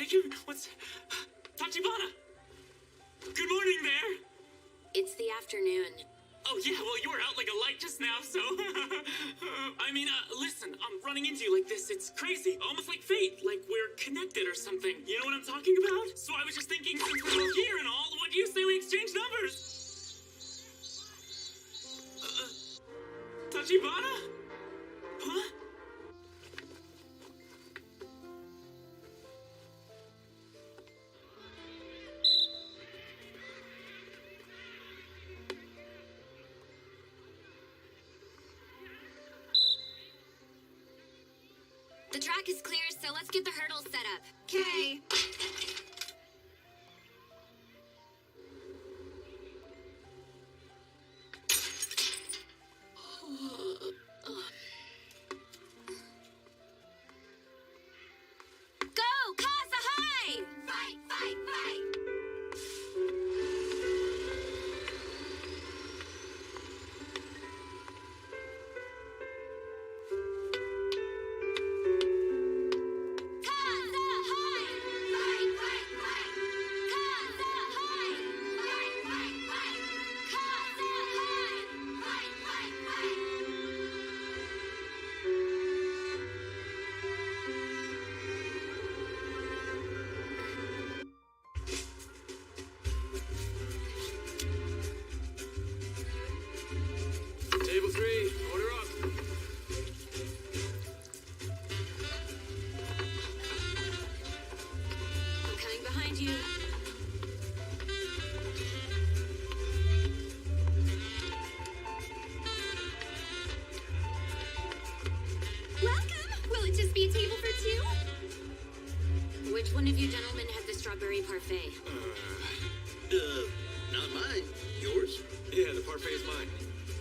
okay? What's... Tachibana! Good morning there! It's the afternoon. Oh yeah, well you were out like a light just now, so... listen, I'm running into you like this. It's crazy. Almost like fate. Like we're connected or something. You know what I'm talking about? So I was just thinking, since we're all here and all, what do you say we exchange numbers? Tachibana? Huh? The track is clear, so let's get the hurdles set up. Okay. Go, Casa High! Fight, fight, fight! Table 3, order up. I'm coming behind you. Welcome! Will it just be a table for two? Which one of you gentlemen had the strawberry parfait? Not mine. Yours? Yeah, the parfait is mine.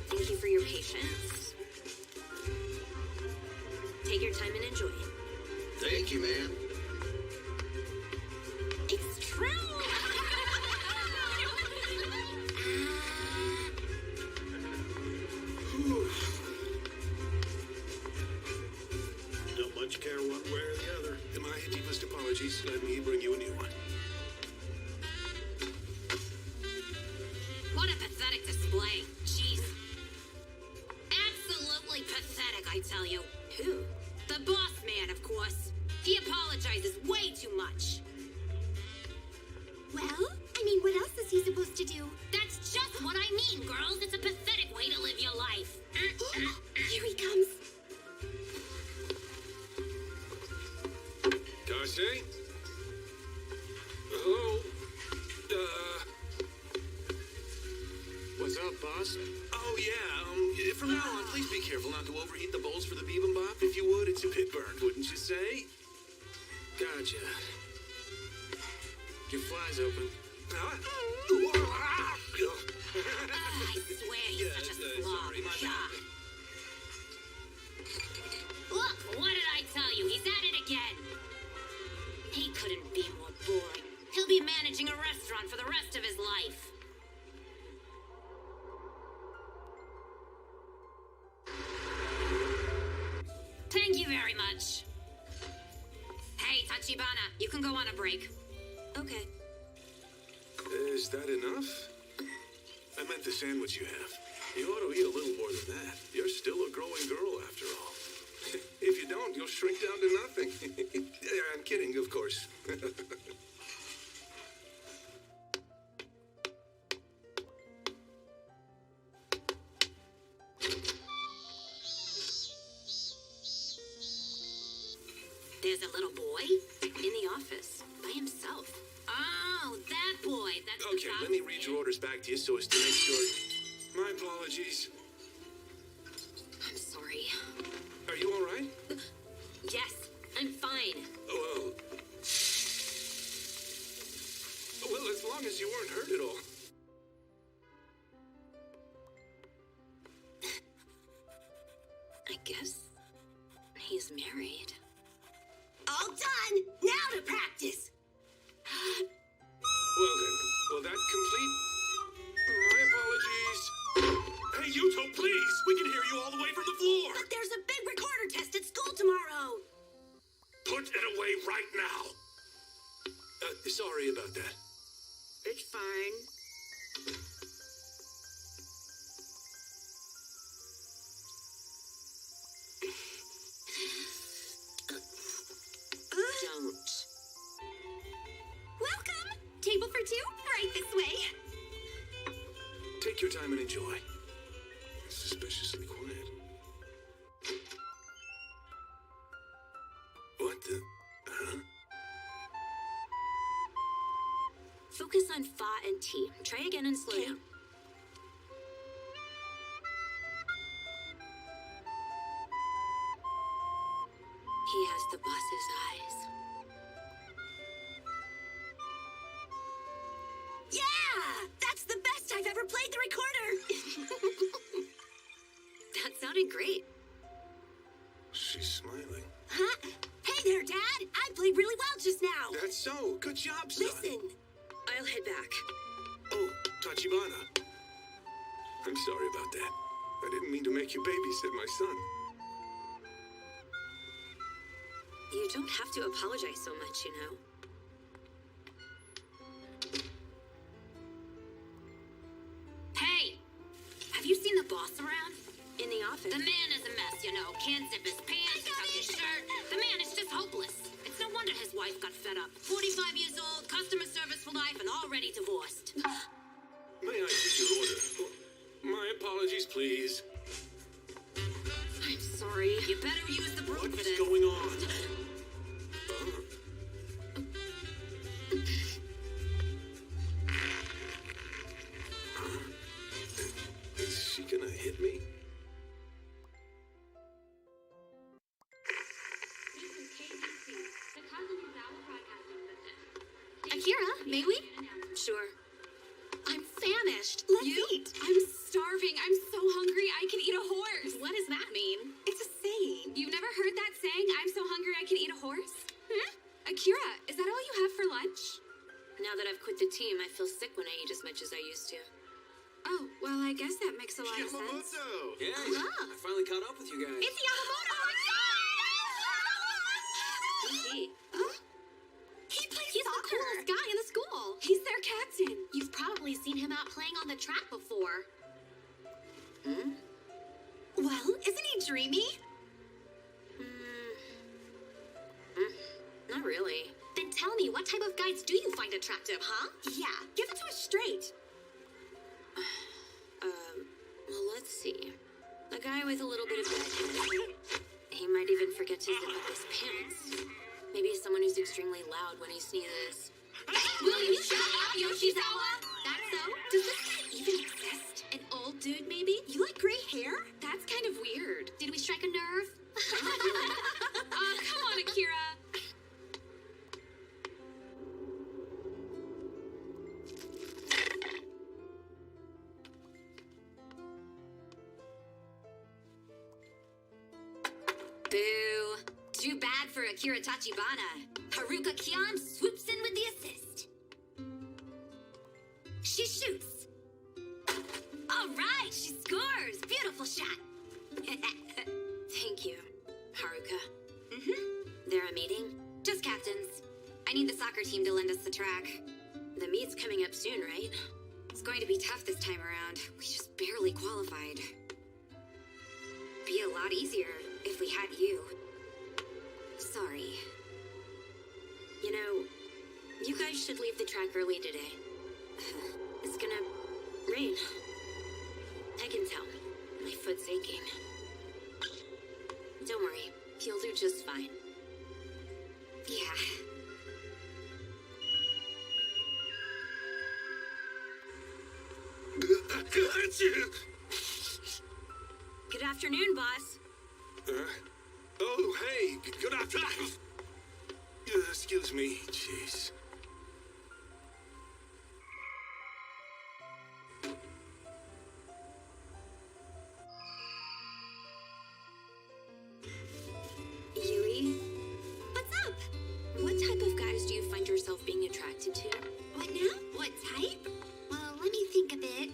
Thank you for your patience. Take your time and enjoy. Thank you, man. It's true! Don't much care one way or the other. My deepest apologies. Let me bring you a new one. What a pathetic display. Jeez. Absolutely pathetic, I tell you. Who? The boss man, of course. He apologizes way too much. Well, I mean, what else is he supposed to do? That's just what I mean, girls. It's a pathetic way to live your life. Here he comes. Darcy? Hello? What's up, boss? Oh, yeah. From now on, please be careful not to overheat the bowls for the bibimbap. If you would, it's a bit burned, wouldn't you say? Gotcha. Your fly's open. Huh? I swear he's such a slob. Sorry, my Yeah. bad. Look, what did I tell you? He's at it again. He couldn't be more boring. He'll be managing a restaurant for the rest of his life. Thank you very much. Hey, Tachibana, you can go on a break. Okay. Is that enough? I meant the sandwich you have. You ought to eat a little more than that. You're still a growing girl, after all. If you don't, you'll shrink down to nothing. I'm kidding, of course. There's a little boy in the office by himself. Oh, that boy. That's Okay, let me read your orders back to you so as to make sure. My apologies. I'm sorry. Are you all right? Yes, I'm fine. Well, as long as you weren't hurt at all. I guess he's married. All done. Now to practice. Well then, will that complete? My apologies. Hey, Yuto, please! We can hear you all the way from the floor! But there's a big recorder test at school tomorrow. Put it away right now! your time and enjoy. Suspiciously quiet. What the? Huh? Focus on fa and t. Try again and slow down. He has the boss's eyes. Yeah! That's the best I've ever played the recorder! That sounded great. She's smiling. Huh? Hey there, Dad! I played really well just now! That's so. Good job, son. Listen! I'll head back. Oh, Tachibana. I'm sorry about that. I didn't mean to make you babysit my son. You don't have to apologize so much, you know. Hey! Have you seen the boss around? In the office. The man is a mess, you know. Can't zip his pants, tuck his shirt. The man is just hopeless. It's no wonder his wife got fed up. 45 years old, customer service for life, and already divorced. May I see your order? Oh, my apologies, please. I'm sorry. You better use the broom for What's this. going on? Is she gonna hit me? Akira, may we? Sure. I'm famished. Let's you? eat. I'm starving. I'm so hungry I can eat a horse. What does that mean? It's a saying. You've never heard that saying, I'm so hungry I can eat a horse? Akira, is that all you have for lunch? Now that I've quit the team, I feel sick when I eat as much as I used to. Oh, well, I guess that makes a lot of sense. Yamamoto! Yeah, I finally caught up with you guys. It's Yamamoto! Hey, He plays He's the soccer! coolest guy in the school. He's their captain. you've probably seen him out playing on the track before. Well, isn't he dreamy? Not really. Then tell me, what type of guys do you find attractive, huh? Yeah, give it to us straight. Well, let's see. A guy with a little bit of bad hair. He might even forget to zip up his pants. Maybe someone who's extremely loud when he sneezes. Will you shut up, Yoshizawa? That's so? Does this guy even exist? An old dude, maybe? You like gray hair? That's kind of weird. Did we strike a nerve? Come on, Akira. Boo. Too bad for Akira Tachibana. Haruka Kian swoops in with the assist. She shoots. All right, she scores. Beautiful shot. Thank you, Haruka. They're a meeting? Just captains. I need the soccer team to lend us the track. The meet's coming up soon, right? It's going to be tough this time around. We just barely qualified. Be a lot easier if we had you. Sorry. You know, you guys should leave the track early today. It's gonna rain. I can tell. My foot's aching. Don't worry. You'll do just fine. Yeah. Good afternoon, boss. Oh, hey, good afternoon. Excuse me, jeez. Yui, What's up? what type of guys do you find yourself being attracted to? What now? What type? Well, let me think a bit.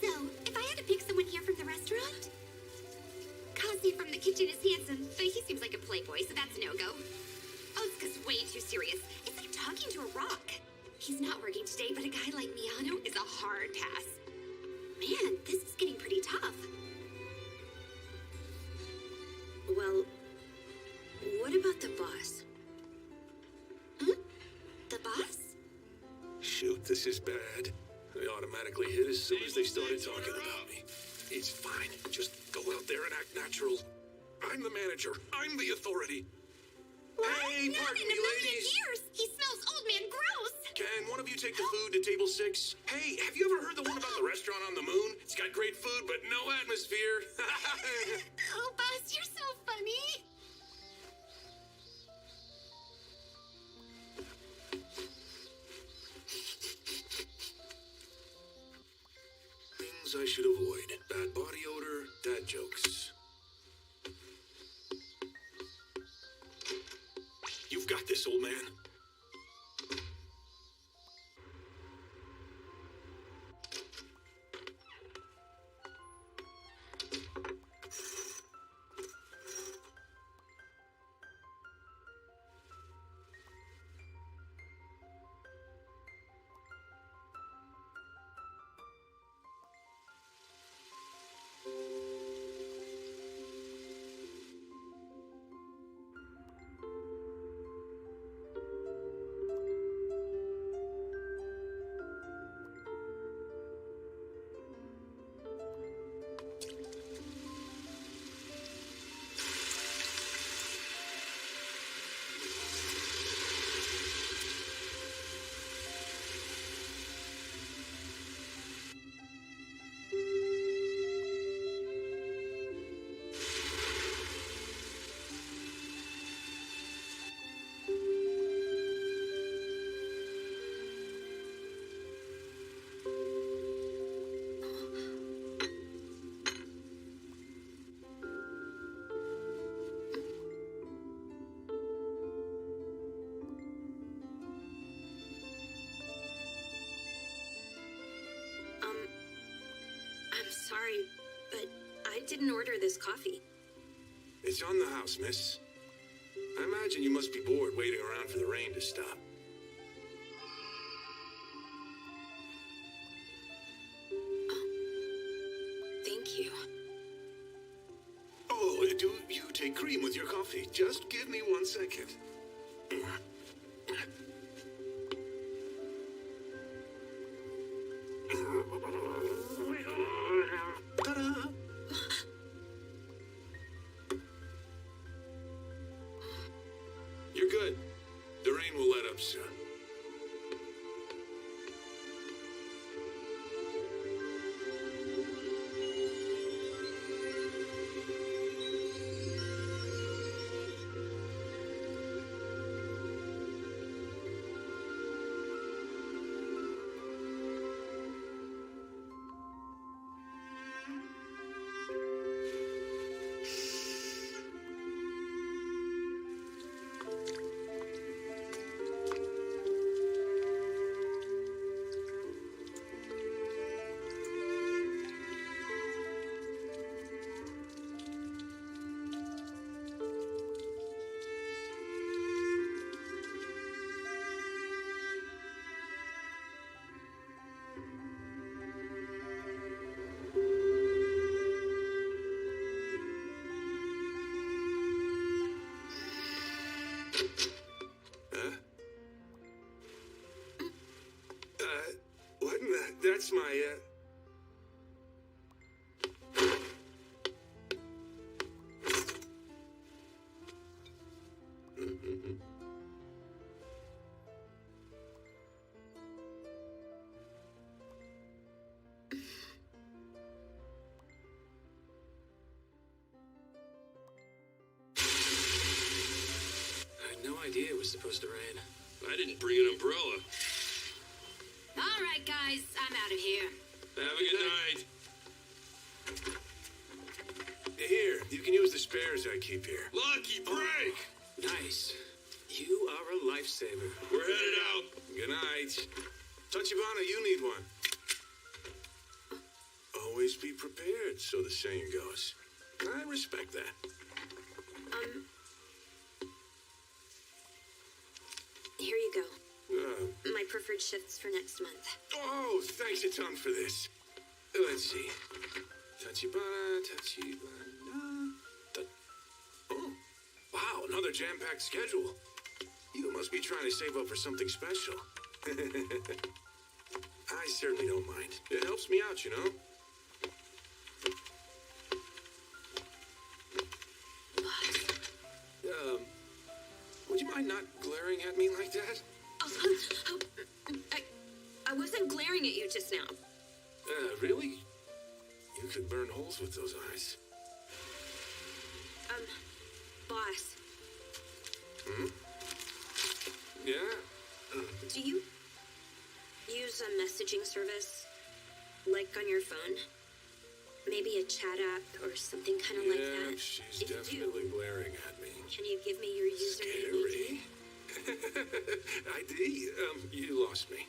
So, if I had to pick someone here from the restaurant? Kazi from the kitchen is handsome, but he seems like a playboy, so that's no-go. Otsuka's way too serious. It's like talking to a rock. He's not working today, but a guy like Miyano is a hard pass. Man, this is getting pretty tough. Well, what about the boss? The boss? Shoot. This is bad. They automatically hit as soon as they started talking about me. It's fine. Just go out there and act natural. I'm the manager. I'm the authority. Hey, Not pardon in me, a million ladies. years! He smells old man gross! Can one of you take the food to table 6? Hey, have you ever heard the one about the restaurant on the moon? It's got great food, but no atmosphere. Oh, Buzz, you're so funny! Things I should avoid. Bad body odor, dad jokes. You've got this, old man. I'm sorry, but I didn't order this coffee. It's on the house, miss. I imagine you must be bored waiting around for the rain to stop. Thank you. Oh, do you take cream with your coffee? Just give me 1 second. Ta-da! You're good. The rain will let up soon. What in the... That's my, I had no idea it was supposed to rain. I didn't bring an umbrella. All right, guys, I'm out of here. Have a good night. Here, you can use the spares I keep here. Lucky break! Nice. You are a lifesaver. We're headed out. Good night. Tachibana, you need one. Always be prepared, so the saying goes. I respect that. Here you go. Uh, My preferred shifts for next month. oh, thanks a ton for this. Let's see. Tachibana, Tachibana... Oh, wow, another jam-packed schedule. You must be trying to save up for something special. I certainly don't mind. It helps me out, you know? Would you mind not glaring at me like that? I wasn't glaring at you just now. Really? You could burn holes with those eyes. Boss, Yeah? do you use a messaging service? Like on your phone? Maybe a chat app or something kind of like Yeah, that? she's If you definitely do, glaring at me. can you give me your username? Scary. ID? You lost me.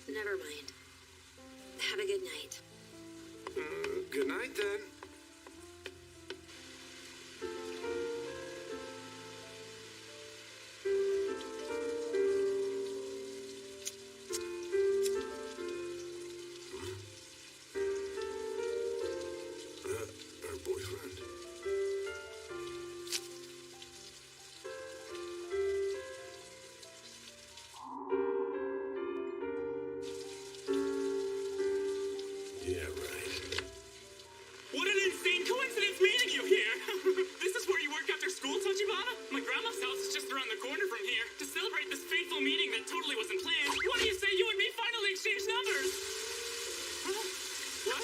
Never mind. Have a good night. Good night, then. Her boyfriend. Yeah, right. What an insane coincidence meeting you here! This is where you work after school, Tachibana? My grandma's house is just around the corner from here. To celebrate this fateful meeting that totally wasn't planned, what do you say you and me finally exchange numbers? Huh? What?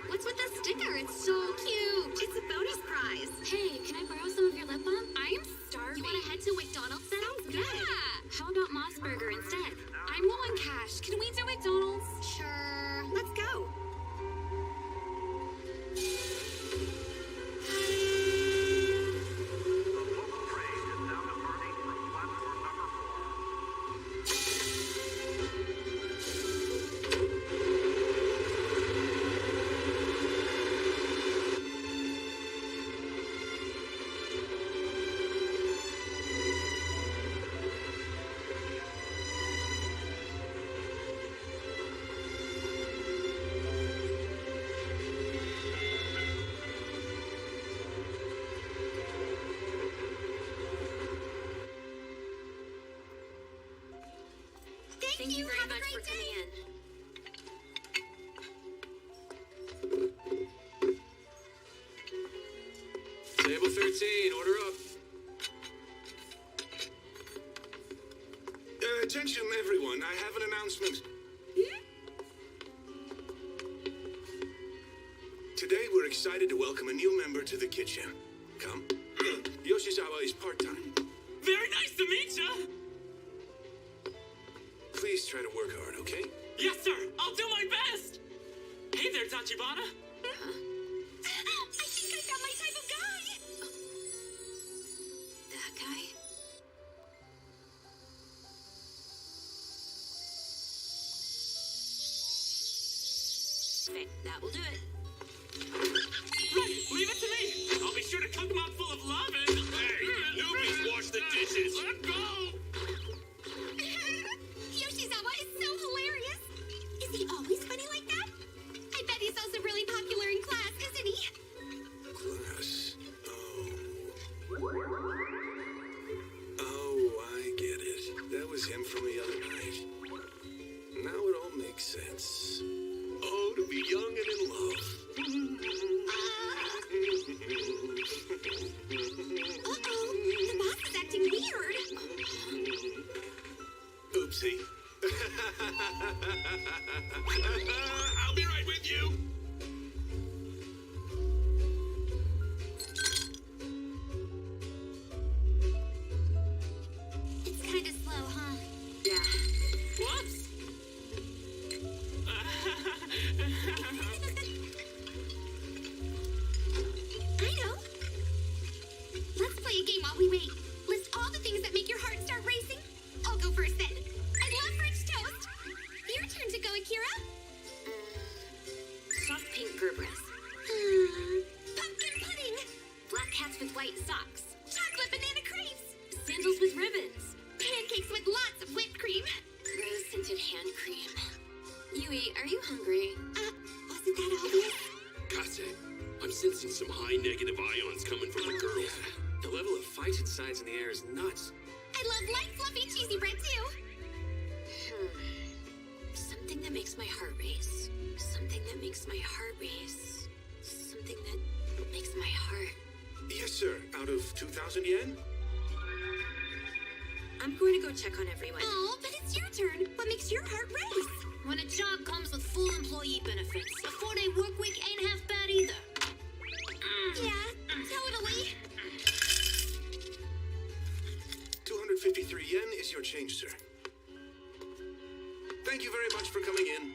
What's with the sticker? It's so cute. It's a bonus prize. Hey, can I borrow some of your lip balm? I'm starving. You want to head to McDonald's then? Sounds good. Yeah. How about Moss Burger instead? I'm low on cash. Can we do McDonald's? Sure. Let's go. Thank you very Have a much for great coming day. in. Table 13, order up. Attention, everyone. I have an announcement. Today, we're excited to welcome a new member to the kitchen. Come. Yoshizawa is part-time. Very nice to meet ya! Please try to work hard, okay? Yes, sir! I'll do my best! Hey there, Tachibana! I think I found my type of guy. That guy? Okay, that will do it. Right, leave it to me! I'll be sure to cook them up full of love and... Hey, newbies wash the dishes. Let go! Yoshizawa is so hilarious. Is he always funny like that? I bet he's also really popular in class, isn't he? Class. Oh, I get it. That was him from the other night. Now it all makes sense. Oh, to be young and in love. candles with ribbons. Pancakes with lots of whipped cream. Rose-scented hand cream. Yui, are you hungry? Wasn't that obvious? Kase, I'm sensing some high negative ions coming from the girls. The level of phytoncides in the air is nuts. I love light, fluffy, cheesy bread too. Something that makes my heart race. Something that makes my heart race. Something that makes my heart. Yes, sir. Out of 2,000 yen? I'm going to go check on everyone. Oh, but it's your turn. What makes your heart race? When a job comes with full employee benefits, a 4-day work week ain't half bad either. Yeah, totally. 253 yen is your change, sir. Thank you very much for coming in.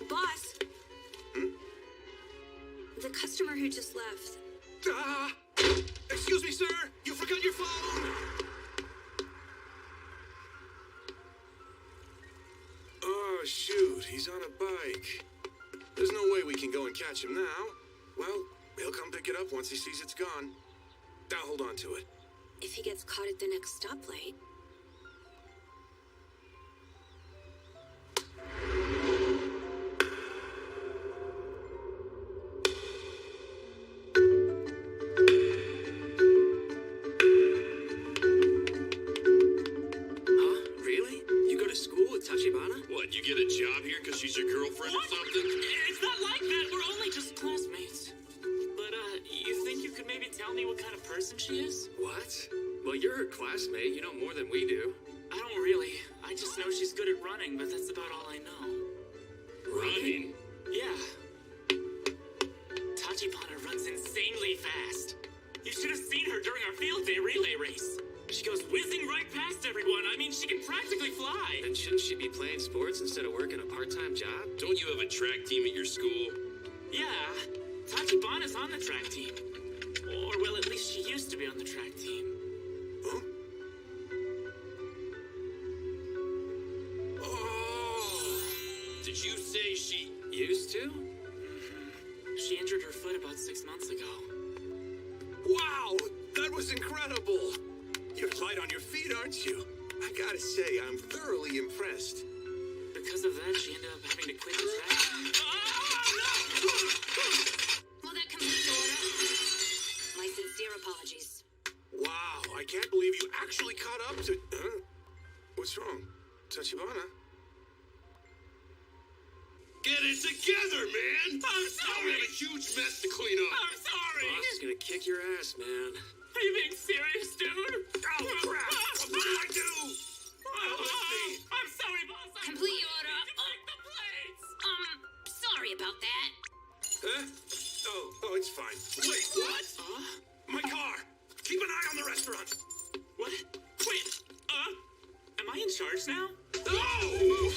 Boss. The customer who just left. Ah! Excuse me, sir. You forgot your phone. Oh, shoot. He's on a bike. There's no way we can go and catch him now. Well, he'll come pick it up once he sees it's gone. Now hold on to it. If he gets caught at the next stoplight. Really? You go to school with Tachibana? What, you get a job here because she's your girlfriend or What? something? It's not like that. We're only just classmates. But, you think you could maybe tell me what kind of person she is? What? Well, you're her classmate. You know more than we do. I don't really. I just know she's good at running, but that's about all I know. Running? Yeah. Tachibana runs insanely fast. You should have seen her during our field day relay race. She goes whizzing right past everyone. I mean, she can practically fly. Then shouldn't she be playing sports instead of working a part-time job? Don't you have a track team at your school? Yeah, Tachibana's on the track team. Or, well, at least she used to be on the track team. Huh? Oh! Did you say she... Used to? She injured her foot about 6 months ago. Wow! That was incredible! You're light on your feet, aren't you? I gotta say, I'm thoroughly impressed. Because of that, she ended up having to quit the track. Will that complete your order? My sincere apologies. Wow, I can't believe you actually caught up to... Huh? What's wrong? Tachibana? Get it together, man! I'm Now we sorry! have a huge mess to clean up. I'm sorry! Boss is gonna kick your ass, man. Are you being serious, dude? Oh, crap! What did I do? I'm sorry, boss. I Complete your order. Take the plates. Sorry about that. Huh? Oh, it's fine. Wait, what? My car! Keep an eye on the restaurant! What? Wait. Am I in charge now? Oh!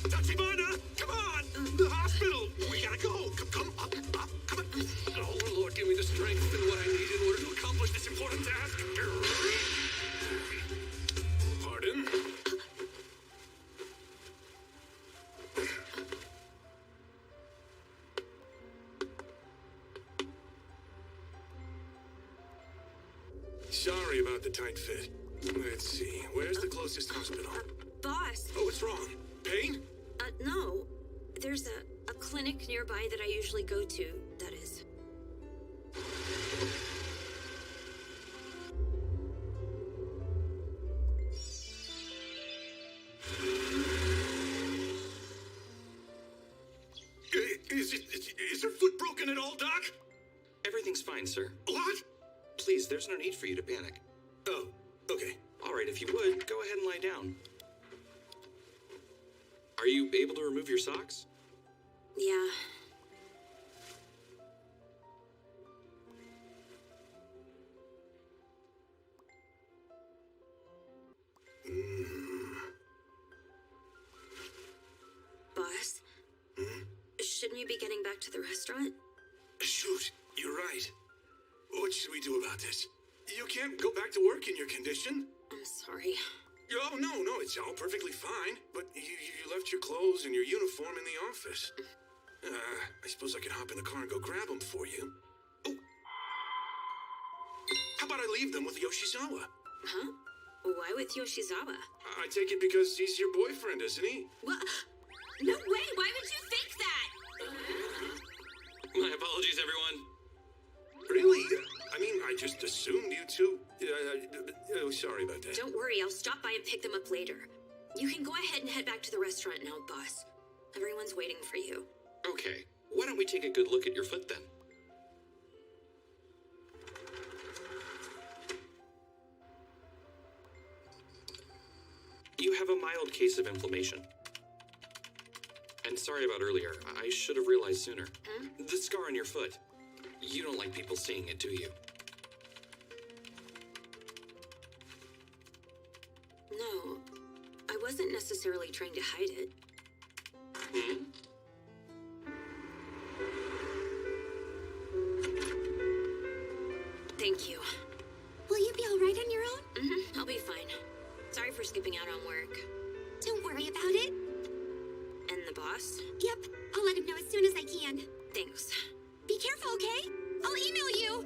Tachibana, come on! The hospital! We gotta go! Come on! Oh, Lord, give me the strength and what I need in order to accomplish this important task. Pardon? Sorry about the tight fit. Let's see. Where's the closest hospital? Boss. Oh, what's wrong? Pain? No. There's a clinic nearby that I usually go to, that is. Is her foot broken at all, Doc? Everything's fine, sir. What? Please, there's no need for you to panic. Oh, okay. All right, if you would, go ahead and lie down. Are you able to remove your socks? Yeah. Boss? Shouldn't you be getting back to the restaurant? Shoot, you're right. What should we do about this? You can't go back to work in your condition. I'm sorry. Oh, no, it's all perfectly fine. But you left your clothes and your uniform in the office. I suppose I could hop in the car and go grab them for you. Oh. How about I leave them with Yoshizawa? Huh? Why with Yoshizawa? I take it because he's your boyfriend, isn't he? What? No way! Why would you think that? My apologies, everyone. Really? I mean, I just assumed you two... oh, sorry about that. Don't worry, I'll stop by and pick them up later. You can go ahead and head back to the restaurant now, boss. Everyone's waiting for you. Okay, why don't we take a good look at your foot then? You have a mild case of inflammation. And sorry about earlier. I should have realized sooner. The scar on your foot. You don't like people seeing it, do you? No, I wasn't necessarily trying to hide it. Thank you. Will you be all right on your own? I'll be fine. Sorry for skipping out on work. Don't worry about it. And the boss? Yep, I'll let him know as soon as I can. Thanks. Be careful, okay? I'll email you.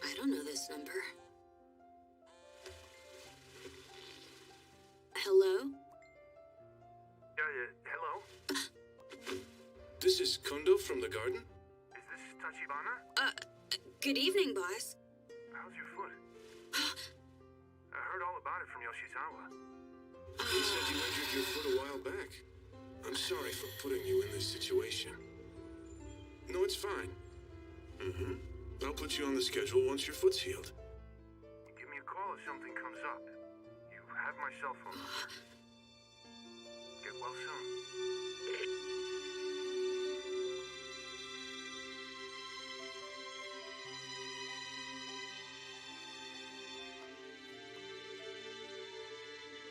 I don't know this number. Hello? Hello? This is Kondo from the garden? Is this Tachibana? Good evening, boss. How's your foot? I heard all about it from Yoshizawa. He said you injured your foot a while back. I'm sorry for putting you in this situation. No, it's fine. I'll put you on the schedule once your foot's healed. Give me a call if something comes up. You have my cell phone. Get well soon.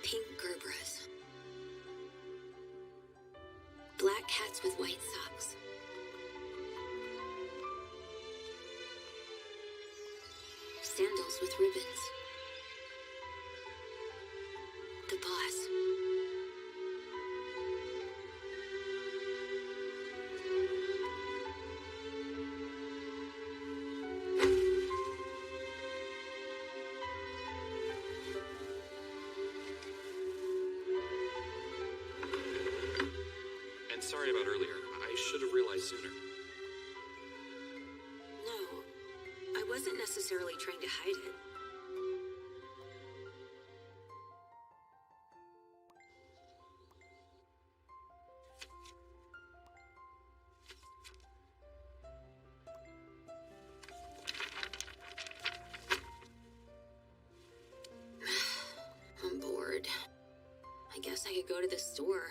Pink Gerbras. Black cats with white socks. Sandals with ribbons. The boss. And sorry about earlier. I should have realized sooner. No, I wasn't necessarily trying to hide it. I'm bored. I guess I could go to the store.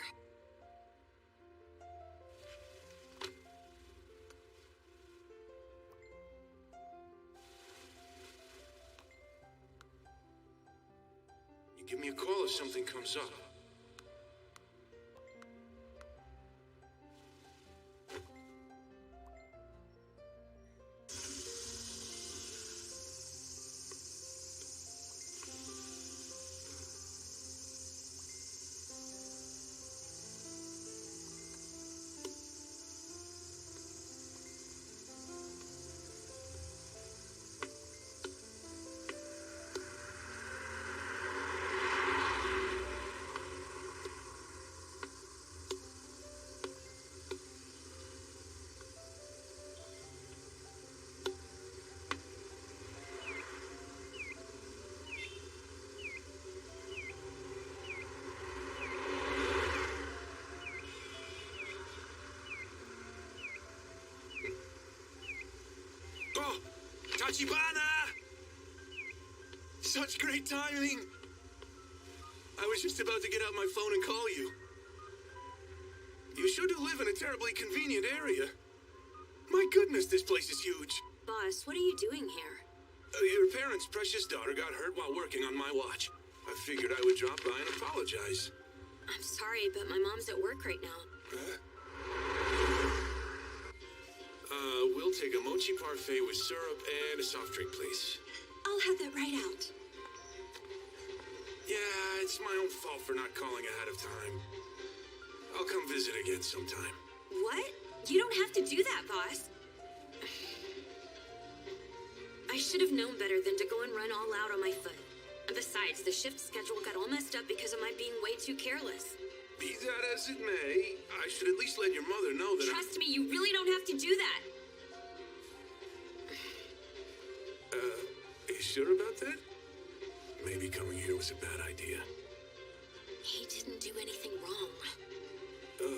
You give me a call if something comes up. Tachibana! Such great timing! I was just about to get out my phone and call you. You sure do live in a terribly convenient area. My goodness, this place is huge. Boss, what are you doing here? Your parents' precious daughter got hurt while working on my watch. I figured I would drop by and apologize. I'm sorry, but my mom's at work right now. We'll take a mochi parfait with syrup and a soft drink, please. I'll have that right out. Yeah, it's my own fault for not calling ahead of time. I'll come visit again sometime. What? You don't have to do that, boss. I should have known better than to go and run all out on my foot. And besides, the shift schedule got all messed up because of my being way too careless. Be that as it may, I should at least let your mother know that Trust me, you really don't have to do that. Are you sure about that? Maybe coming here was a bad idea. He didn't do anything wrong.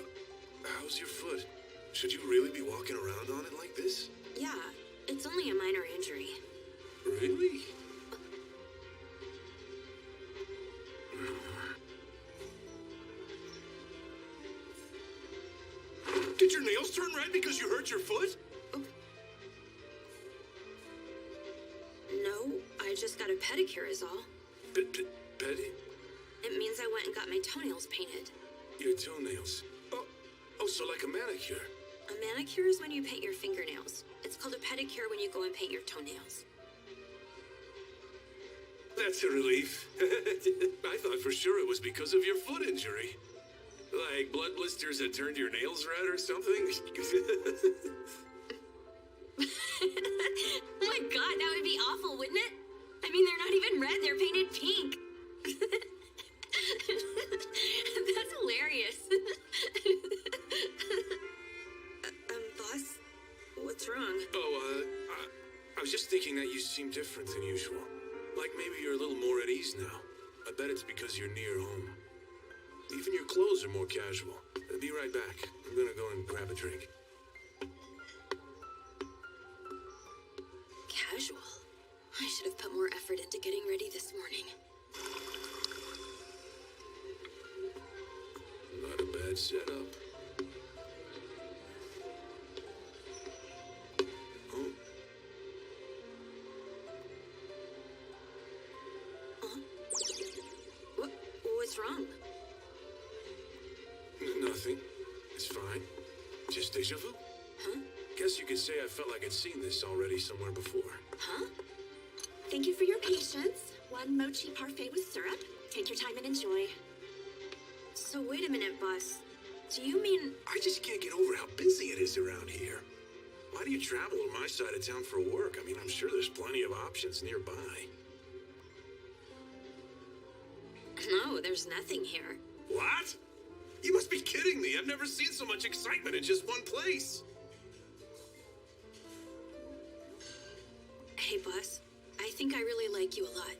How's your foot? Should you really be walking around on it like this? Yeah, it's only a minor injury. Really? Did your nails turn red because you hurt your foot? No, I just got a pedicure is all. Betty? It means I went and got my toenails painted. Your toenails? Oh, so like a manicure. A manicure is when you paint your fingernails. It's called a pedicure when you go and paint your toenails. That's a relief. I thought for sure it was because of your foot injury. Like blood blisters that turned your nails red or something? Oh my god, that would be awful, wouldn't it? I mean, they're not even red, they're painted pink. That's hilarious. Boss? What's wrong? I was just thinking that you seem different than usual. Like maybe you're a little more at ease now. I bet it's because you're near home. Even your clothes are more casual. I'll be right back. I'm gonna go and grab a drink. Casual? I should have put more effort into getting ready this morning. Not a bad setup. Oh. What's wrong? Nothing. It's fine. Just deja vu. Huh? Guess you could say I felt like I'd seen this already somewhere before. Huh? Thank you for your patience. One mochi parfait with syrup. Take your time and enjoy. So wait a minute, boss. Do you mean... I just can't get over how busy it is around here. Why do you travel to my side of town for work? I mean, I'm sure there's plenty of options nearby. No, there's nothing here. What? You must be kidding me. I've never seen so much excitement in just one place. Hey, boss. I think I really like you a lot.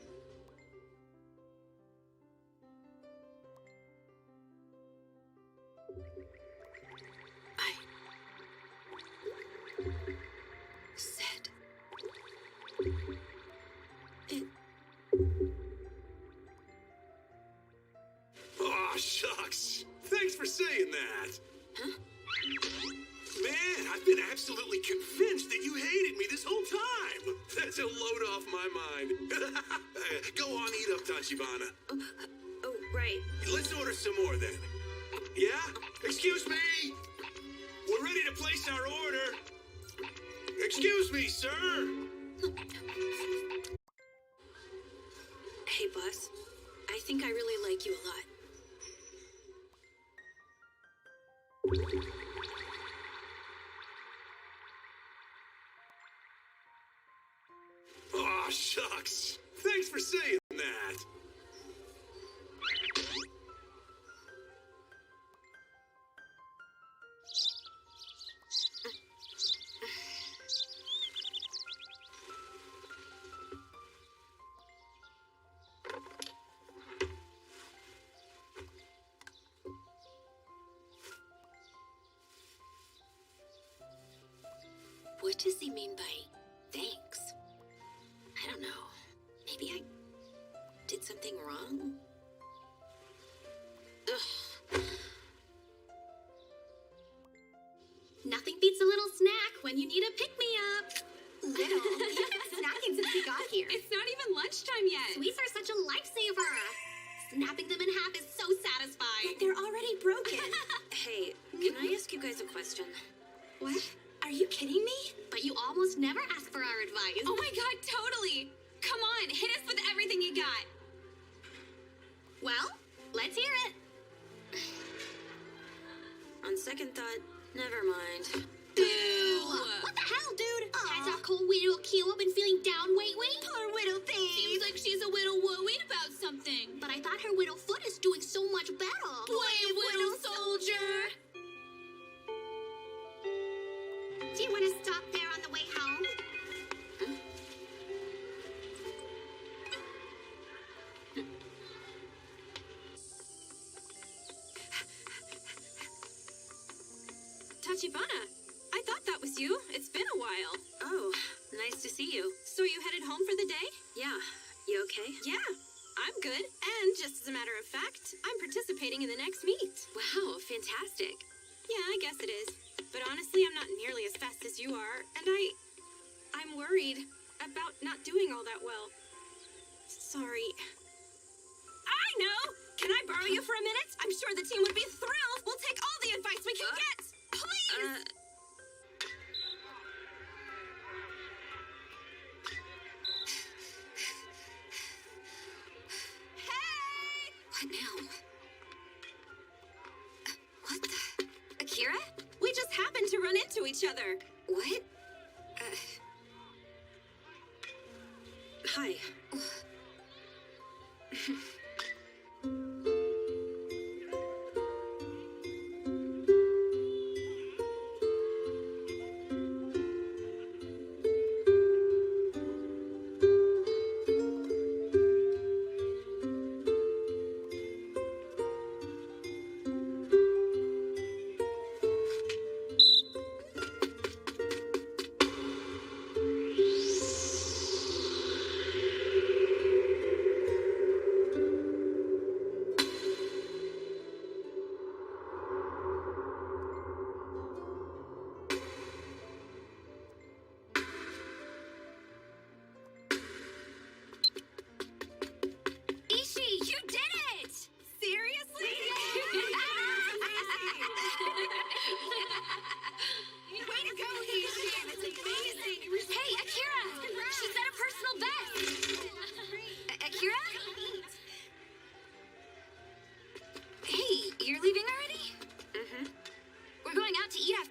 Said it. Aw, shucks. Thanks for saying that. Huh? Man, I've been absolutely convinced that you hated me this whole time. That's a load off my mind. Go on, eat up, Tachibana. Oh, right. Let's order some more then. Yeah? Excuse me? We're ready to place our order. Excuse me, sir. Hey, boss. I think I really like you a lot. Aw, shucks. Thanks for saying that. What does he mean by thanks? when you need a pick-me-up. Little. You've been snacking since we got here. It's not even lunchtime yet. Sweets are such a lifesaver. Snapping them in half is so satisfying. But they're already broken. Hey, can I ask you guys a question? What? Are you kidding me? But you almost never ask for our advice. Oh my god, totally! Come on, hit us with everything you got. Well, let's hear it. On second thought, never mind. Boo! What the hell, dude? Has our cool widow Kilo been feeling down lately? Poor widow thing. Seems like she's a little worried about something. But I thought her widow foot is doing so much better. Brave little soldier! Do you want to stop there on the way home? Tachibana, I thought that was you. It's been a while. Oh, nice to see you. So you headed home for the day? Yeah. You okay? Yeah, I'm good. And just as a matter of fact, I'm participating in the next meet. Wow, fantastic. Yeah, I guess it is. But honestly, I'm not nearly as fast as you are, and I'm worried about not doing all that well. Sorry. I know! Can I borrow you for a minute? I'm sure the team would be thrilled. We'll take all the advice we can get. Please! Hey! What now? What the? Akira? We just happened to run into each other. What? Hi.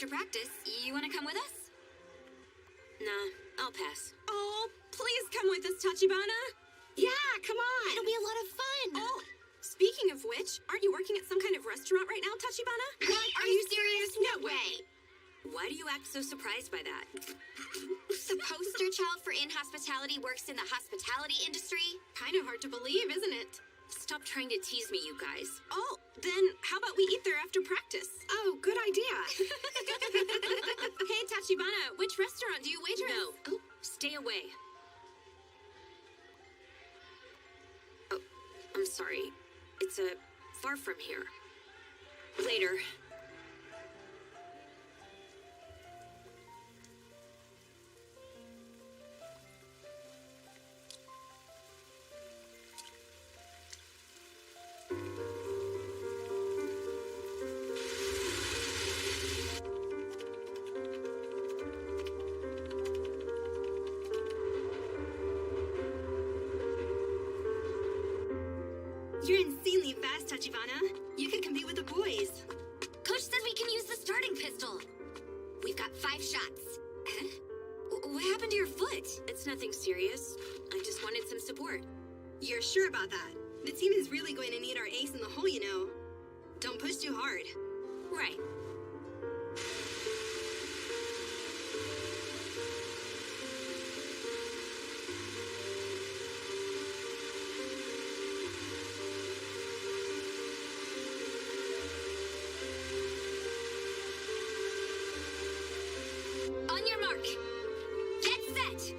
Practice. You want to come with us? Nah, I'll pass. Oh, please come with us, Tachibana. Yeah, come on. It'll be a lot of fun. Oh, speaking of which, aren't you working at some kind of restaurant right now, Tachibana? What? Are you serious? No way. Why do you act so surprised by that? The poster child for inhospitality works in the hospitality industry? Kind of hard to believe, isn't it? Stop trying to tease me, you guys. Oh, then how about we eat there after practice? Oh, good idea. Hey, Tachibana, which restaurant do you waitress? No. Oh, stay away. Oh, I'm sorry. It's far from here. Later. You're insanely fast, Tachibana. You could compete with the boys. Coach says we can use the starting pistol. We've got 5 shots. Huh? What happened to your foot? It's nothing serious. I just wanted some support. You're sure about that? The team is really going to need our ace in the hole, you know. Don't push too hard. Right. On your mark. Get set.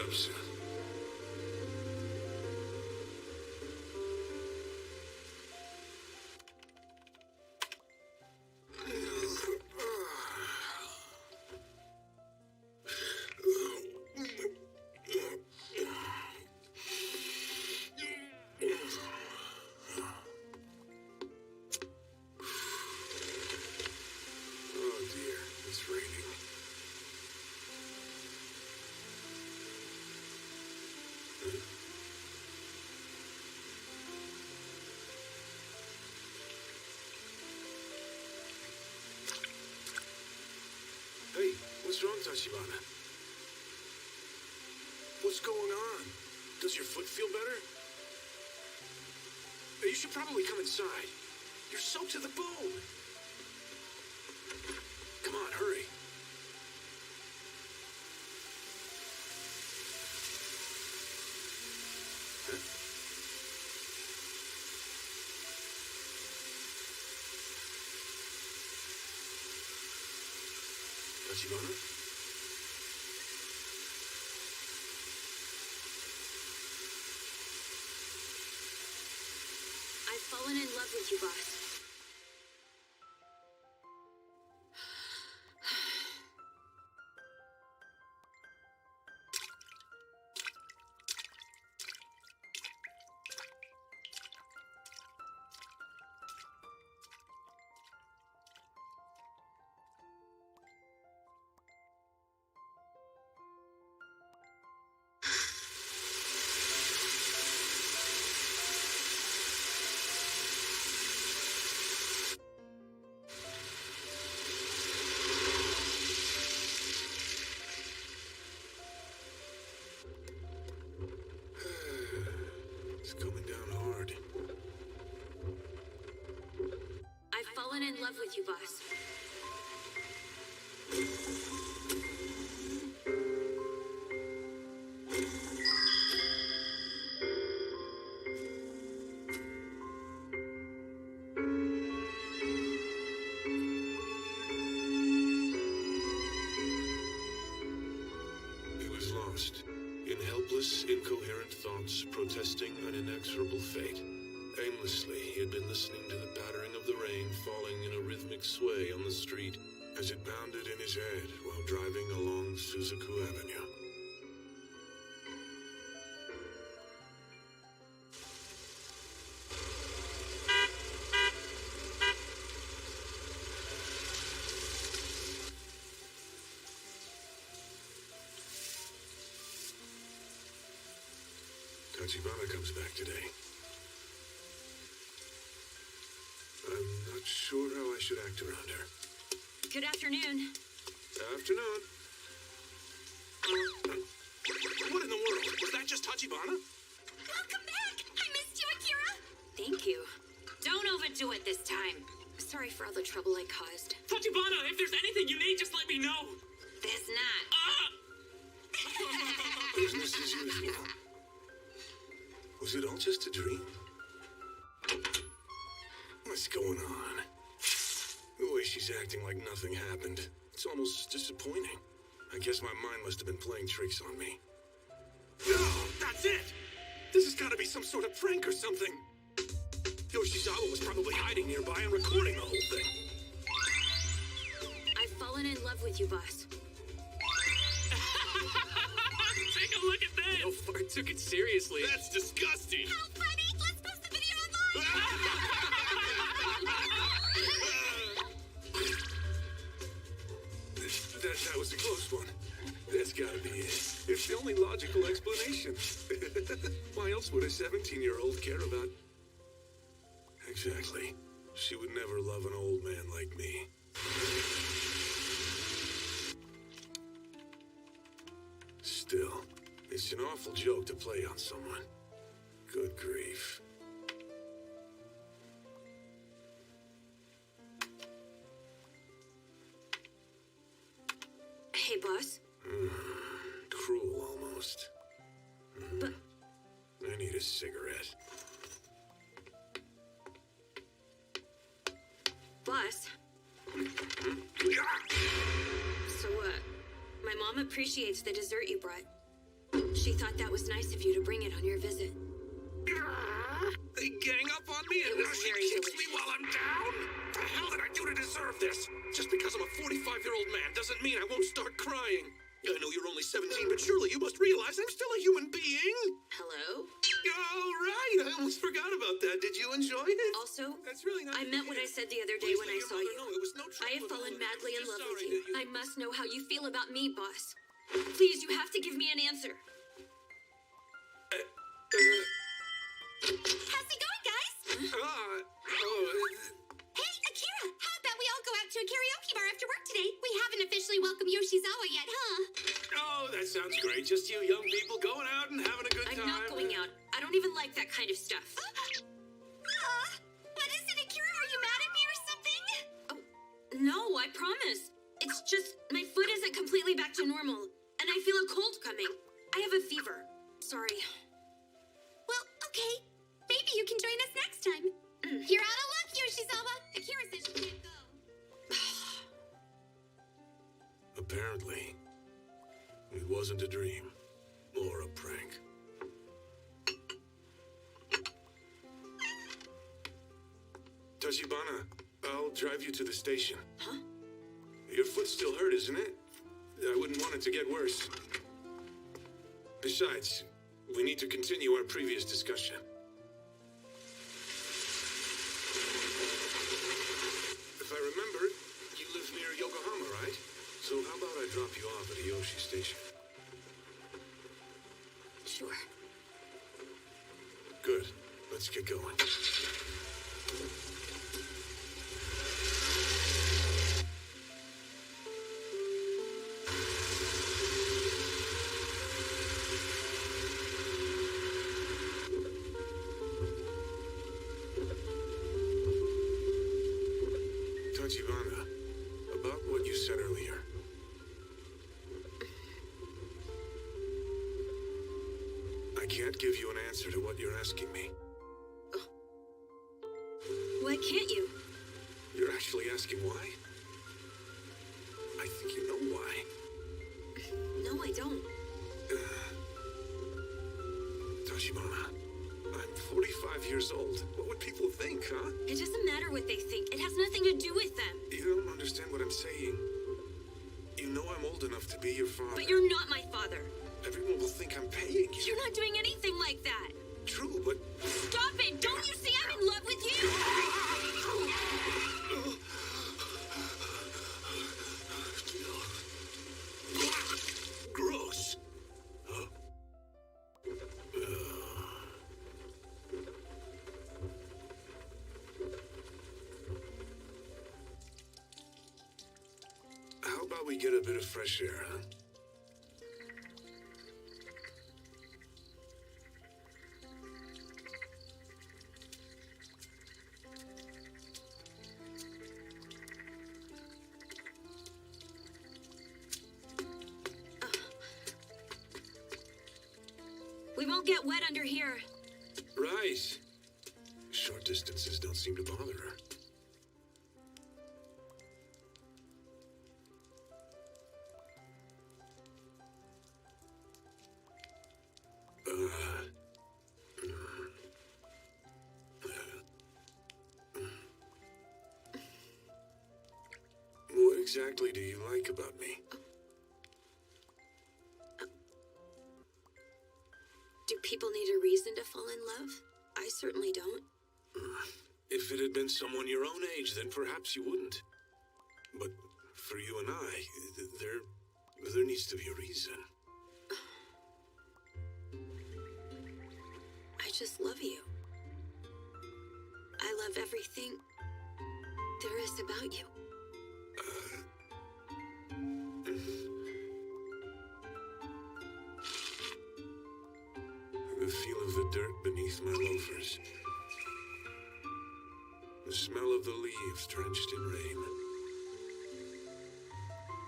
up soon. Oh dear, it's raining. Hey, what's wrong, Tachibana? What's going on? Does your foot feel better? You should probably come inside. You're soaked to the bone. Come on, hurry. Huh? Tachibana? I've fallen in love with you, boss. It's coming down hard. I've fallen in love with you, boss. He was lost, in helpless, incoherent thoughts, protesting an inexorable fate. Aimlessly, he had been listening to the pattering of the rain falling in a rhythmic sway on the street as it pounded in his head while driving along Suzuku Avenue. Tachibana comes back today. I'm not sure how I should act around her. Good afternoon. Afternoon. What in the world? Was that just Tachibana? Welcome back! I missed you, Akira! Thank you. Don't overdo it this time. Sorry for all the trouble I caused. Tachibana, if there's anything you need, just let me know. There's not. Business as usual. Was it all just a dream? What's going on? The way she's acting like nothing happened. It's almost disappointing. I guess my mind must have been playing tricks on me. No, that's it! This has got to be some sort of prank or something. Yoshizawa was probably hiding nearby and recording the whole thing. I've fallen in love with you, boss. Take a look at this. No fart took it seriously. That's disgusting. How funny! Let's post the video online! That was a close one. That's gotta be it. It's the only logical explanation. Why else would a 17-year-old care about... Exactly. She would never love an old man like me. Still, it's an awful joke to play on someone. Good grief. Hey, boss. Cruel, almost. But I need a cigarette. boss. So, my mom appreciates the dessert you brought. She She thought that was nice of you to bring it on your visit. They gang up on me and It was now she very kicks me delicious. while I'm down? The hell did I do to deserve this? Just because I'm a 45-year-old man doesn't mean I won't start crying. I know you're only 17, but surely you must realize I'm still a human being. Hello? Oh, right. I almost forgot about that. Did you enjoy it? Also, That's really nice. I meant what I said the other day when I saw you. No, it was no I have trouble fallen at all. madly in I'm love just with sorry you. that I must know how you feel about me, boss. Please, you have to give me an answer. How's it going, guys? Hey, Akira, how about we all go out to a karaoke bar after work today? We haven't officially welcomed Yoshizawa yet, huh? Oh, that sounds great. Just you young people going out and having a good I'm time. not going out. I don't even like that kind of stuff. What is it, Akira? Are you mad at me or something? Oh, no, I promise. It's just my foot isn't completely back to normal, and I feel a cold coming. I have a fever. Sorry. Well, okay. Maybe you can join us next time. You're out of luck, Yoshizawa. Akira says she can't go. Apparently, it wasn't a dream or a prank. Tachibana, I'll drive you to the station. Huh? Your foot's still hurt, isn't it? I wouldn't want it to get worse. Besides, we need to continue our previous discussion. If I remember, you live near Yokohama, right? So how about I drop you off at Ayoshi Station? Sure. Good. Let's get going. Tachibana, about what you said earlier. I can't give you an answer to what you're asking me. Why can't you? You're actually asking why? I think you know why. No, I don't. Tachibana, I'm 45 years old. What would people think, huh? It doesn't matter what they think. It has nothing to do with them. You don't understand what I'm saying. You know I'm old enough to be your father. But you're not my father. Everyone will think I'm paying you. You're not doing anything like that. True, but... Stop it! Don't you see I'm in love with you? Gross. How about we get a bit of fresh air, huh? We won't get wet under here. Right. Short distances don't seem to bother her. What exactly do you like about me? Do people need a reason to fall in love? I certainly don't. If it had been someone your own age, then perhaps you wouldn't. But for you and I, there needs to be a reason. I just love you. I love everything there is about you. The feel of the dirt beneath my loafers. The smell of the leaves drenched in rain.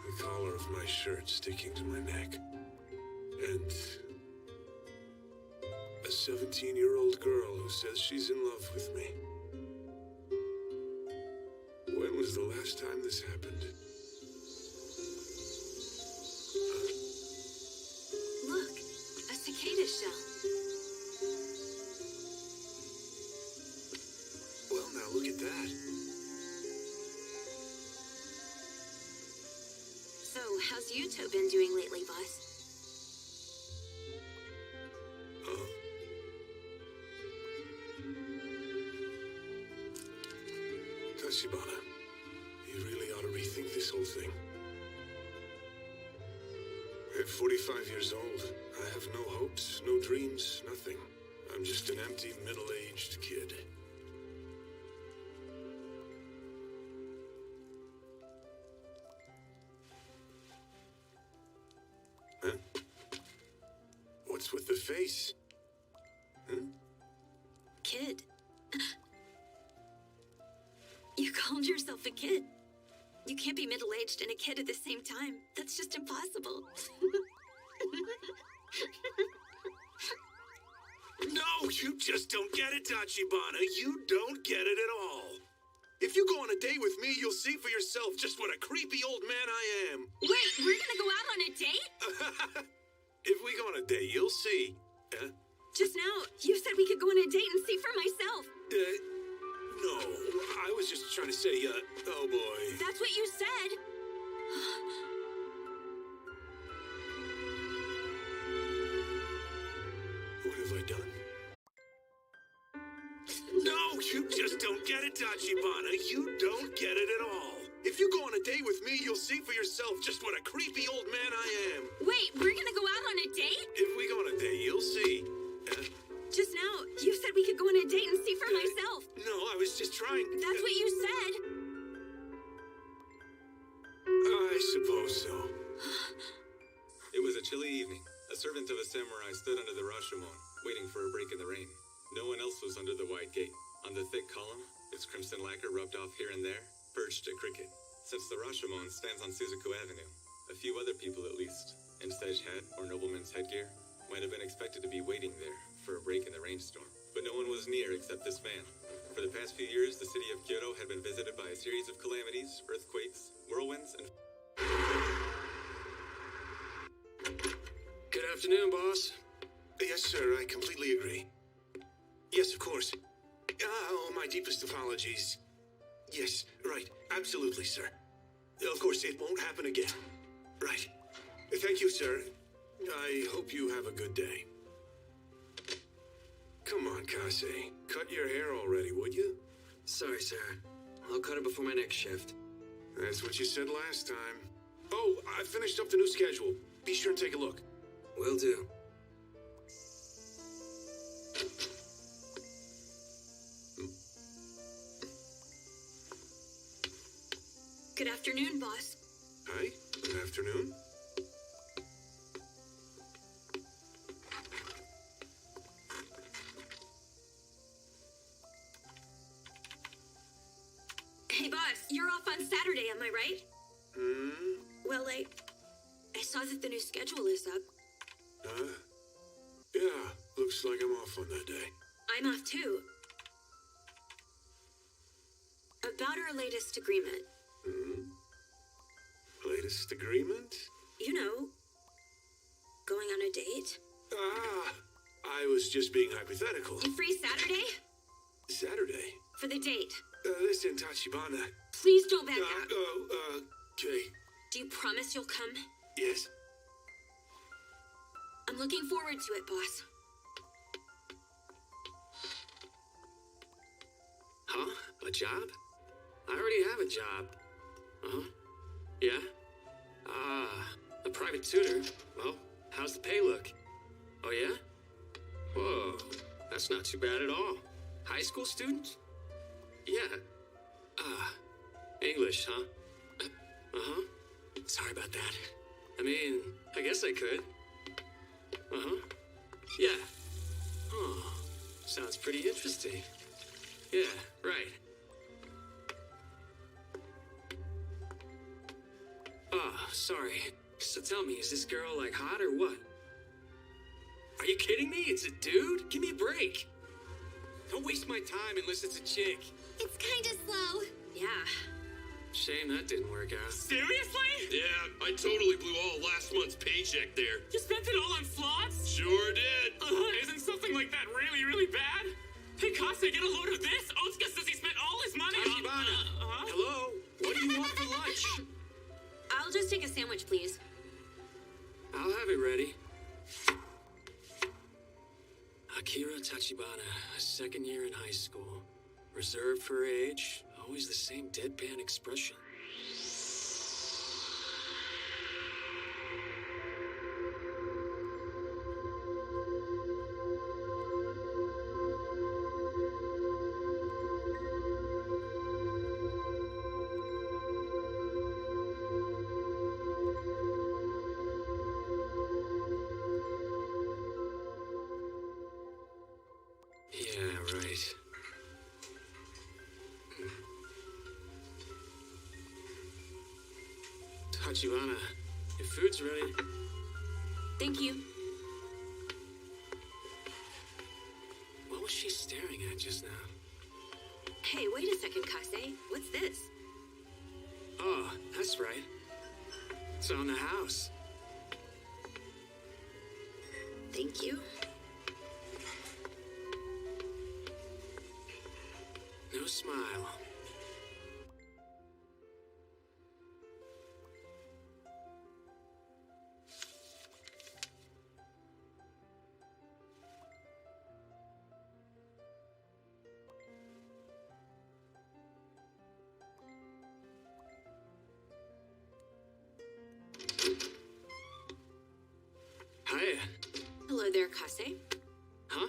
The collar of my shirt sticking to my neck. And a 17-year-old girl who says she's in love with me. When was the last time this happened? Look, a How's Yuto been doing lately, boss? Tachibana, you really ought to rethink this whole thing. At 45 years old, I have no hopes, no dreams, nothing. I'm just an empty, middle-aged kid. Huh? What's with the face? Huh? Kid. You called yourself a kid. You can't be middle-aged and a kid at the same time. That's just impossible. No, you just don't get it, Tachibana. You don't get it at all. If you go on a date with me, you'll see for yourself just what a creepy old man I am. Wait, we're gonna go out on a date? If we go on a date, you'll see. Huh? Just now, you said we could go on a date and see for myself. No, I was just trying to say, oh boy. That's what you said. What have I done? No, you just don't get it, Tachibana. You don't get it at all. If you go on a date with me, you'll see for yourself just what a creepy old man I am. Wait, we're gonna go out on a date? If we go on a date, you'll see. Just now, you said we could go on a date and see for myself. No, I was just trying. That's what you said. I suppose so. It was a chilly evening. A servant of a samurai stood under the Rashomon, waiting for a break in the rain. No one else was under the wide gate. On the thick column, its crimson lacquer rubbed off here and there, perched a cricket. Since the Rashomon stands on Suzuku Avenue, a few other people at least, in sedge hat or nobleman's headgear, might have been expected to be waiting there for a break in the rainstorm. But no one was near except this man. For the past few years, the city of Kyoto had been visited by a series of calamities, earthquakes, whirlwinds, and... Good afternoon, boss. Yes, sir, I completely agree. Yes, of course. Oh, my deepest apologies. Yes, right, absolutely, sir. Of course, it won't happen again. Right. Thank you, sir. I hope you have a good day. Come on, Kase. Cut your hair already, would you? Sorry, sir. I'll cut it before my next shift. That's what you said last time. Oh, I finished up the new schedule. Be sure and take a look. Will do. Good afternoon, boss. Hi, good afternoon. Hey, boss, you're off on Saturday, am I right? Well, I saw that the new schedule is up. Yeah, looks like I'm off on that day. I'm off too. About our latest agreement. Latest agreement? You know, going on a date. I was just being hypothetical. You free Saturday? Saturday? For the date. Listen, Tachibana. Please don't back out. Okay. Do you promise you'll come? Yes. I'm looking forward to it, boss. Huh? A job? I already have a job. Uh-huh. Yeah? A private tutor. Well, how's the pay look? Oh, yeah? Whoa, that's not too bad at all. High school student? Yeah. English, huh? Uh-huh. Sorry about that. I mean, I guess I could. Uh-huh. Yeah. Oh, sounds pretty interesting. Yeah, right. Sorry. So tell me, is this girl, like, hot or what? Are you kidding me? It's a dude? Give me a break. Don't waste my time unless it's a chick. It's kinda slow. Yeah. Shame that didn't work out. Seriously? Yeah, I totally blew all last month's paycheck there. You spent it all on slots? Sure did. Isn't something like that really, really bad? Hey, Kase, get a load of this. Otsuka says he spent all his money on... Tachibana! Hello? What do you want for lunch? I'll I'll just take a sandwich, please. I'll have it ready. Akira Tachibana, second year in high school. Reserved for her age, always the same deadpan expression. Yeah, right. Tachibana, your food's ready. Thank you. What was she staring at just now? Hey, wait a second, Kase. What's this? Oh, that's right. It's on the house. Thank you. No smile. Hiya. Hello there, Kase. Huh?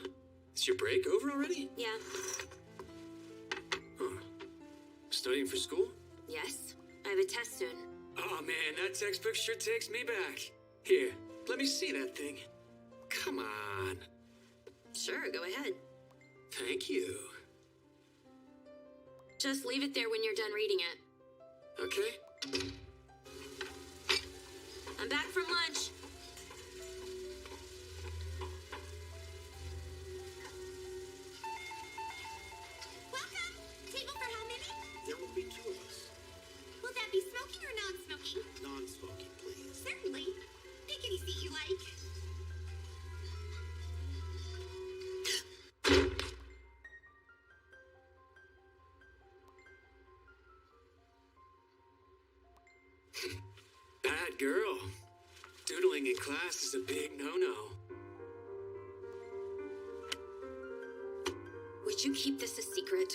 Is your break over already? Yeah. Huh. Studying for school? Yes. I have a test soon. Oh man, that textbook sure takes me back. Here, let me see that thing. Come on. Sure, go ahead. Thank you. Just leave it there when you're done reading it. Okay. I'm back from lunch. Welcome! Table for how many? There will be two of us. Will that be smoking or non-smoking? Non-smoking, please. Certainly. Pick any seat you like. Bad girl. Doodling in class is a big no-no. Would you keep this a secret?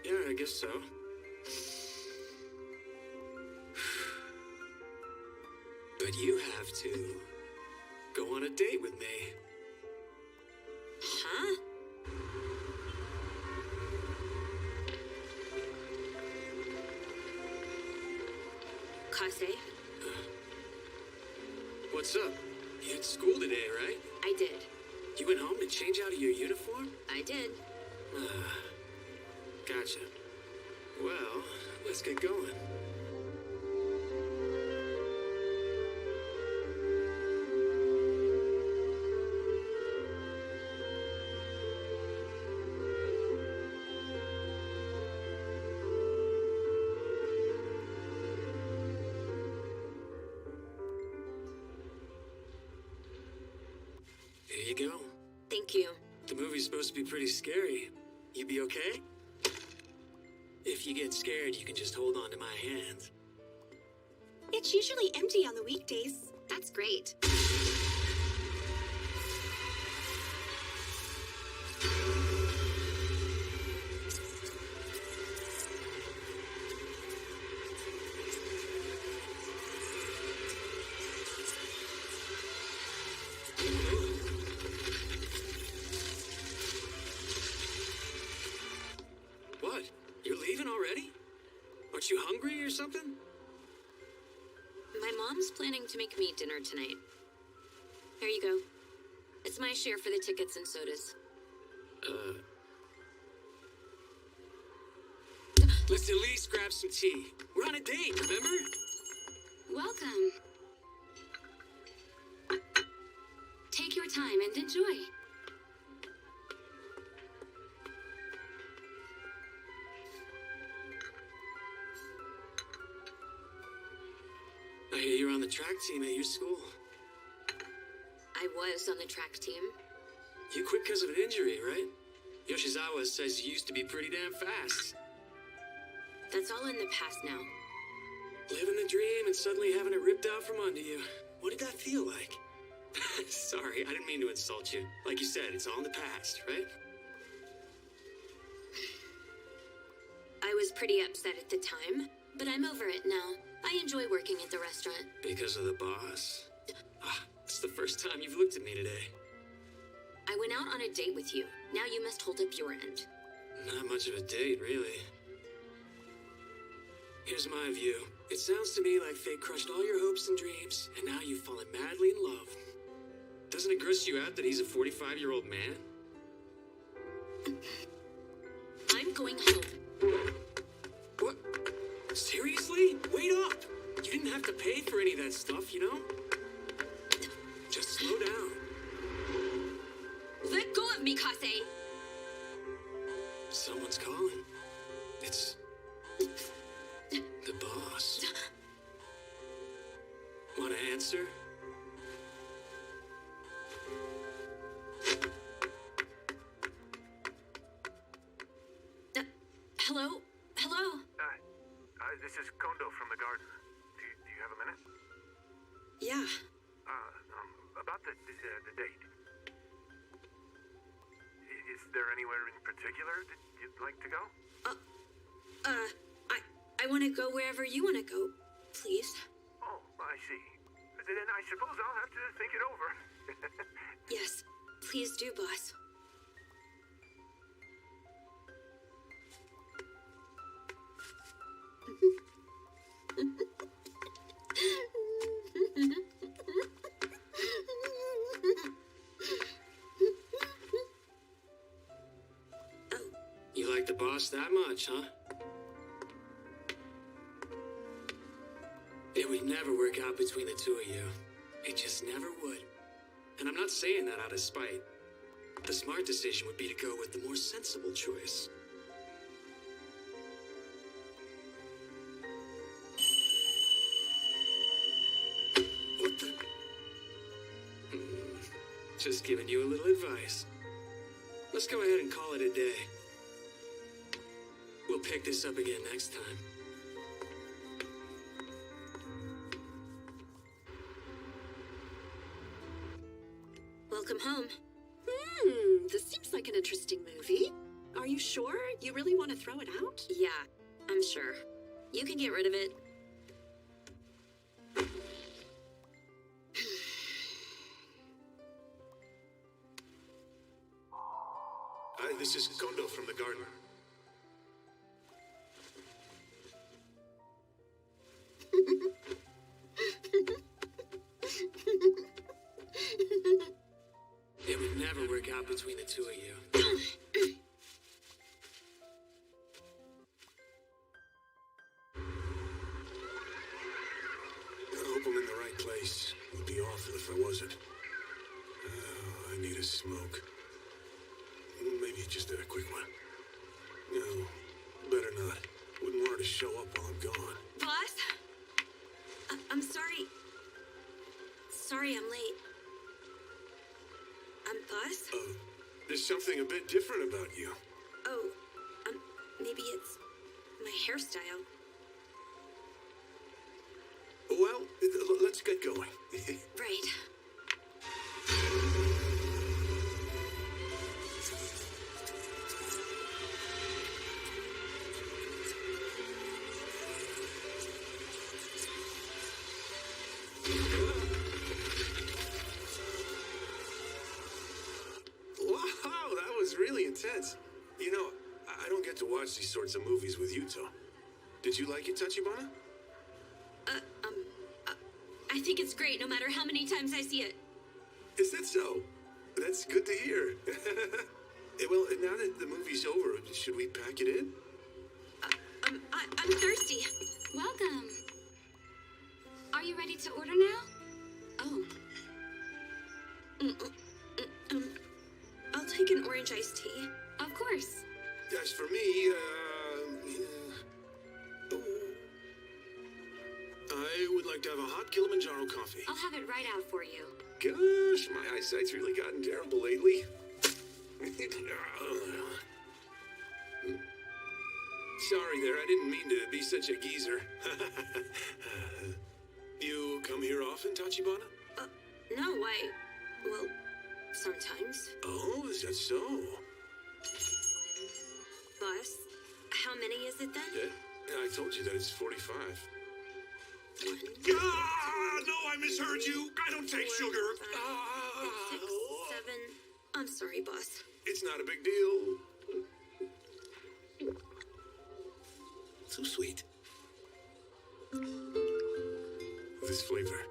Yeah, I guess so. But you have to go on a date with me. Huh? Kase, What's up? You had school today, right? I did. You went home to change out of your uniform? I did. Gotcha. Well, let's get going. Here you go. Thank you. The movie's supposed to be pretty scary. You be okay? If you get scared, you can just hold on to my hand. It's usually empty on the weekdays. That's great. What? You're leaving already? Aren't you hungry or something? My mom's planning to make me dinner tonight. Here you go. It's my share for the tickets and sodas. Let's at least grab some tea. We're on a date, remember? Welcome. Take your time and enjoy. I hear you're on the track team at your school. I was on the track team. You quit because of an injury, right? Yoshizawa says you used to be pretty damn fast. That's all in the past now. Living the dream and suddenly having it ripped out from under you. What did that feel like? Sorry, I didn't mean to insult you. Like you said, it's all in the past, right? I was pretty upset at the time, but I'm over it now. I enjoy working at the restaurant. Because of the boss? It's the first time you've looked at me today. I went out on a date with you. Now you must hold up your end. Not much of a date, really. Here's my view. It sounds to me like fate crushed all your hopes and dreams, and now you've fallen madly in love. Doesn't it gross you out that he's a 45-year-old man? I'm going home. What? Seriously? Wait up! You didn't have to pay for any of that stuff, you know? Just slow down. Let go of me, Kase! Someone's calling. It's the boss. Want to answer? Hello? Hello? This is Kondo from the garden. Do you have a minute? Yeah. About the date. Is there anywhere in particular that you'd like to go? I want to go wherever you want to go, please. Oh, I see. Then I suppose I'll have to think it over. Yes, please do, boss. You like the boss that much, huh? It would never work out between the two of you. It just never would. And I'm not saying that out of spite. The smart decision would be to go with the more sensible choice. What the? Just giving you a little advice. Let's go ahead and call it a day. We'll pick this up again next time. Welcome home. This seems like an interesting movie. Are you sure you really want to throw it out? Yeah, I'm sure. You can get rid of it. Hi, this is Kondo from the garden. It would never work out between the two of you. I hope I'm in the right place. It would be awful if I wasn't. Oh, I need a smoke. Maybe just a quick one. No, better not. Wouldn't want her to show up while I'm gone. Boss? I'm sorry. Sorry I'm late. Boss? There's something a bit different about you. Oh, maybe it's my hairstyle. Well, let's get going. Right. Wow, that was really intense. You know, I don't get to watch these sorts of movies with Yuto. Did you like it, Tachibana? I think it's great no matter how many times I see it. Is that so? That's good to hear. Well, now that the movie's over, should we pack it in? I'm thirsty. Welcome. Are you ready to order now? Oh. I'll take an orange iced tea. Of course. As for me, I would like to have a hot Kilimanjaro coffee. I'll have it right out for you. Gosh, my eyesight's really gotten terrible lately. Sorry there, I didn't mean to be such a geezer. You come here often, Tachibana? No, why? Well, sometimes. Oh, is that so? Boss, how many is it then? I told you that it's 45. Ah, no, I misheard you. I don't take sugar. 6, 7. I'm sorry, boss. It's not a big deal. Too sweet. This flavor.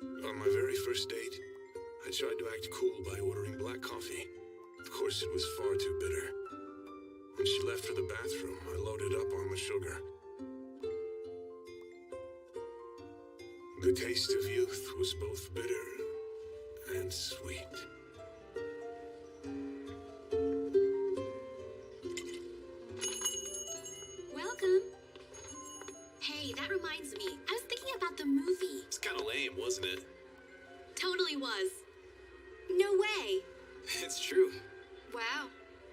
On my very first date, I tried to act cool by ordering black coffee. Of course, it was far too bitter. When she left for the bathroom, I loaded up on the sugar. The taste of youth was both bitter and sweet. Welcome. Hey, that reminds me. I was thinking about the movie. It's kind of lame, wasn't it? Totally was. No way. It's true. Wow.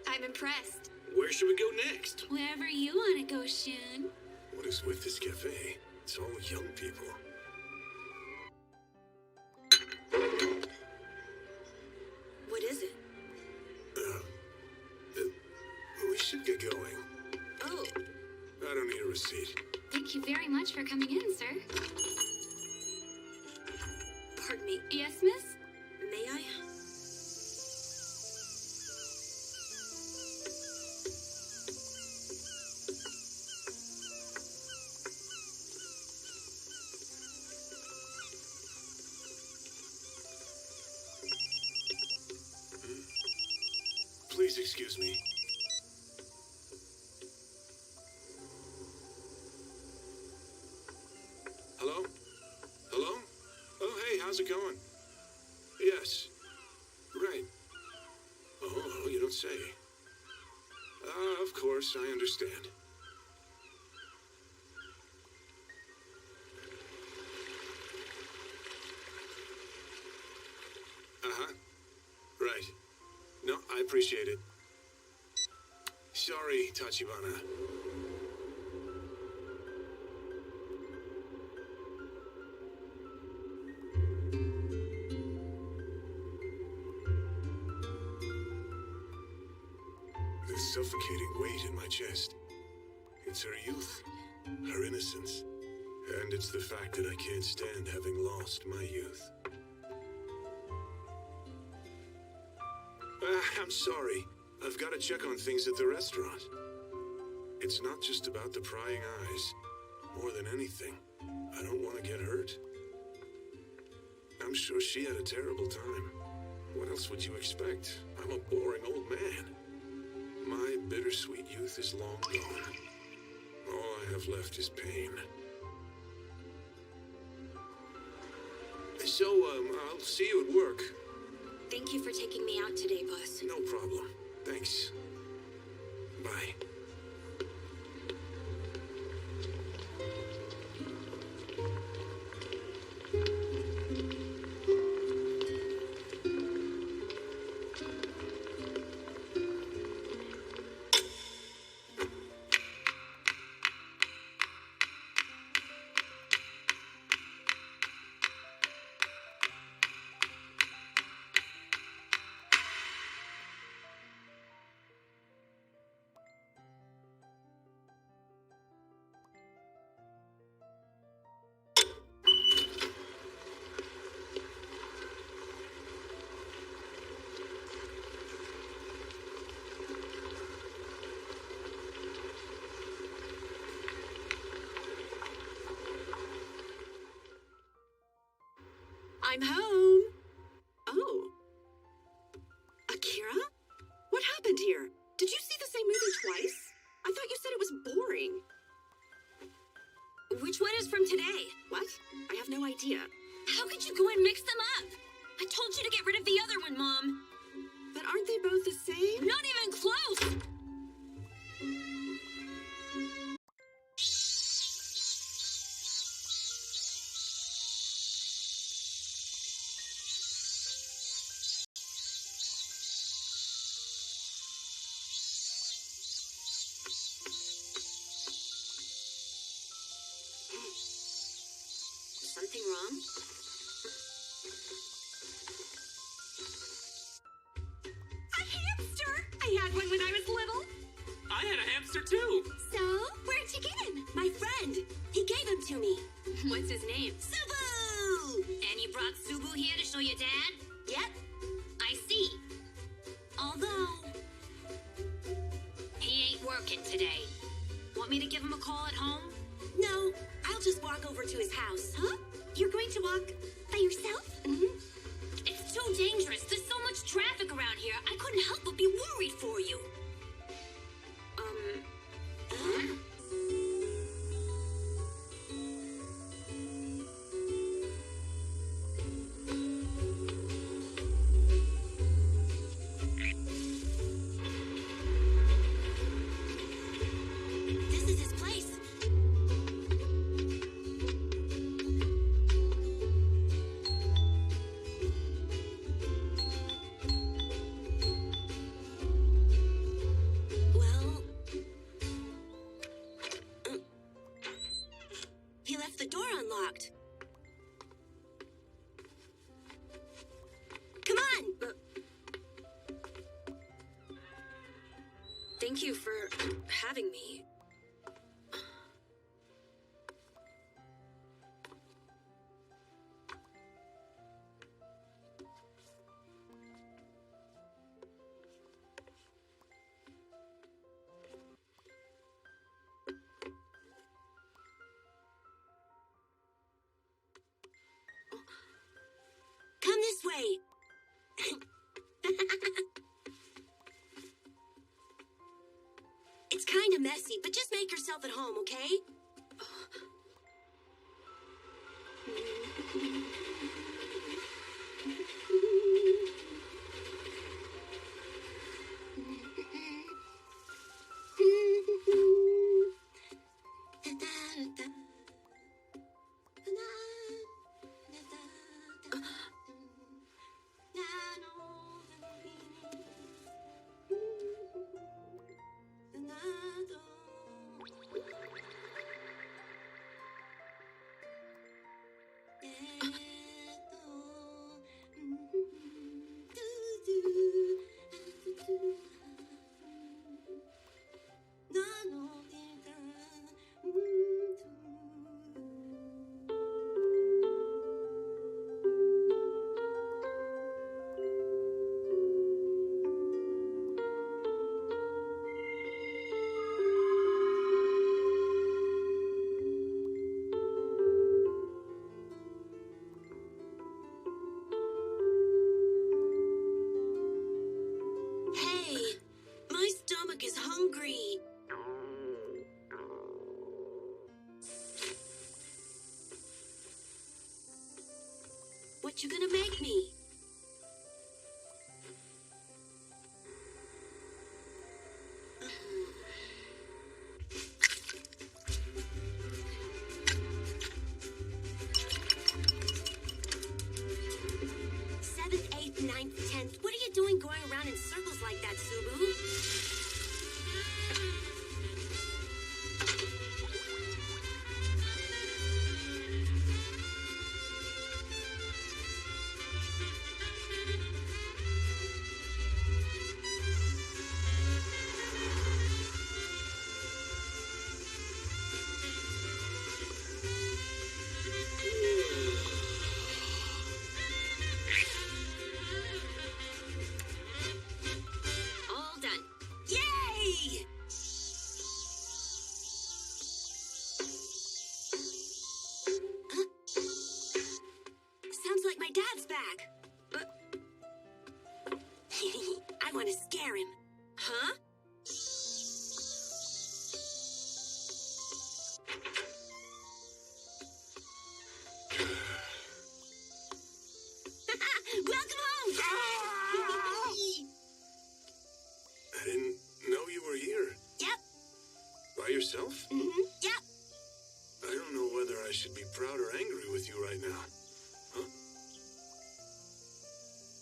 I'm impressed. Where should we go next? Wherever you want to go, Shun. What is with this cafe? It's all young people. What is it? We should get going. Oh. I don't need a receipt. Thank you very much for coming in, sir. Pardon me. Yes, miss? May I? Please excuse me. Hello? Hello? Oh, hey, how's it going? Yes. Right. Oh, you don't say. Of course, I understand. Uh-huh. Right. No, I appreciate it. Sorry, Tachibana. The suffocating weight in my chest. It's her youth, her innocence, and it's the fact that I can't stand having lost my youth. I'm sorry. I've got to check on things at the restaurant. It's not just about the prying eyes. More than anything, I don't want to get hurt. I'm sure she had a terrible time. What else would you expect? I'm a boring old man. My bittersweet youth is long gone. All I have left is pain. So, I'll see you at work. Thank you for taking me out today, boss. No problem. Thanks. Bye. I'm home. Oh. Akira? What happened here? Did you see the same movie twice? I thought you said it was boring. Which one is from today? What? I have no idea. How could you go and mix them up? I told you to get rid of the other one, Mom. But aren't they both the same? Not even close! wrong? A hamster! I had one when I was little. I had a hamster too. So, where'd you get him? My friend. He gave him to me. What's his name? Subu! And you brought Subu here to show your dad? Yep. I see. Although, he ain't working today. Want me to give him a call at home? No, I'll just walk over to his house. Huh? You're going to walk by yourself? Mm-hmm. It's too dangerous. There's so much traffic around here. I couldn't help but be worried for you. This is his place. Well, he left the door unlocked. Come on! Thank you for having me. Come this way. It's kind of messy, but just make yourself at home, okay? Hey, my stomach is hungry. What you gonna make me? Seventh, eighth, ninth, 10th. What are you doing going around in circles like that, Subu? All done. Yay! Huh? Sounds like my dad's back. I want to scare him. Huh? Welcome home, Dad! I didn't know you were here. Yep. By yourself? Mm-hmm. Yep. I don't know whether I should be proud or angry with you right now. Huh?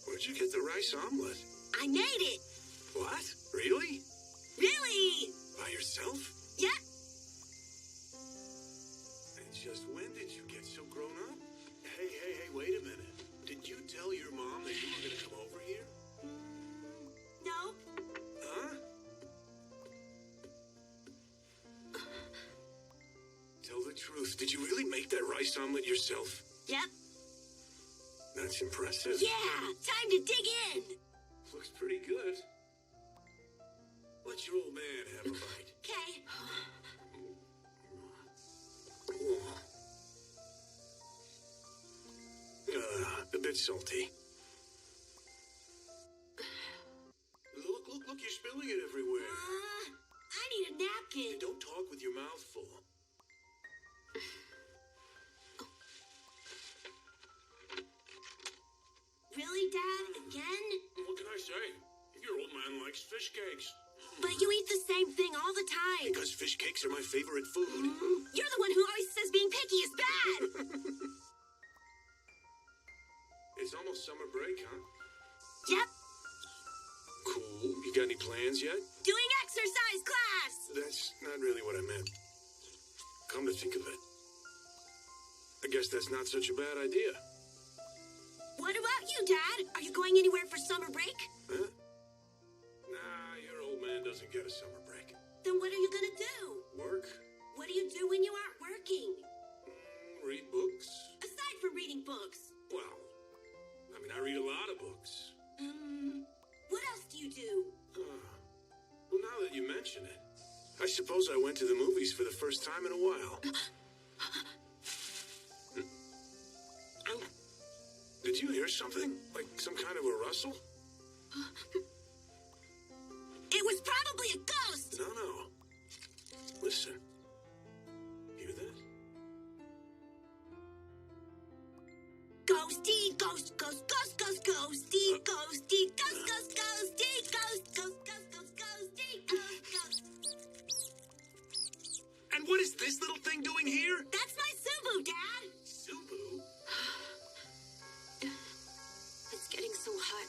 Where'd you get the rice omelet? I made it. What? Really? Really? By yourself? Yep. And just when did you get so grown up? truth. Did you really make that rice omelet yourself? Yep. That's impressive. Yeah, time to dig in. Looks pretty good. Let your old man have a bite. Okay. A bit salty. Look, you're spilling it everywhere. I need a napkin. Don't talk with your mouth full. Really, Dad? Again? What can I say? Your old man likes fish cakes. But you eat the same thing all the time. Because fish cakes are my favorite food. You're the one who always says being picky is bad. It's almost summer break, huh? Yep. Cool. You got any plans yet? Doing exercise class. That's not really what I meant. Come to think of it, I guess that's not such a bad idea. What about you, Dad? Are you going anywhere for summer break? Huh? Nah, your old man doesn't get a summer break. Then what are you gonna do? Work? What do you do when you aren't working? Read books? Aside from reading books. Well, I mean, I read a lot of books. What else do you do? Well, now that you mention it, I suppose I went to the movies for the first time in a while. Did you hear something? Like some kind of a rustle? It was probably a ghost! No. Listen. Hear that? Ghosty, ghost, ghost, ghost, ghost, ghosty, ghosty, ghost, ghost, ghosty, ghost, ghost, ghost, ghost, ghosty, ghost, ghost. And what is this little thing doing here? That's my Subu, Dad! Subu? It's getting so hot.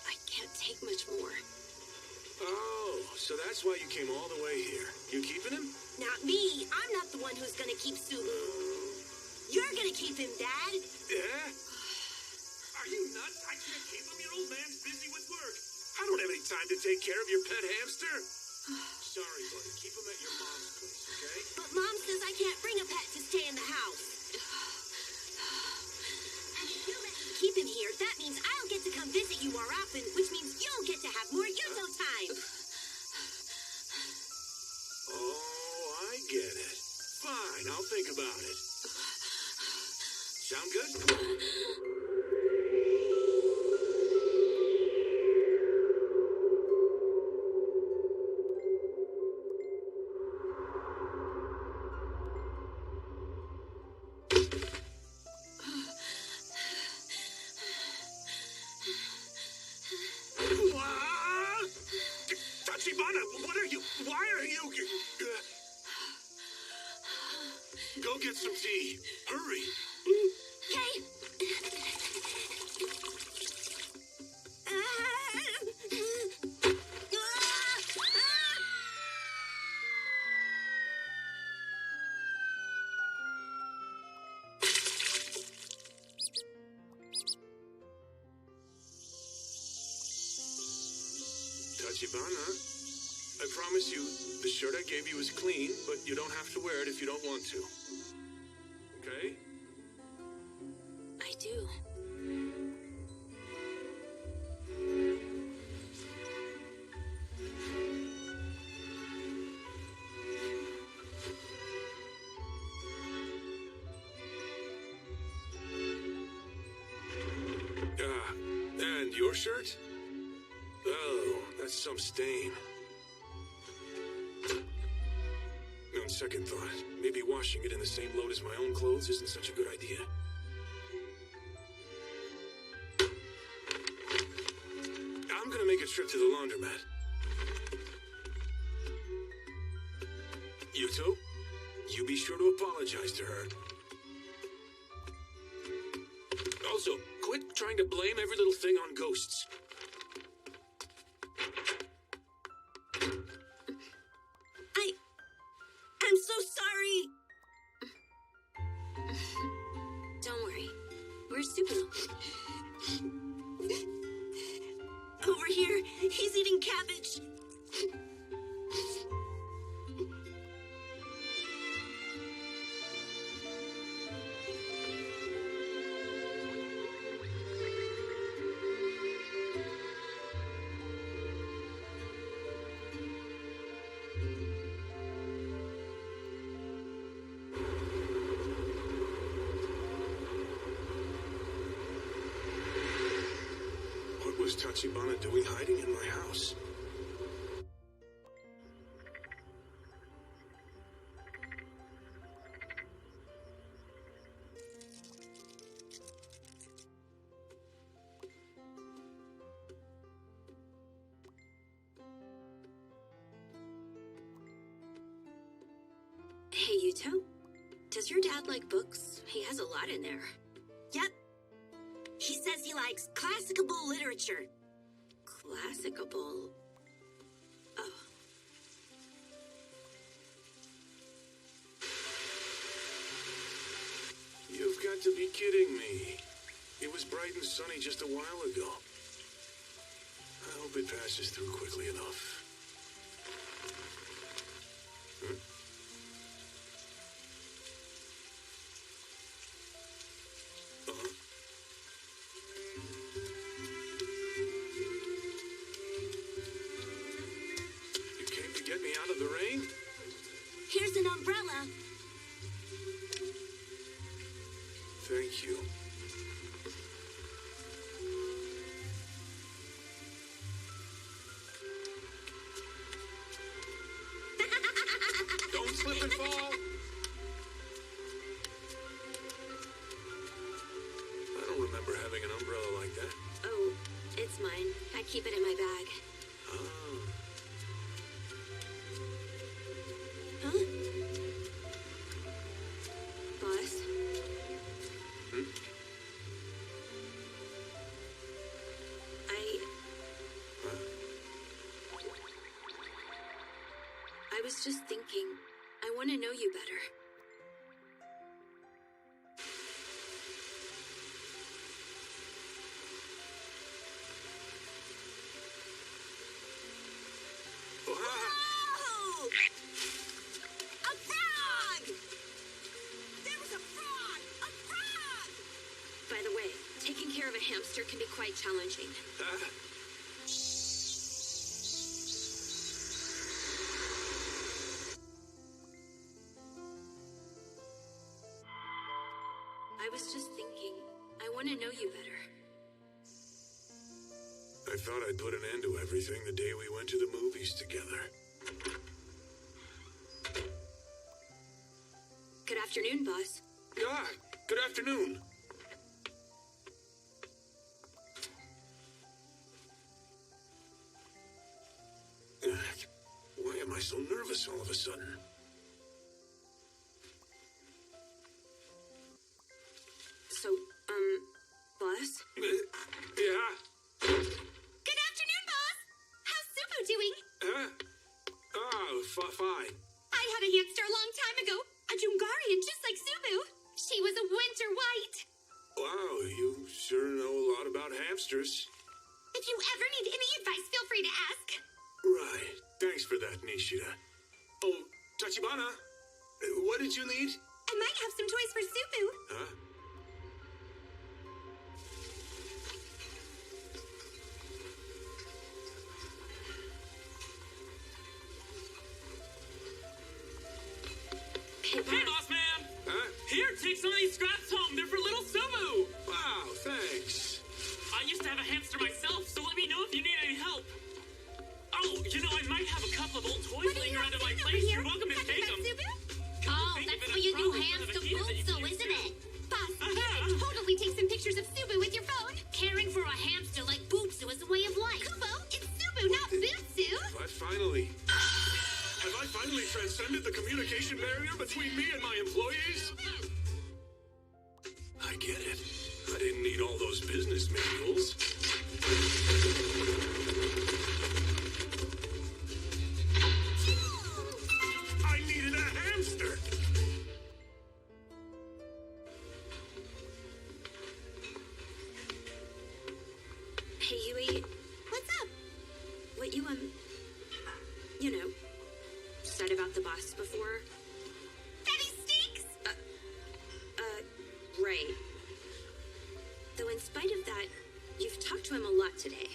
I can't take much more. Oh, so that's why you came all the way here. You keeping him? Not me. I'm not the one who's gonna keep Subu. You're gonna keep him, Dad. Yeah? Are you nuts? I can't keep him. Your old man's busy with work. I don't have any time to take care of your pet hamster. Sorry, buddy. Keep him at your mom's place, okay? But Mom says I can't bring a pet to stay in the house. And if you let me keep him here, that means I'll get to come visit you more often, which means you'll get to have more Yuto time. Oh, I get it. Fine, I'll think about it. Sound good? Tachibana, what are you? Why are you? Go get some tea. Hurry. Okay. Tachibana, I promise you, the shirt I gave you is clean, but you don't have to wear it if you don't want to. Okay? I do. And your shirt? Oh, that's some stain. On second thought, maybe washing it in the same load as my own clothes isn't such a good idea. I'm gonna make a trip to the laundromat. Yuto, you be sure to apologize to her. Also, quit trying to blame every little thing on ghosts. I'm so sorry. Don't worry. Where's Subu? Over here, he's eating cabbage. was Tachibana doing hiding in my house? Hey, Yuto. Does your dad like books? He has a lot in there. Yep. He says he likes classicable literature. Classicable. Oh. You've got to be kidding me. It was bright and sunny just a while ago. I hope it passes through quickly enough. Hmm? Uh-huh. You came to get me out of the rain? Here's an umbrella. Thank you. Don't slip and fall. I don't remember having an umbrella like that. Oh, it's mine. I keep it in my bag. Ah. Huh? Boss? Hmm? I was just thinking, I want to know you better. Whoa! A frog! There was a frog! A frog! By the way, taking care of a hamster can be quite challenging. I was just thinking, I want to know you better. I thought I'd put an end to everything the day we went to the movies together. Good afternoon, boss. Ah, good afternoon. Why am I so nervous all of a sudden? So, boss? Yeah? Good afternoon, boss. How's Subu doing? Huh? Oh, fine. I had a hamster a long time ago. A Jungarian just like Subu. She was a winter white. Wow, you sure know a lot about hamsters. If you ever need any advice, feel free to ask. Right. Thanks for that, Nishida. Oh, Tachibana, what did you need? I might have some toys for Subu. Huh? Hey, boss man! Huh? Here, take some of these scraps home. They're for little Subu. Wow, thanks. I used to have a hamster myself, so let me know if you need any help. Oh, you know, I might have a couple of old toys laying around in my place. You're welcome to take them. Oh, that's for your new hamster Bootso, isn't it? Boss, you should totally take some pictures of Subu with your phone. Caring for a hamster like Bootso is a way of life. Kubo, it's Subu, not Butsu. Have I finally transcended the communication barrier between me and my employees? I get it. I didn't need all those business manuals. I needed a hamster! Hey, Yui. What's up? What you, you know, said about the boss before? That he stinks? Right. Though in spite of that, you've talked to him a lot today.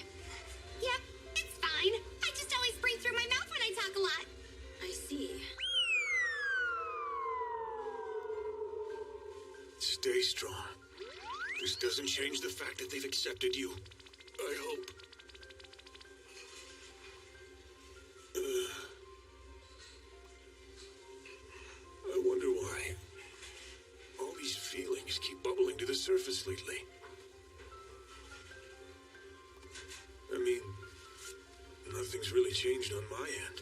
Yep, it's fine. I just always breathe through my mouth when I talk a lot. I see. Stay strong. This doesn't change the fact that they've accepted you. I hope. office lately? I mean, nothing's really changed on my end.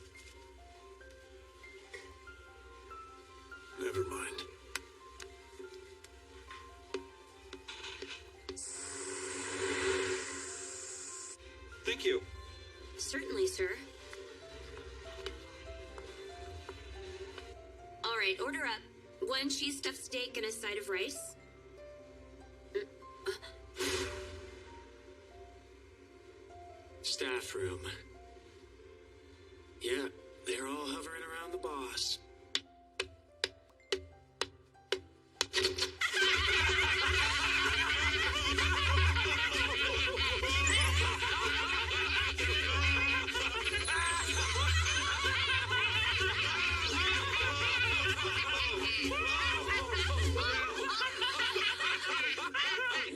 Never mind. Thank you. Certainly, sir. All right, order up. 1 cheese stuffed steak and a side of rice. Staff room. Yeah, they're all hovering around the boss.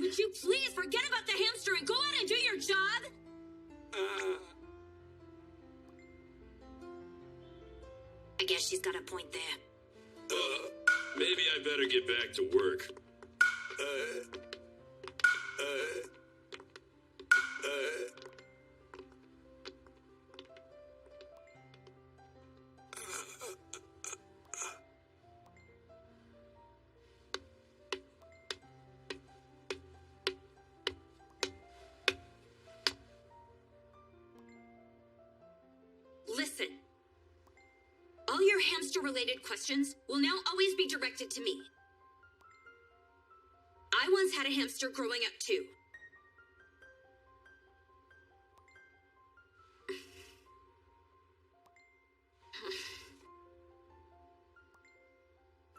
Would you please forget about the hamster and go out and do your job? I guess she's got a point there. Maybe I better get back to work. Listen. All your hamster-related questions will now always be directed to me. I once had a hamster growing up too.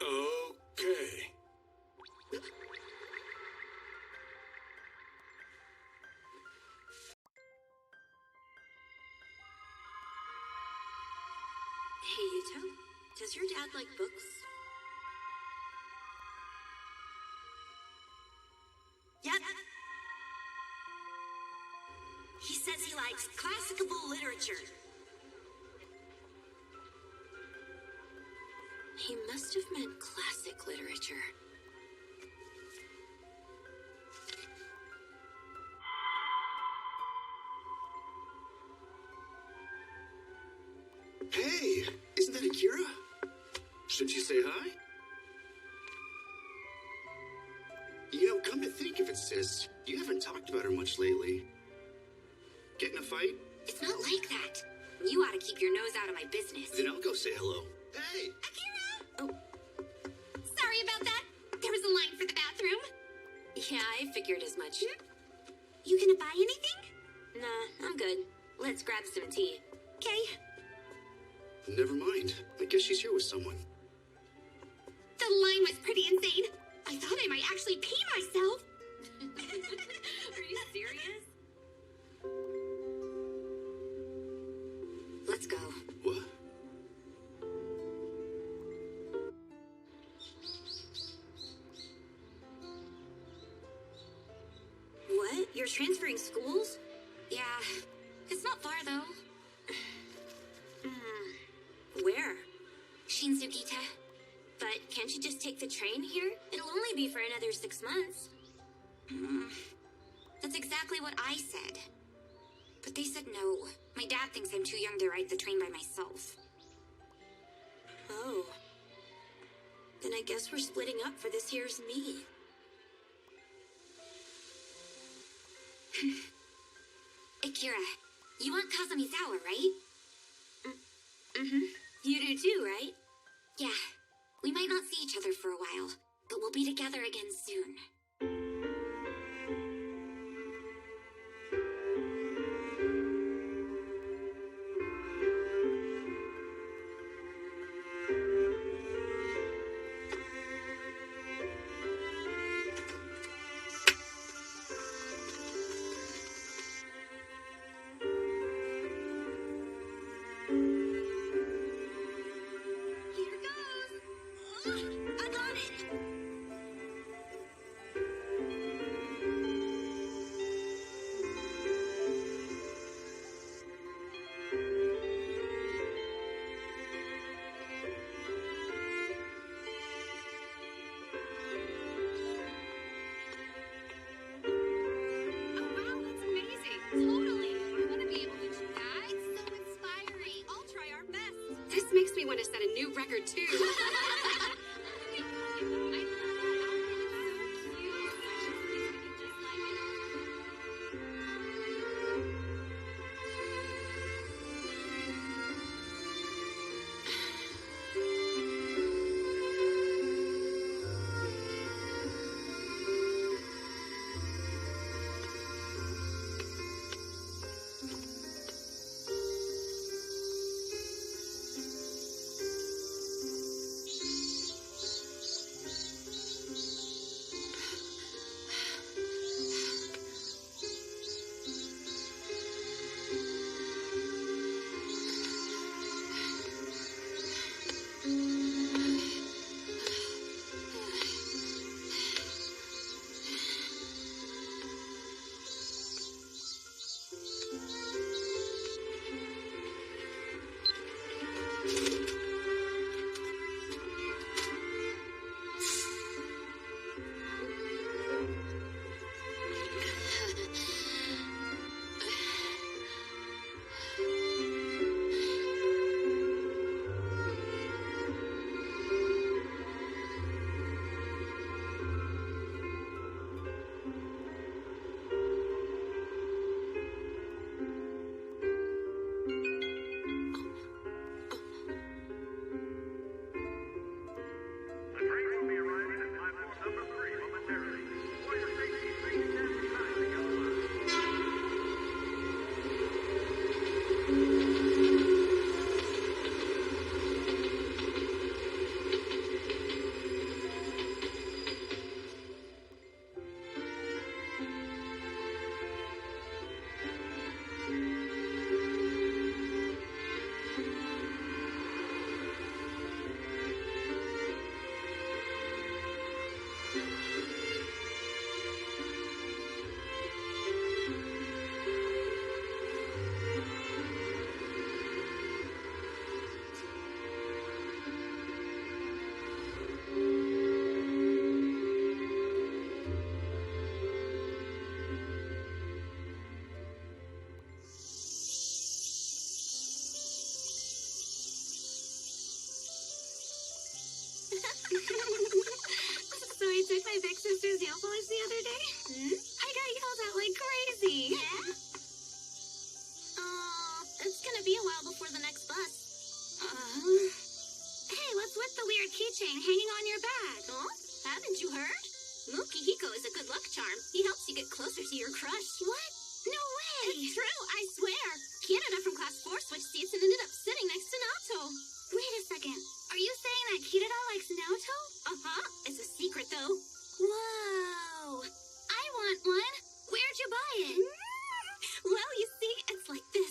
Okay. Hey, Yuto, does your dad like books? Yep. He says he likes classical literature. He must have meant classic literature. Hey, isn't that Akira? Should you say hi? You know, come to think of it, sis, you haven't talked about her much lately. Get in a fight? It's not like that. You ought to keep your nose out of my business. Then I'll go say hello. Hey! Akira! Sorry about that. There was a line for the bathroom. Yeah, I figured as much. You gonna buy anything? Nah, I'm good. Let's grab some tea. Okay. Never mind. I guess she's here with someone. The line was pretty insane. I thought I might actually pee myself. Are you serious? Let's go. What? What? You're transferring schools? Yeah, it's not far though. Where? Shinzukita. But can't you just take the train here? It'll only be for another 6 months. That's exactly what I said. But they said no. My dad thinks I'm too young to ride the train by myself. Oh. Then I guess we're splitting up for this year's meet. Akira, you want Kazamizawa, right? Mm-hmm. You do too, right? Yeah. We might not see each other for a while, but we'll be together again soon. Here goes. I got it. This makes me want to set a new record, too. So I took my big sister's nail polish the other day. I got yelled at like crazy. Yeah? Oh, it's gonna be a while before the next bus. Hey, what's with the weird keychain hanging on your bag? Oh, haven't you heard? Mukihiko is a good luck charm. He helps you get closer to your crush. What? No way! It's true, I swear. Canada from class 4 switched seats and ended up sitting next to Naoto. Wait a second. Are you saying that Kirida likes Naoto? Uh-huh. It's a secret, though. Whoa! I want one. Where'd you buy it? Well, you see, it's like this.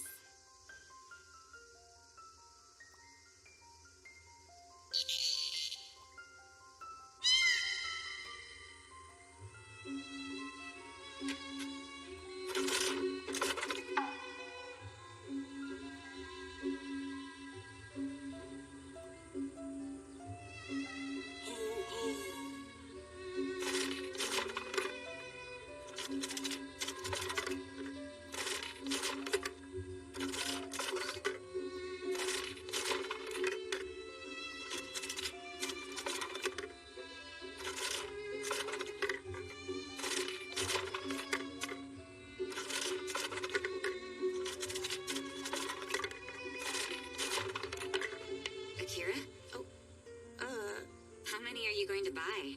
Akira? Oh, how many are you going to buy?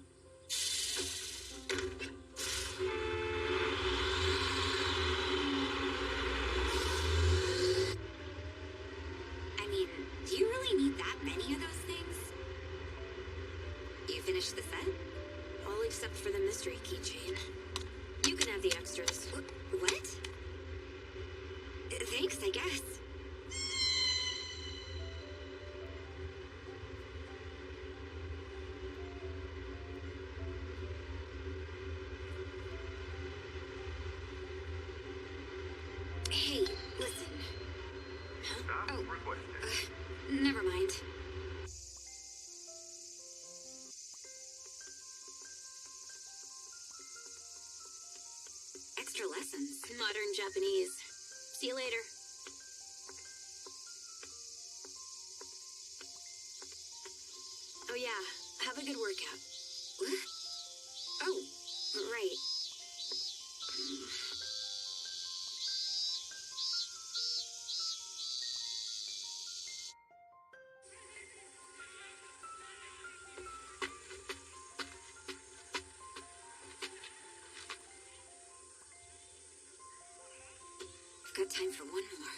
I mean, do you really need that many of those things? You finished the set? All except for the mystery keychain. You can have the extras. What? Thanks, I guess. Hey, listen. Stop requested. Never mind. Extra lessons. Modern Japanese. See you later. yeah, have a good workout. What? Oh, right. I've got time for one more.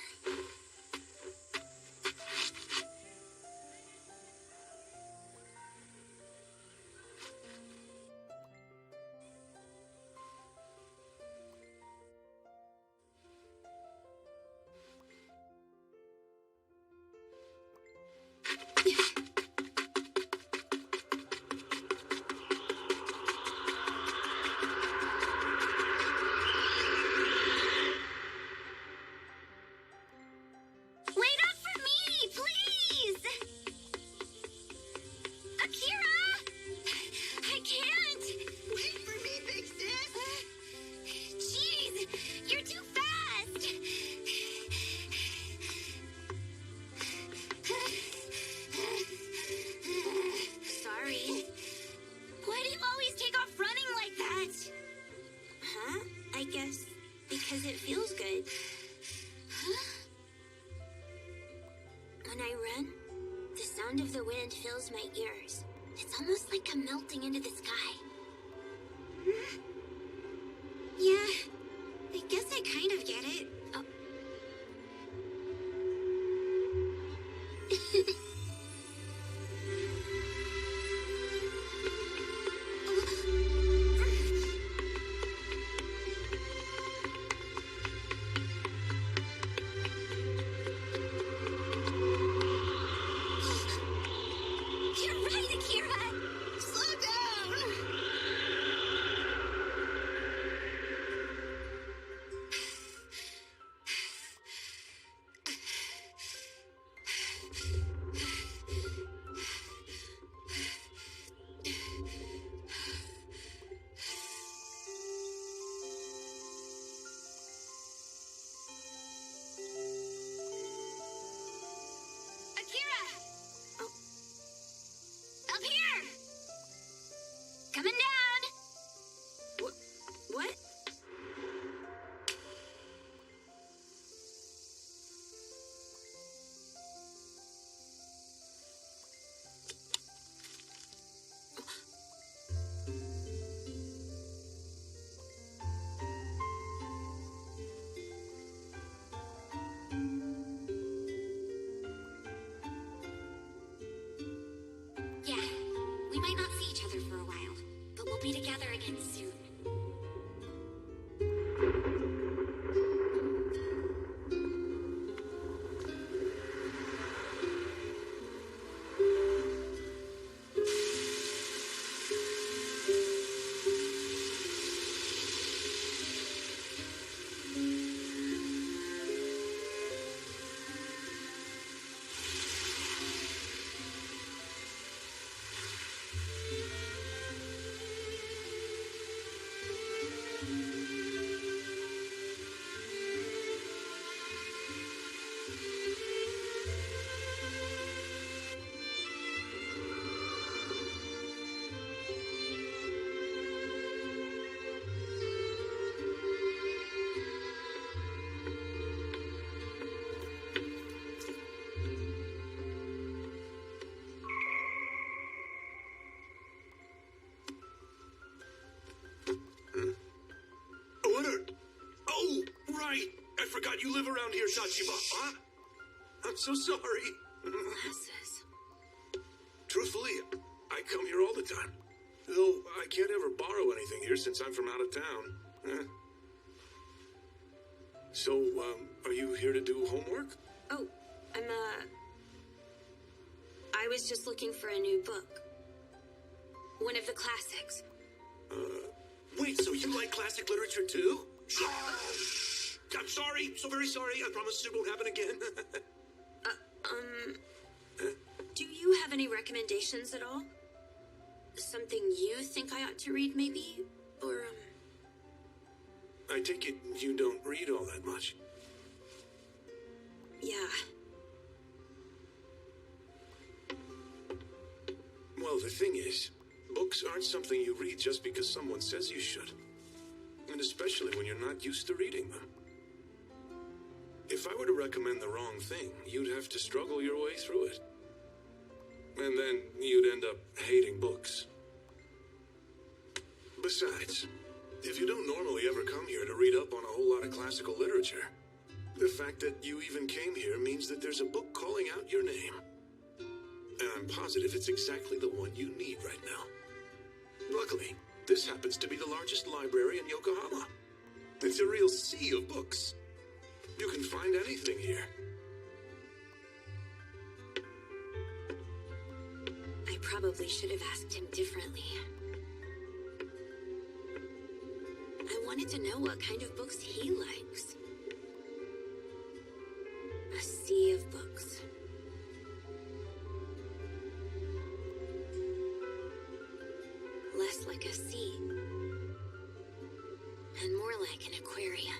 Wait up for me, please! Akira! I can't! Wait for me, big sis! Jeez, you're too fast! Sorry. Why do you always take off running like that? Huh? I guess because it feels good. When I run, the sound of the wind fills my ears. It's almost like I'm melting into the sky. Yeah, I guess I kind of get it. Oh. You're right, Akira! Slow down! Akira! Up here! Coming down! What? Yeah, we might not see each other for a while, but we'll be together again soon. What are... Oh, right. I forgot you live around here, Sachiba. Huh? I'm so sorry. Glasses. Truthfully, I come here all the time. Though I can't ever borrow anything here since I'm from out of town. So, are you here to do homework? Oh, I was just looking for a new book. One of the classics. Wait, so you like classic literature too? I'm sorry, so very sorry. I promise it won't happen again. Do you have any recommendations at all? Something you think I ought to read, maybe? Or, I take it you don't read all that much. yeah. Well, the thing is, books aren't something you read just because someone says you should. And especially when you're not used to reading them. If I were to recommend the wrong thing, you'd have to struggle your way through it. And then you'd end up hating books. Besides, if you don't normally ever come here to read up on a whole lot of classical literature, the fact that you even came here means that there's a book calling out your name. And I'm positive it's exactly the one you need right now. Luckily, this happens to be the largest library in Yokohama. It's a real sea of books. You can find anything here. I probably should have asked him differently. I wanted to know what kind of books he likes. A sea of books. Less like a sea, and more like an aquarium.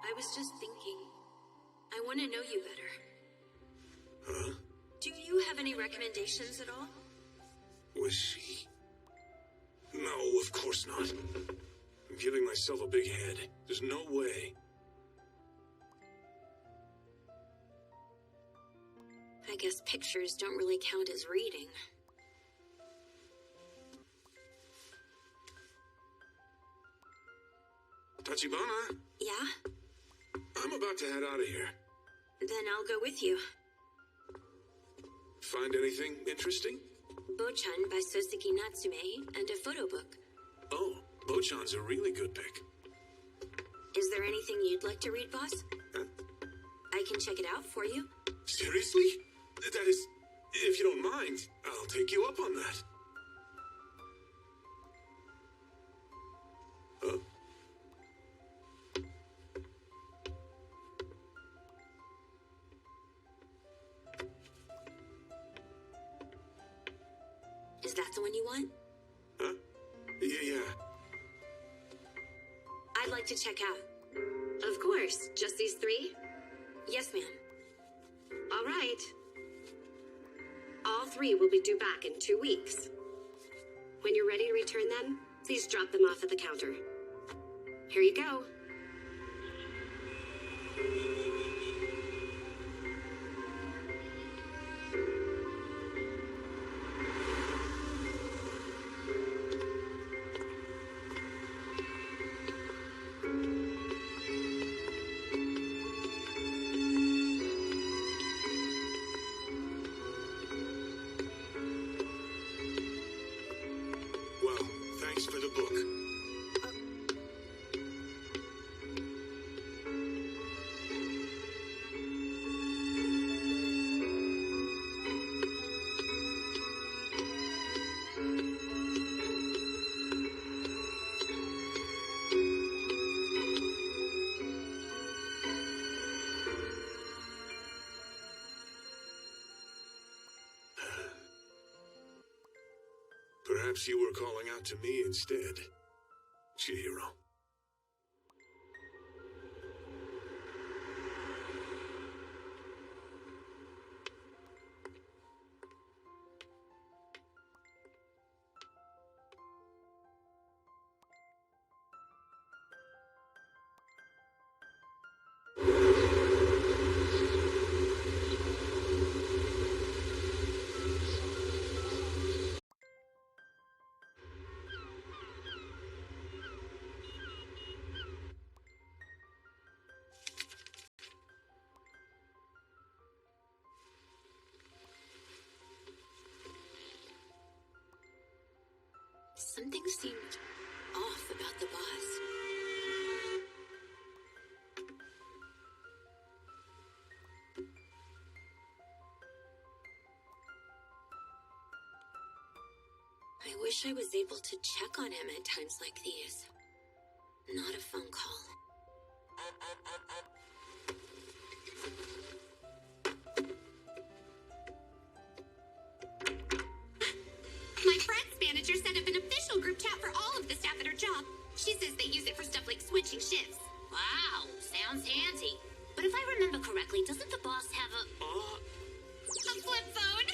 I was just thinking, I want to know you better. Huh? Do you have any recommendations at all? Was she? No, of course not. I'm giving myself a big head. There's no way. I guess pictures don't really count as reading. Tachibana, Yeah? I'm about to head out of here. Then I'll go with you. Find anything interesting? Bochan by Soseki Natsume and a photo book. Oh, Bochan's a really good pick. Is there anything you'd like to read, boss? Huh? I can check it out for you. Seriously? That is, if you don't mind, I'll take you up on that. Huh? Is that the one you want? Huh? Yeah. I'd like to check out. Of course. Just these three? Yes, ma'am. All right. All three will be due back in 2 weeks. When you're ready to return them, please drop them off at the counter. Here you go. Well, thanks for the book. Perhaps you were calling out to me instead, Chihiro. something seemed off about the boss. I wish I was able to check on him at times like these. Not a phone call. My friend's manager set up an official group chat for all of the staff at her job. She says they use it for stuff like switching shifts. Wow, sounds handy. But if I remember correctly, doesn't the boss have a... A flip phone?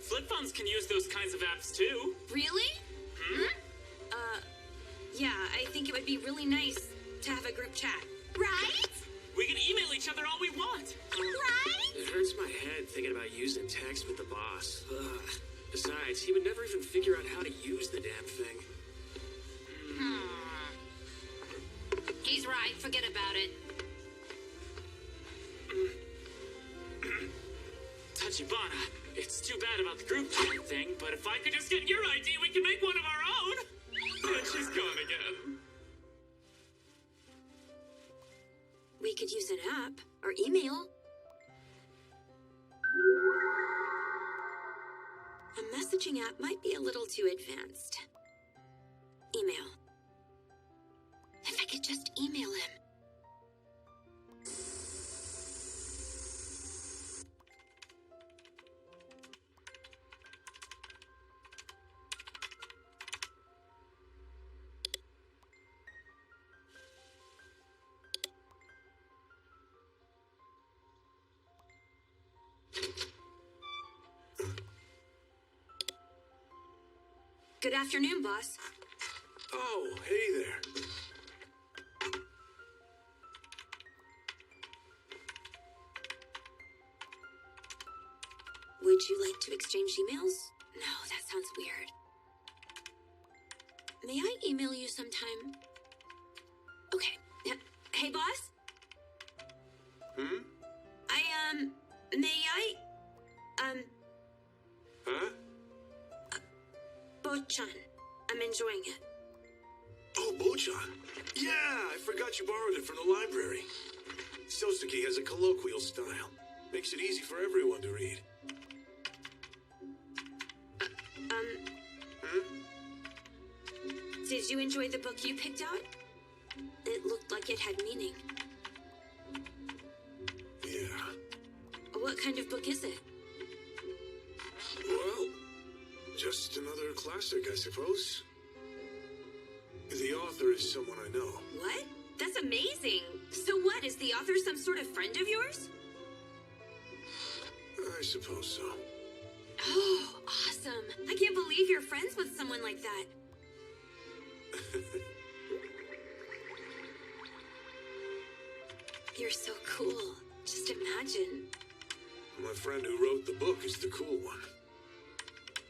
Flip phones can use those kinds of apps too. Really? Yeah, I think it would be really nice to have a group chat. Right? We can email each other all we want. Right? It hurts my head thinking about using text with the boss. Ugh. Besides, he would never even figure out how to use the damn thing. He's right, forget about it. Tachibana, it's too bad about the group chat thing, but if I could just get your ID, we can make one of our own. And she's gone again. We could use an app or email. A messaging app might be a little too advanced. Email. If I could just email him. Good afternoon, boss. Oh, hey there. Would you like to exchange emails? No, that sounds weird. May I email you sometime? Okay. Hey, boss? May I, Huh? Bochan. I'm enjoying it. Oh, Bochan. Yeah, I forgot you borrowed it from the library. Sosuke has a colloquial style. Makes it easy for everyone to read. Did you enjoy the book you picked out? It looked like it had meaning. Yeah. What kind of book is it? Well, just another classic, I suppose. The author is someone I know. What? That's amazing. So what, is the author some sort of friend of yours? I suppose so. Oh, awesome. I can't believe you're friends with someone like that. You're so cool. Just imagine. My friend who wrote the book is the cool one.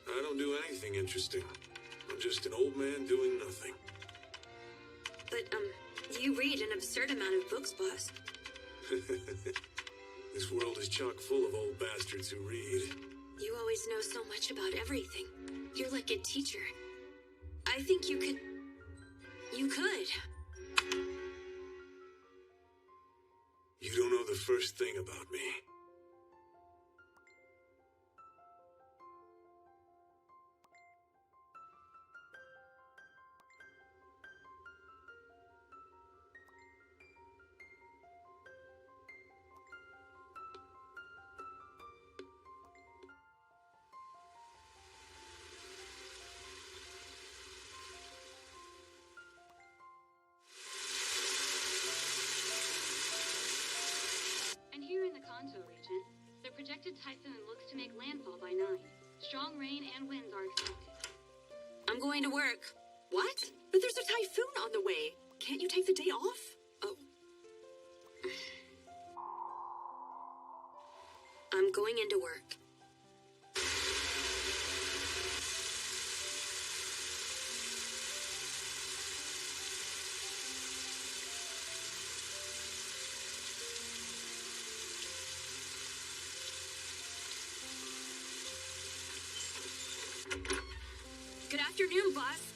I don't do anything interesting. I'm just an old man doing nothing. But, you read an absurd amount of books, boss. This world is chock full of old bastards who read. You always know so much about everything. You're like a teacher. I think you could... You could. You don't know the first thing about me. And here in the Kanto region, the projected typhoon looks to make landfall by 9. Strong rain and winds are expected. I'm going to work. What? But there's a typhoon on the way. Can't you take the day off? Oh. I'm going into work. Good afternoon. afternoon, boss.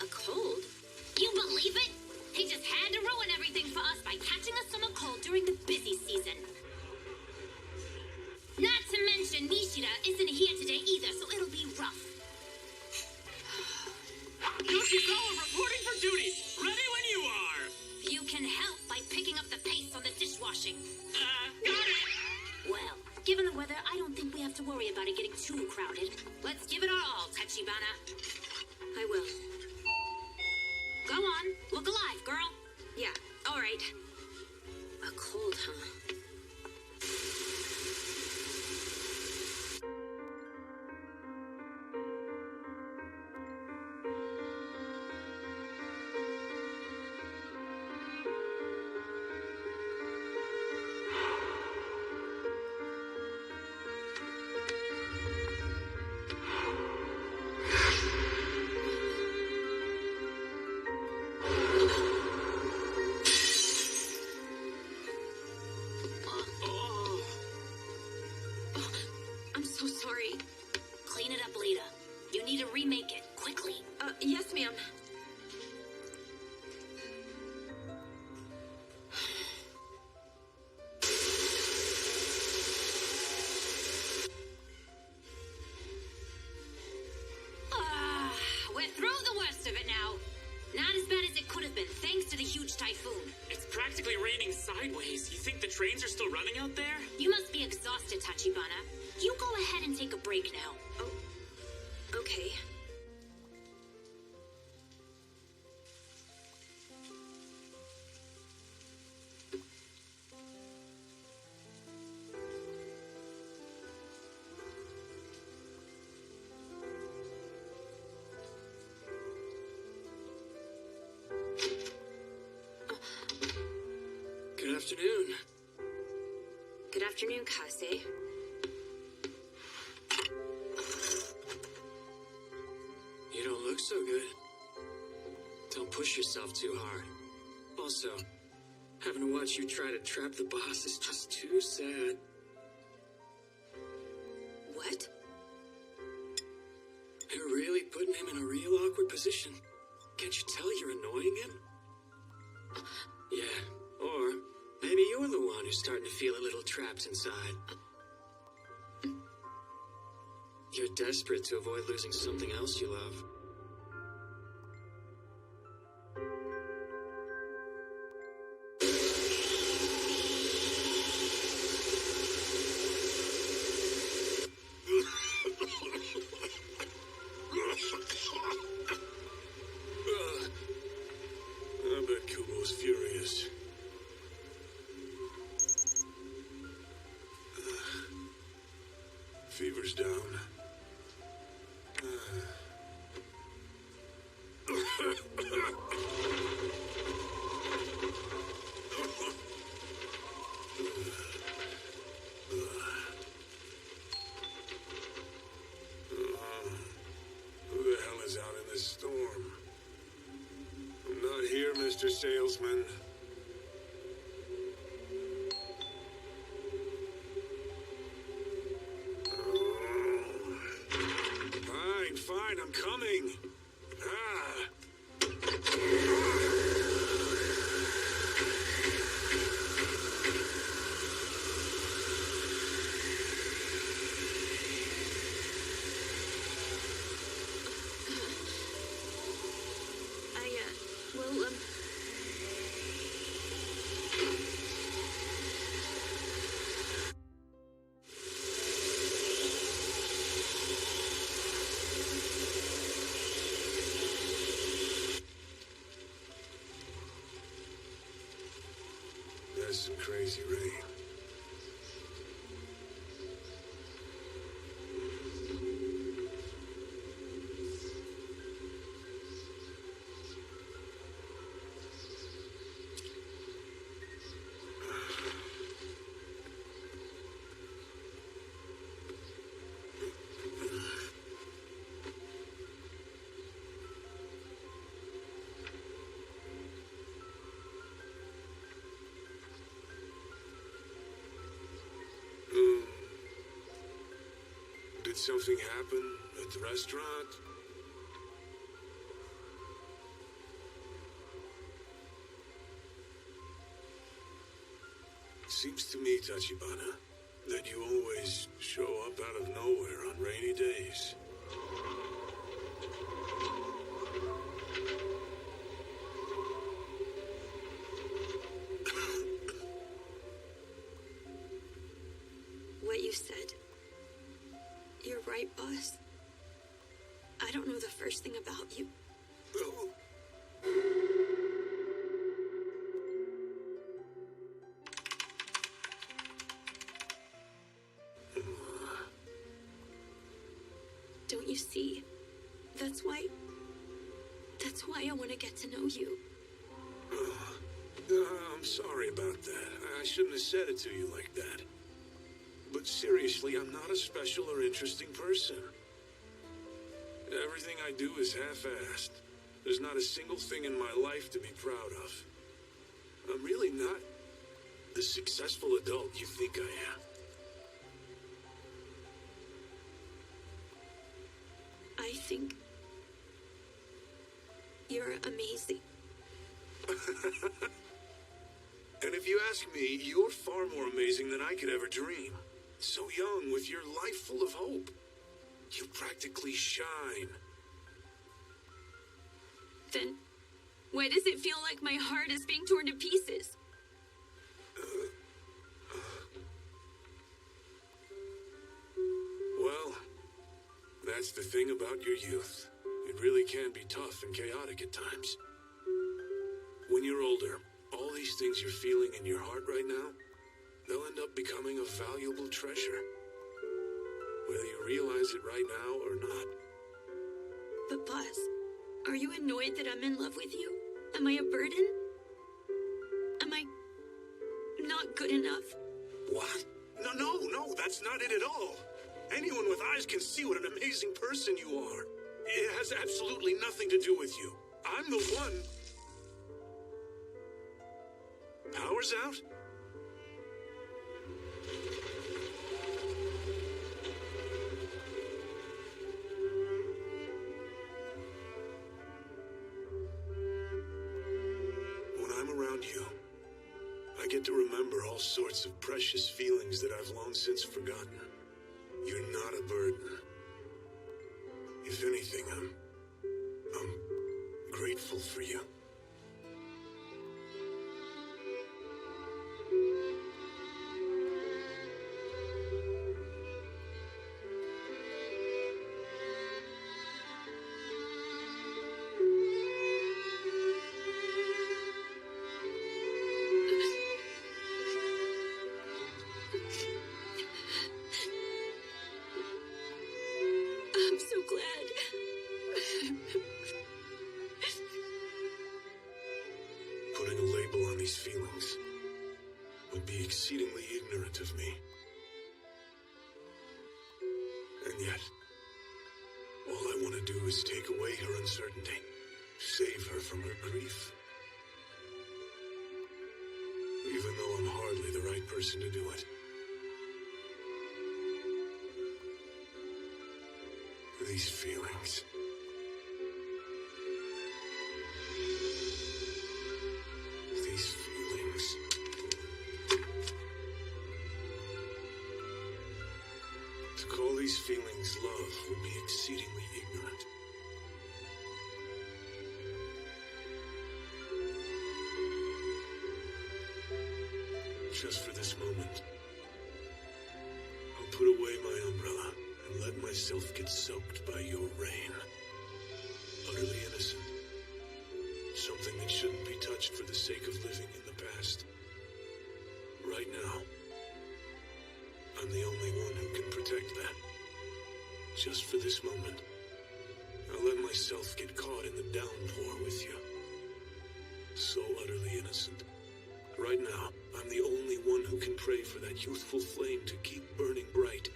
A cold? You believe it? He just had to ruin everything for us by catching us summer cold during the busy season. Not to mention, Nishida isn't here today either, so it'll be rough. Yoshizawa reporting for duty. Ready when you are. You can help by picking up the pace on the dishwashing. Got it. Well, given the weather, I don't think we have to worry about it getting too crowded. Let's give it our all, Tachibana. I will. Go on, look alive, girl. Yeah, all right. A cold, huh? I'm so sorry. Clean it up, Lita. You need to remake it, quickly. Yes, ma'am. We're through the worst of it now. Not as bad as it could have been, thanks to the huge typhoon. It's practically raining sideways. You think the trains are still running out there? You must be exhausted, Tachibana. You go ahead and take a break now. Oh, okay. Good afternoon. Good afternoon, Kase. You don't look so good. Don't push yourself too hard. Also, having to watch you try to trap the boss is just too sad. What? You're really putting him in a real awkward position. Can't you tell you're annoying him? Yeah, or maybe you're the one who's starting to feel a little trapped inside. You're desperate to avoid losing something else you love. I bet Kubo's furious. Fever's down. Who the hell is out in this storm? I'm not here, Mr. Salesman. Fine, I'm coming. Well, That's some crazy rain. something happen at the restaurant? Seems to me, Tachibana, that you always show up out of nowhere on rainy days. What you said. You're right, boss. I don't know the first thing about you. Don't you see? That's why I want to get to know you. I'm sorry about that. I shouldn't have said it to you like that. But seriously, I'm not a special or interesting person. Everything I do is half-assed. There's not a single thing in my life to be proud of. I'm really not the successful adult you think I am. I think you're amazing. And if you ask me, you're far more amazing than I could ever dream. So young, with your life full of hope. You practically shine. Then, why does it feel like my heart is being torn to pieces? Well, that's the thing about your youth. It really can be tough and chaotic at times. When you're older, all these things you're feeling in your heart right now, they'll end up becoming a valuable treasure. Whether you realize it right now or not. But boss, are you annoyed that I'm in love with you? Am I a burden? Am I not good enough? What? No, that's not it at all. Anyone with eyes can see what an amazing person you are. It has absolutely nothing to do with you. I'm the one. Power's out? When I'm around you, I get to remember all sorts of precious feelings that I've long since forgotten. You're not a burden. If anything, I'm grateful for you. I'm so glad. Putting a label on these feelings would be exceedingly ignorant of me. And yet, all I want to do is take away her uncertainty, save her from her grief. Even though I'm hardly the right person to do it. These feelings. These feelings. To call these feelings love would be exceedingly ignorant. Just for this moment, I'll put away my umbrella and let myself get soaked by your rain. Utterly innocent. Something that shouldn't be touched for the sake of living in the past. Right now, I'm the only one who can protect that. Just for this moment, I'll let myself get caught in the downpour with you. So utterly innocent. Right now, I'm the only one who can pray for that youthful flame to keep burning bright.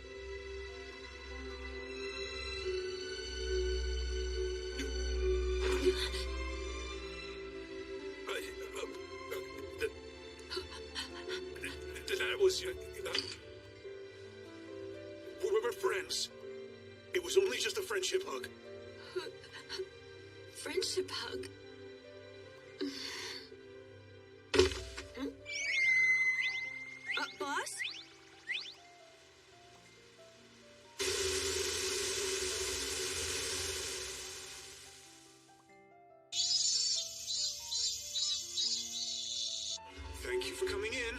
That was... we're friends. It was only just a friendship hug. Friendship hug. Boss? Thank you for coming in.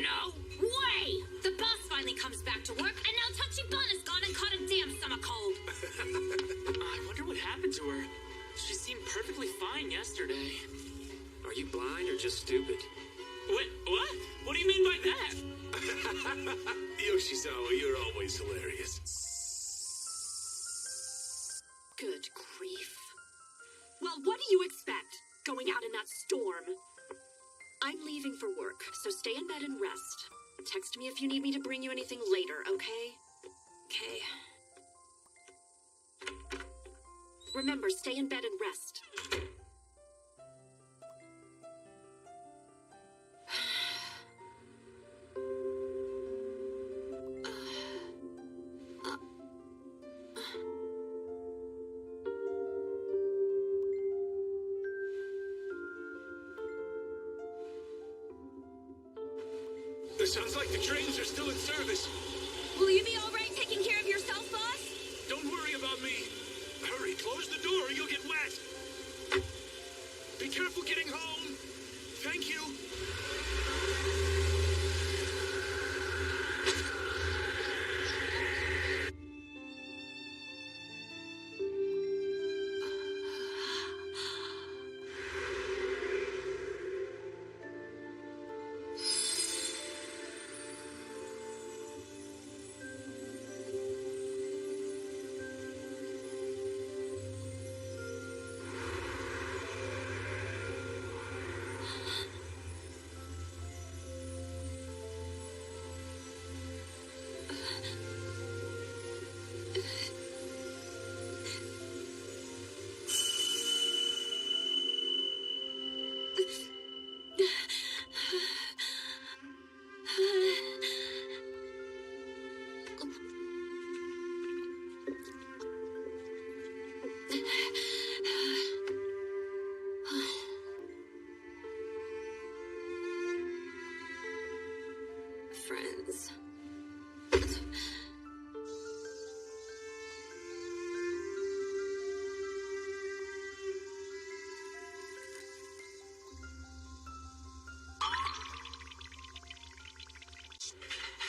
No way! The boss finally comes back to work, and now Tachibana's gone and caught a damn summer cold. I wonder what happened to her. She seemed perfectly fine yesterday. Are you blind or just stupid? Wait, what? What do you mean by that? Yoshizawa, you're always hilarious. Good grief. Well, what do you expect? Going out in that storm? I'm leaving for work, so stay in bed and rest. Text me if you need me to bring you anything later, okay? Okay. Remember, stay in bed and rest. It sounds like the trains are still in service. Will you be all right taking care of yourself, boss? Don't worry about me. Hurry, close the door or you'll get wet. Be careful getting home. Thank you. Friends.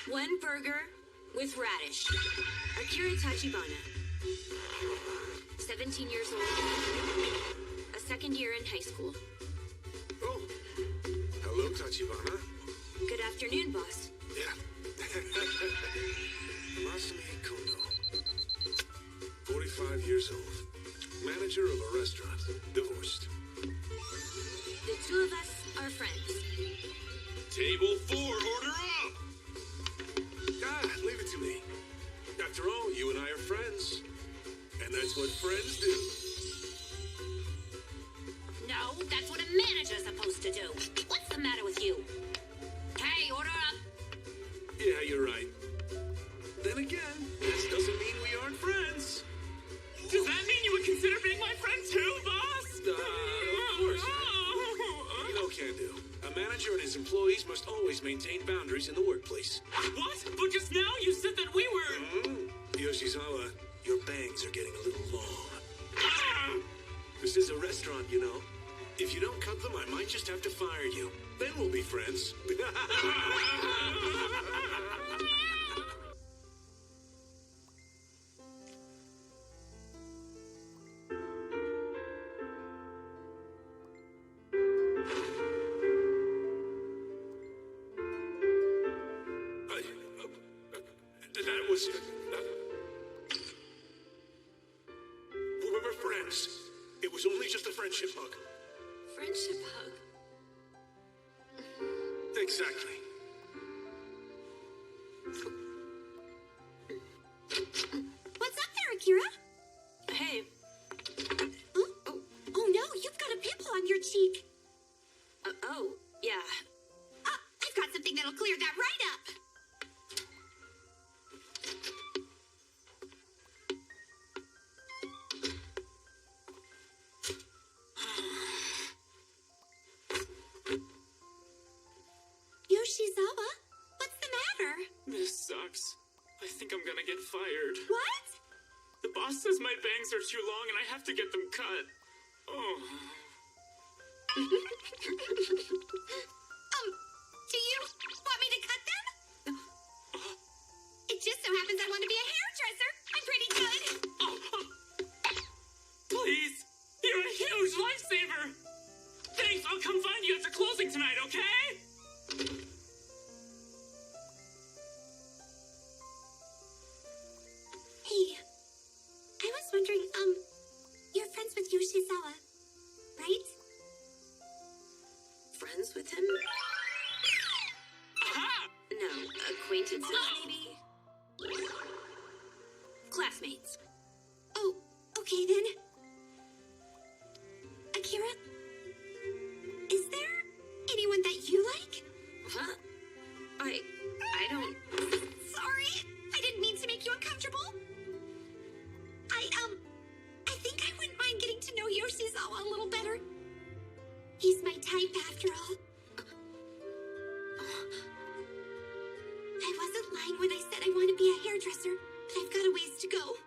One burger with radish. Akira Tachibana. 17 years old. A second year in high school. Oh, hello, Tachibana. Good afternoon, boss. Yeah. Masumi Kono. 45 years old. Manager of a restaurant. Divorced. The two of us are friends. Table 4, order up! Leave it to me. After all, you and I are friends. And that's what friends do. No, that's what a manager's supposed to do. What's the matter with you? Hey, order up! Yeah, you're right. Then again, this doesn't mean we aren't friends. Does that mean you would consider being my friend too, boss? Of course. You know, can do. A manager and his employees must always maintain boundaries in the workplace. What? But just now you said that we were... Yoshizawa, your bangs are getting a little long. This is a restaurant, you know. If you don't cut them, I might just have to fire you. Then we'll be friends. That was... we were friends. It was only just a friendship hug. Friendship hug? Exactly. What's up there, Akira? Hey. Oh no, you've got a pimple on your cheek. Oh, yeah. I've got something that'll clear that right up. fired. What? The boss says my bangs are too long and I have to get them cut. Oh. Do you want me to cut them? It just so happens I want to be a hairdresser. I'm pretty good. Please! You're a huge lifesaver! Thanks, I'll come find you after closing tonight, okay? Hey, I was wondering, you're friends with Yoshizawa, right? Friends with him? Aha! No, acquaintances, maybe? Classmates. Oh, okay then. Akira, is there anyone that you like? Huh? I don't... Sorry, I didn't mean to make you uncomfortable. I think I wouldn't mind getting to know Yoshizawa a little better. He's my type after all. I wasn't lying when I said I want to be a hairdresser, but I've got a ways to go.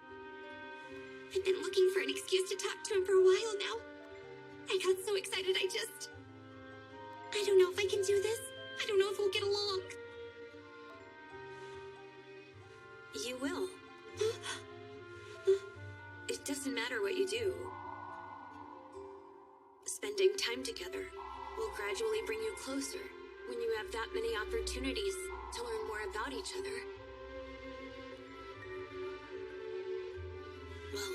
I've been looking for an excuse to talk to him for a while now. I got so excited I don't know if I can do this. I don't know if we'll get along. You will. It doesn't matter what you do. Spending time together will gradually bring you closer when you have that many opportunities to learn more about each other. Well,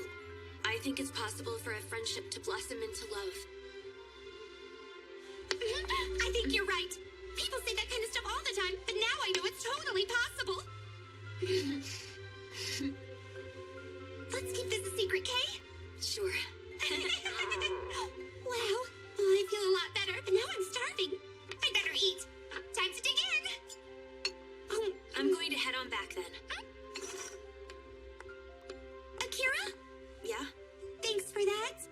I think it's possible for a friendship to blossom into love. I think you're right. People say that kind of stuff all the time, but now I know it's totally possible. Let's keep this a secret, Kay? Sure. Wow. Well, I feel a lot better, but now I'm starving. I better eat. Time to dig in. Oh, I'm going to head on back then. Akira? Yeah? Thanks for that.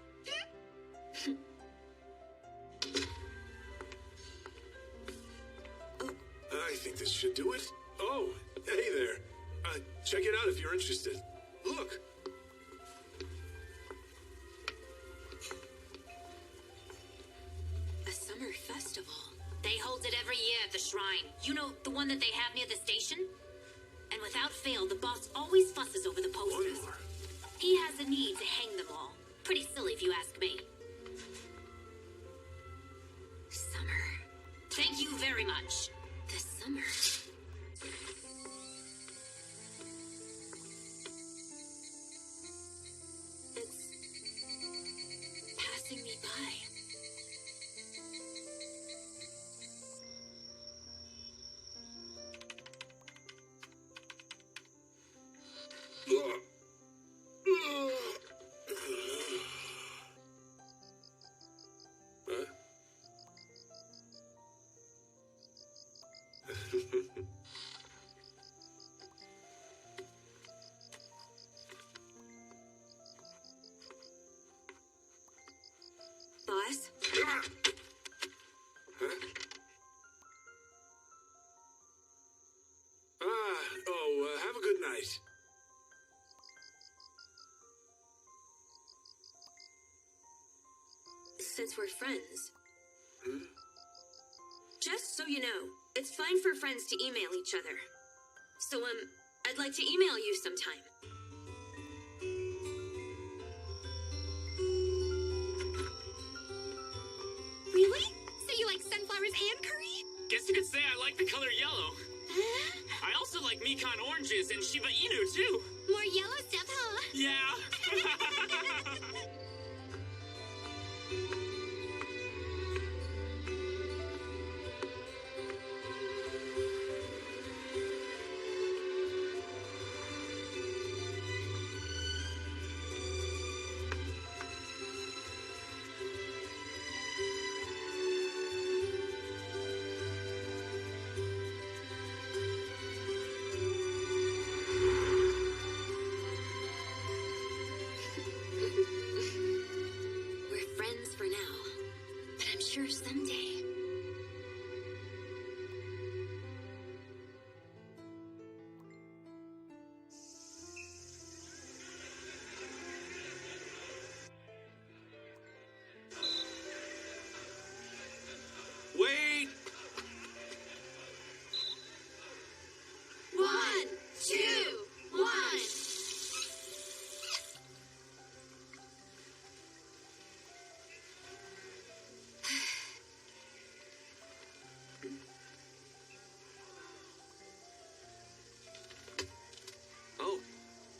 I think this should do it. Oh, hey there. Check it out if you're interested. Look. A summer festival. They hold it every year at the shrine. You know, the one that they have near the station? And without fail, the boss always fusses over the posters. He has a need to hang them all. Pretty silly if you ask me. Summer. Thank you very much. The summer. It's passing me by. Boss? Have a good night. Since we're friends. Just so you know, it's fine for friends to email each other. So, I'd like to email you sometime. Really? So you like sunflowers and curry? Guess you could say I like the color yellow. I also like Mikan oranges and Shiba Inu too. More yellow stuff, huh? Yeah.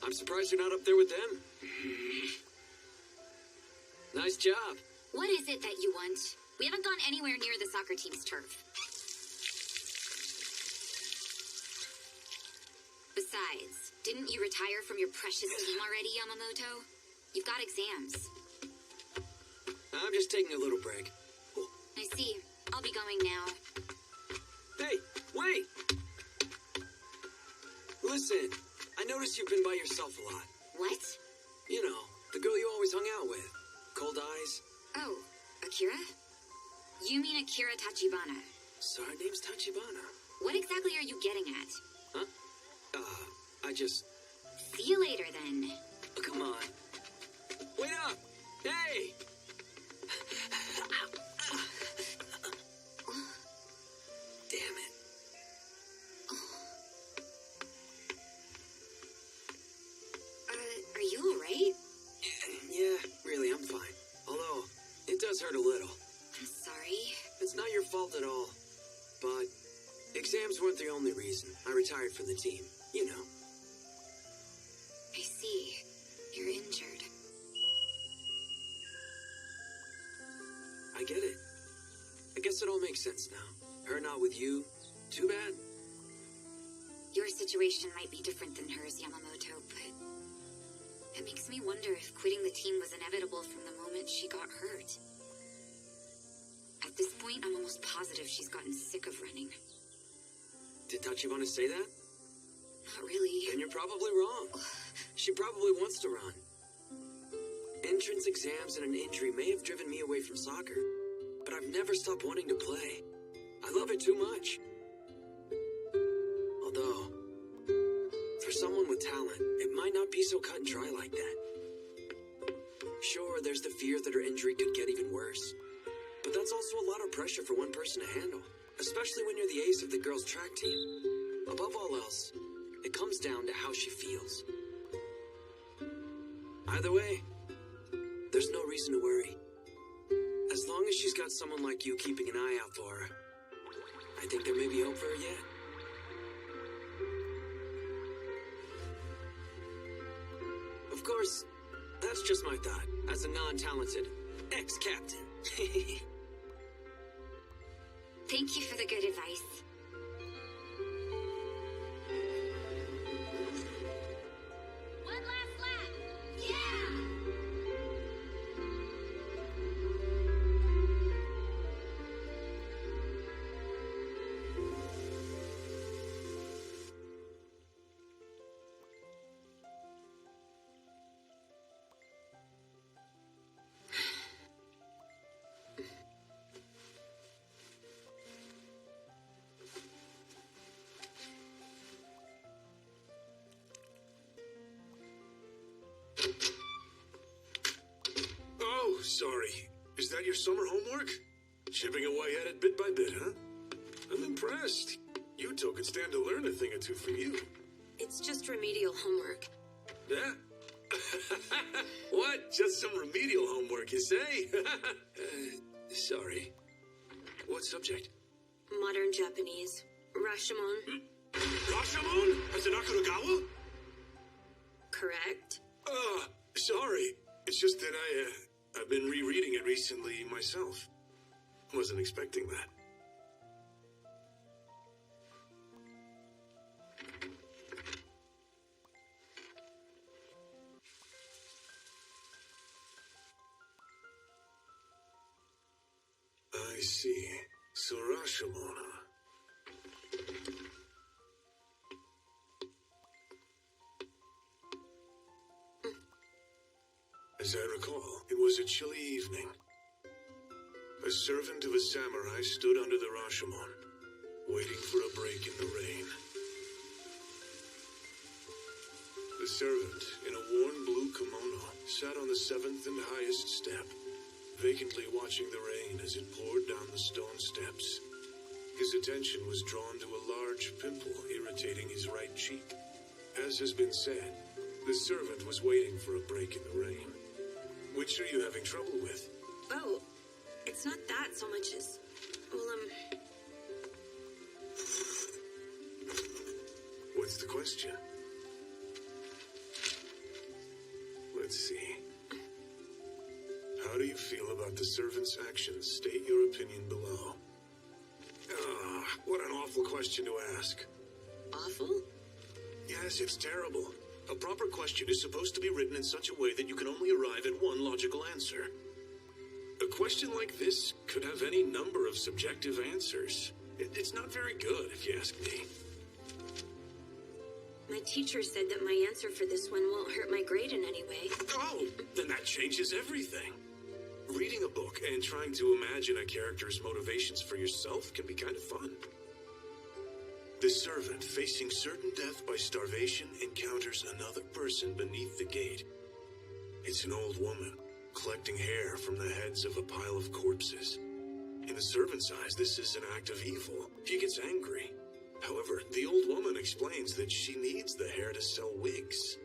I'm surprised you're not up there with them. Nice job. What is it that you want? We haven't gone anywhere near the soccer team's turf. Besides, didn't you retire from your precious team already, Yamamoto? You've got exams. I'm just taking a little break. I see. I'll be going now. Hey, wait! Listen, I noticed you've been by yourself a lot. What? You know, the girl you always hung out with. Cold eyes. Oh, Akira? You mean Akira Tachibana? So her name's Tachibana. What exactly are you getting at? Huh? I just... See you later, then. Oh, come on. Wait up! Hey! Damn it. Are you alright? Yeah, really, I'm fine. Although, it does hurt a little. I'm sorry. It's not your fault at all. But exams weren't the only reason I retired from the team. You know. I see. You're injured. I get it. I guess it all makes sense now. Her not with you. Too bad. Your situation might be different than hers, Yamamoto, but it makes me wonder if quitting the team was inevitable from the moment she got hurt. At this point, I'm almost positive she's gotten sick of running. Did Tachibana say that? Not really. Then you're probably wrong. She probably wants to run. Entrance exams and an injury may have driven me away from soccer, but I've never stopped wanting to play. I love it too much. Although, for someone with talent, it might not be so cut and dry like that. Sure, there's the fear that her injury could get even worse, but that's also a lot of pressure for one person to handle, especially when you're the ace of the girls' track team. Above all else, it comes down to how she feels. Either way, there's no reason to worry. As long as she's got someone like you keeping an eye out for her, I think there may be hope for her yet. Of course, that's just my thought, as a non-talented ex-captain. Thank you for the good advice. One last lap. Yeah! Oh, sorry. Is that your summer homework? Chipping away at it bit by bit, huh? I'm impressed. Yuto could stand to learn a thing or two from you. It's just remedial homework. Yeah? What? Just some remedial homework, you say? Sorry. What subject? Modern Japanese. Rashomon. Rashomon? As in Akuragawa? Correct. Sorry. It's just that I've been rereading it recently myself. Wasn't expecting that. I see. So Rashomon, huh? As I recall, it was a chilly evening. A servant of a samurai stood under the Rashomon, waiting for a break in the rain. The servant, in a worn blue kimono, sat on the seventh and highest step, vacantly watching the rain as it poured down the stone steps. His attention was drawn to a large pimple irritating his right cheek. As has been said, the servant was waiting for a break in the rain. Which are you having trouble with? Oh, it's not that so much as... Well, What's the question? Let's see. How do you feel about the servant's actions? State your opinion below. Ah, what an awful question to ask. Awful? Yes, it's terrible. A proper question is supposed to be written in such a way that you can only arrive at one logical answer. A question like this could have any number of subjective answers. It's not very good, if you ask me. My teacher said that my answer for this one won't hurt my grade in any way. Oh, then that changes everything. Reading a book and trying to imagine a character's motivations for yourself can be kind of fun. The servant, facing certain death by starvation, encounters another person beneath the gate. It's an old woman, collecting hair from the heads of a pile of corpses. In the servant's eyes, this is an act of evil. She gets angry. However, the old woman explains that she needs the hair to sell wigs.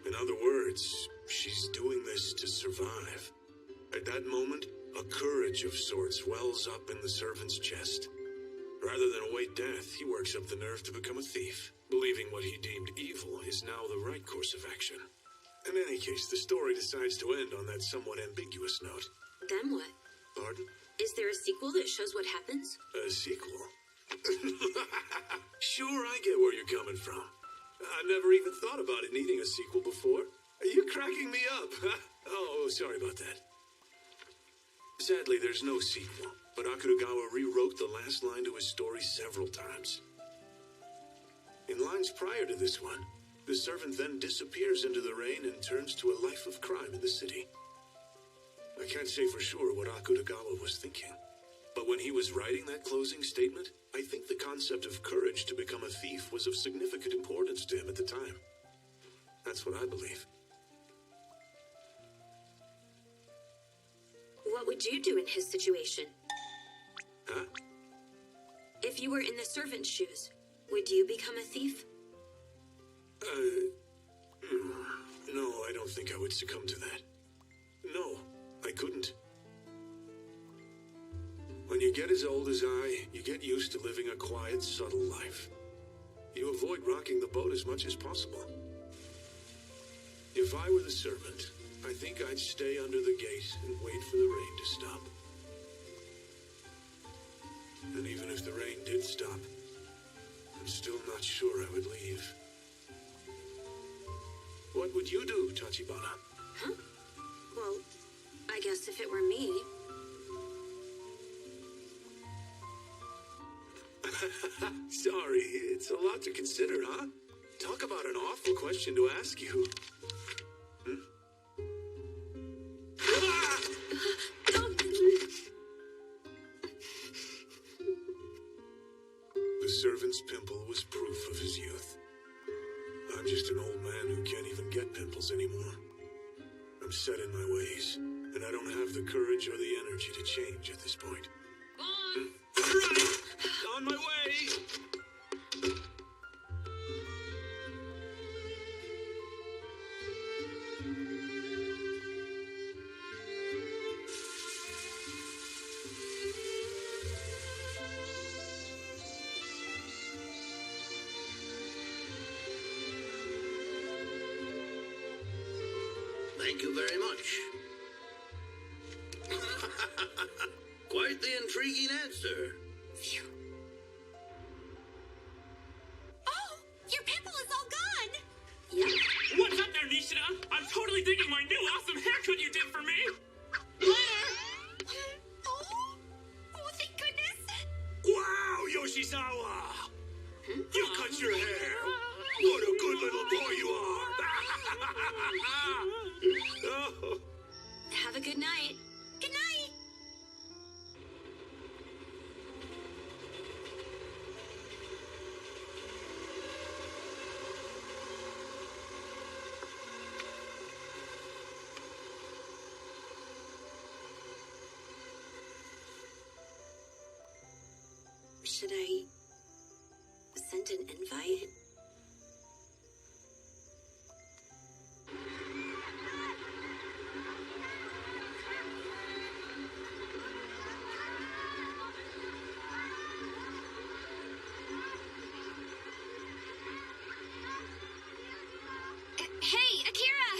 In other words, she's doing this to survive. At that moment, a courage of sorts wells up in the servant's chest. Rather than await death, he works up the nerve to become a thief, believing what he deemed evil is now the right course of action. In any case, the story decides to end on that somewhat ambiguous note. Then what? Pardon? Is there a sequel that shows what happens? A sequel? Sure, I get where you're coming from. I've never even thought about it needing a sequel before. You're cracking me up. Oh, sorry about that. Sadly, there's no sequel, but Akutagawa rewrote the last line to his story several times. In lines prior to this one, the servant then disappears into the rain and turns to a life of crime in the city. I can't say for sure what Akutagawa was thinking, but when he was writing that closing statement, I think the concept of courage to become a thief was of significant importance to him at the time. That's what I believe. What would you do in his situation? Huh? If you were in the servant's shoes, would you become a thief? No, I don't think I would succumb to that. No, I couldn't. When you get as old as I, you get used to living a quiet, subtle life. You avoid rocking the boat as much as possible. If I were the servant, I think I'd stay under the gate and wait for the rain to stop. And even if the rain did stop, I'm still not sure I would leave. What would you do, Tachibana? Huh? Well, I guess if it were me... Sorry, it's a lot to consider, huh? Talk about an awful question to ask you. The servant's pimple was proof of his youth. I'm just an old man who can't even get pimples anymore. I'm set in my ways, and I don't have the courage or the energy to change at this point. Right! On my way! Thank you very much. Quite the intriguing answer. Phew. Oh, your pimple is all gone. Yeah. What's up there, Nishida? I'm totally digging my new awesome haircut you did for me. Later. Oh, thank goodness. Wow, Yoshizawa! You cut your hair! What a good little boy you are! Oh. Have a good night. Good night. Should I send an invite? Hey, Akira!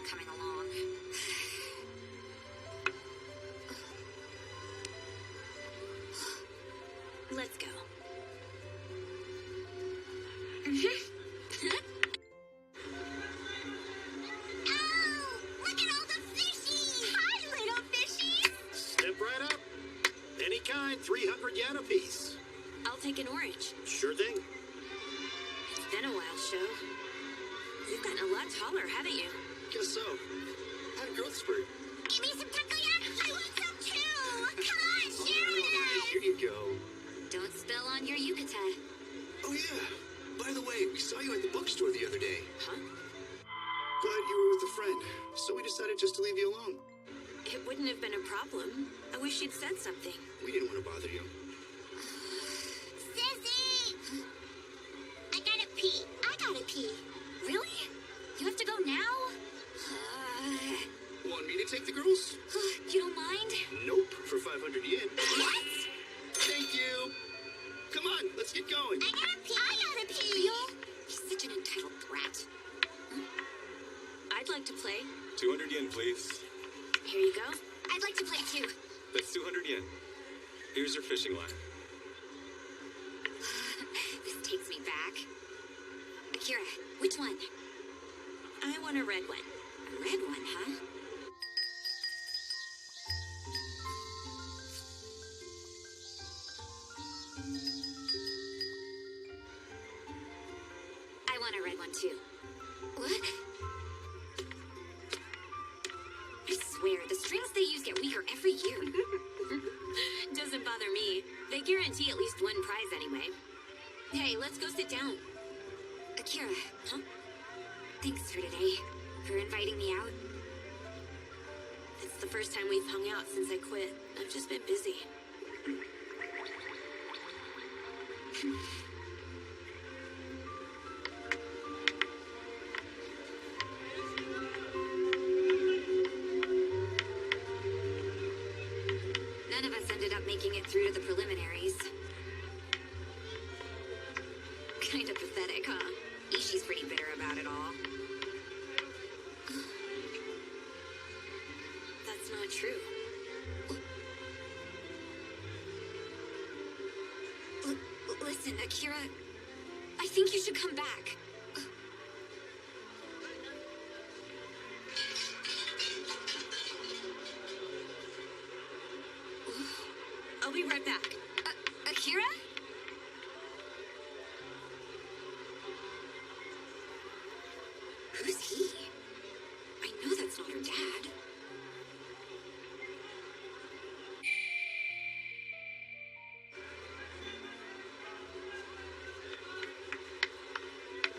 coming along. Let's go. Oh, look at all the fishies! Hi, little fishies! Step right up. Any kind, 300 yen apiece. I'll take an orange. Sure thing. It's been a while, Sho. You've gotten a lot taller, haven't you? Guess so. Had a growth spurt. Give me some takoya! I want some too! Come on, share with us! Here you go. Don't spill on your yukata. Oh, yeah. By the way, we saw you at the bookstore the other day. Huh? But you were with a friend, so we decided just to leave you alone. It wouldn't have been a problem. I wish you'd said something. We didn't want to bother you. Sissy! I gotta pee. I gotta pee. Really? You have to go now? Want me to take the girls? You don't mind? Nope, for 500 yen. What? Thank you. Come on, let's get going. I gotta pee. I gotta pee. Real? He's such an entitled brat. I'd like to play. 200 yen, please. Here you go. I'd like to play too. That's 200 yen. Here's your fishing line. This takes me back. Akira, which one? I want a red one. A red one, huh? I want a red one too. What? I swear, the strings they use get weaker every year. Doesn't bother me. They guarantee at least one prize anyway. Hey, let's go sit down. Akira, huh? Thanks for today. For inviting me out. It's the first time we've hung out since I quit. I've just been busy. None of us ended up making it through to the preliminaries. Kind of pathetic, huh? Ishii's pretty bitter about it all. That's not true. Listen, Akira, I think you should come back. I'll be right back. Akira? Who's he? I know that's not her dad.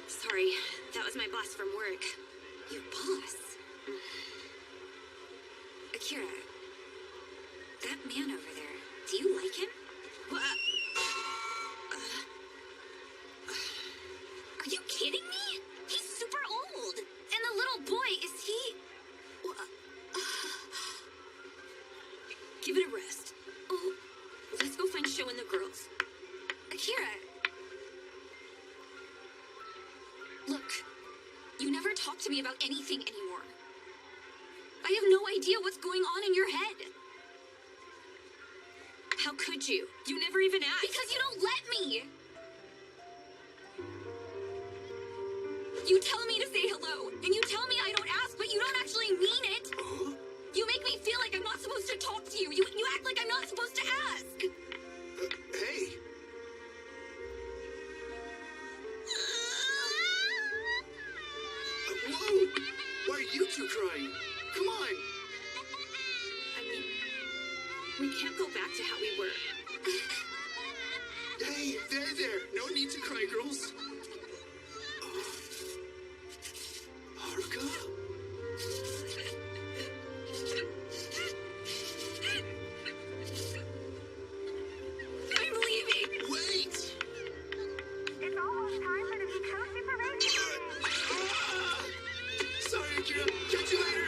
Sorry, that was my boss from work. Your boss? Akira, that man over there, do you like him? What? Are you kidding me? He's super old. And the little boy, is he... Give it a rest. Oh, let's go find Sho and the girls. Akira. Look, you never talk to me about anything anymore. I have no idea what's going on in your head. How could you? You never even asked. Because you don't let me. You tell me to say hello, and you tell me I don't ask, but you don't actually mean it. Huh? You make me feel like I'm not supposed to talk to you. You act like I'm not supposed to ask. Hey. Whoa! Why are you two crying? Come on! I mean, we can't go back to how we were. Hey, there! No need to cry, girls. Haruka? I'm leaving! Wait! It's almost time for the Mikoshi parade. Sorry, Akira. Catch you later.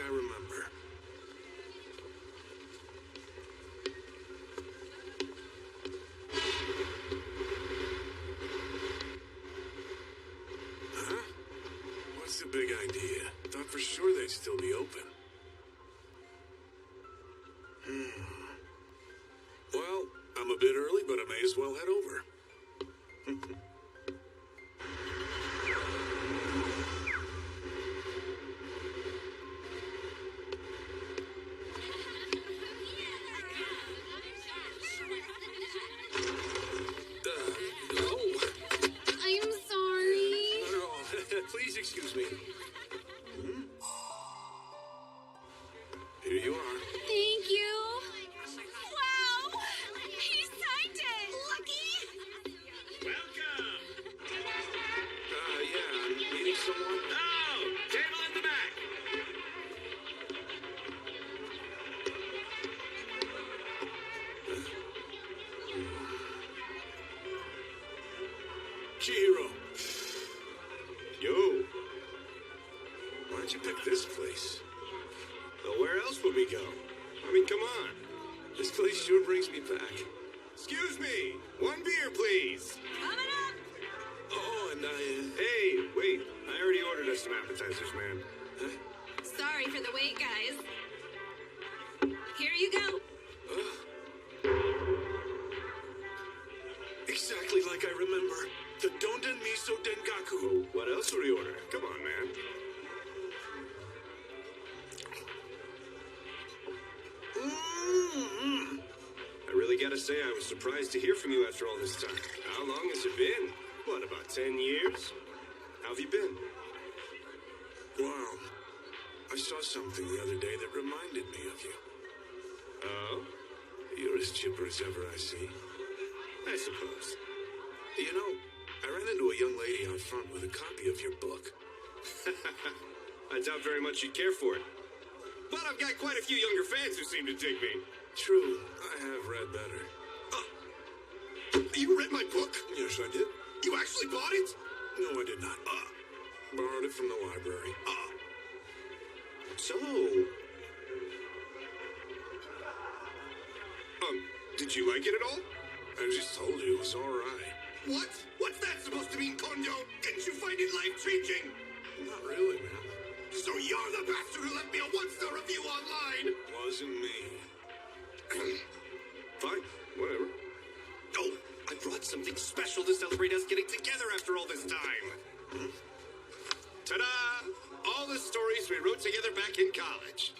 I remember. Huh? What's the big idea? Thought for sure they'd still be open. Well, I'm a bit early, but I may as well head over. I'm sorry. Not at all. Please excuse me. Here you are. Thank you. Wow! He signed it! Lucky! Welcome! Yeah, I'm meeting someone. Oh, table in the back. Chihiro. Yo. Why'd you pick this place? Well, where else would we go? I mean, come on. This place sure brings me back. Excuse me. One beer, please. Coming up! Oh, and Hey, wait. I already ordered us some appetizers, man. Sorry for the wait, guys. Here you go. Exactly like I remember. The Donden Miso Dengaku. Well, what else would we order? Come on, man. I really gotta say, I was surprised to hear from you after all this time. How long has it been? What, about 10 years? How have you been? Wow. I saw something the other day that reminded me of you. Oh? You're as chipper as ever I see. I suppose. You know, I ran into a young lady out front with a copy of your book. I doubt very much you'd care for it. But I've got quite a few younger fans who seem to dig me. True, I have read better. You read my book? Yes, I did. You actually bought it? No, I did not. Borrowed it from the library. So... did you like it at all? I just told you it was all right. What? What's that supposed to mean, Kondo? Didn't you find it life-changing? Not really, man. So you're the bastard who left me a one-star review online? Wasn't me. Fine, whatever. Oh, I brought something special to celebrate us getting together after all this time. Ta-da! All the stories we wrote together back in college.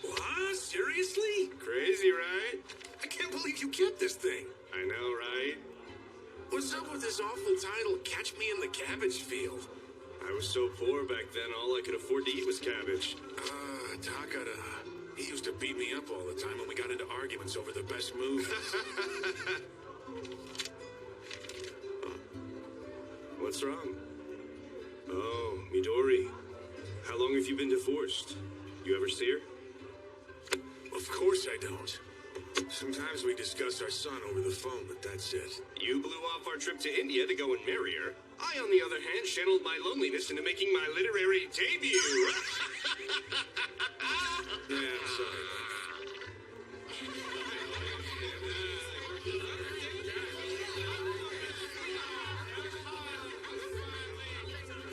What? Seriously? Crazy, right? I can't believe you kept this thing. I know, right? What's up with this awful title, Catch Me in the Cabbage Field? I was so poor back then, all I could afford to eat was cabbage. Takada. He used to beat me up all the time when we got into arguments over the best move. What's wrong? Oh, Midori. How long have you been divorced? You ever see her? Of course I don't. Sometimes we discuss our son over the phone, but that's it. You blew off our trip to India to go and marry her. I, on the other hand, channeled my loneliness into making my literary debut. Yeah, I'm sorry.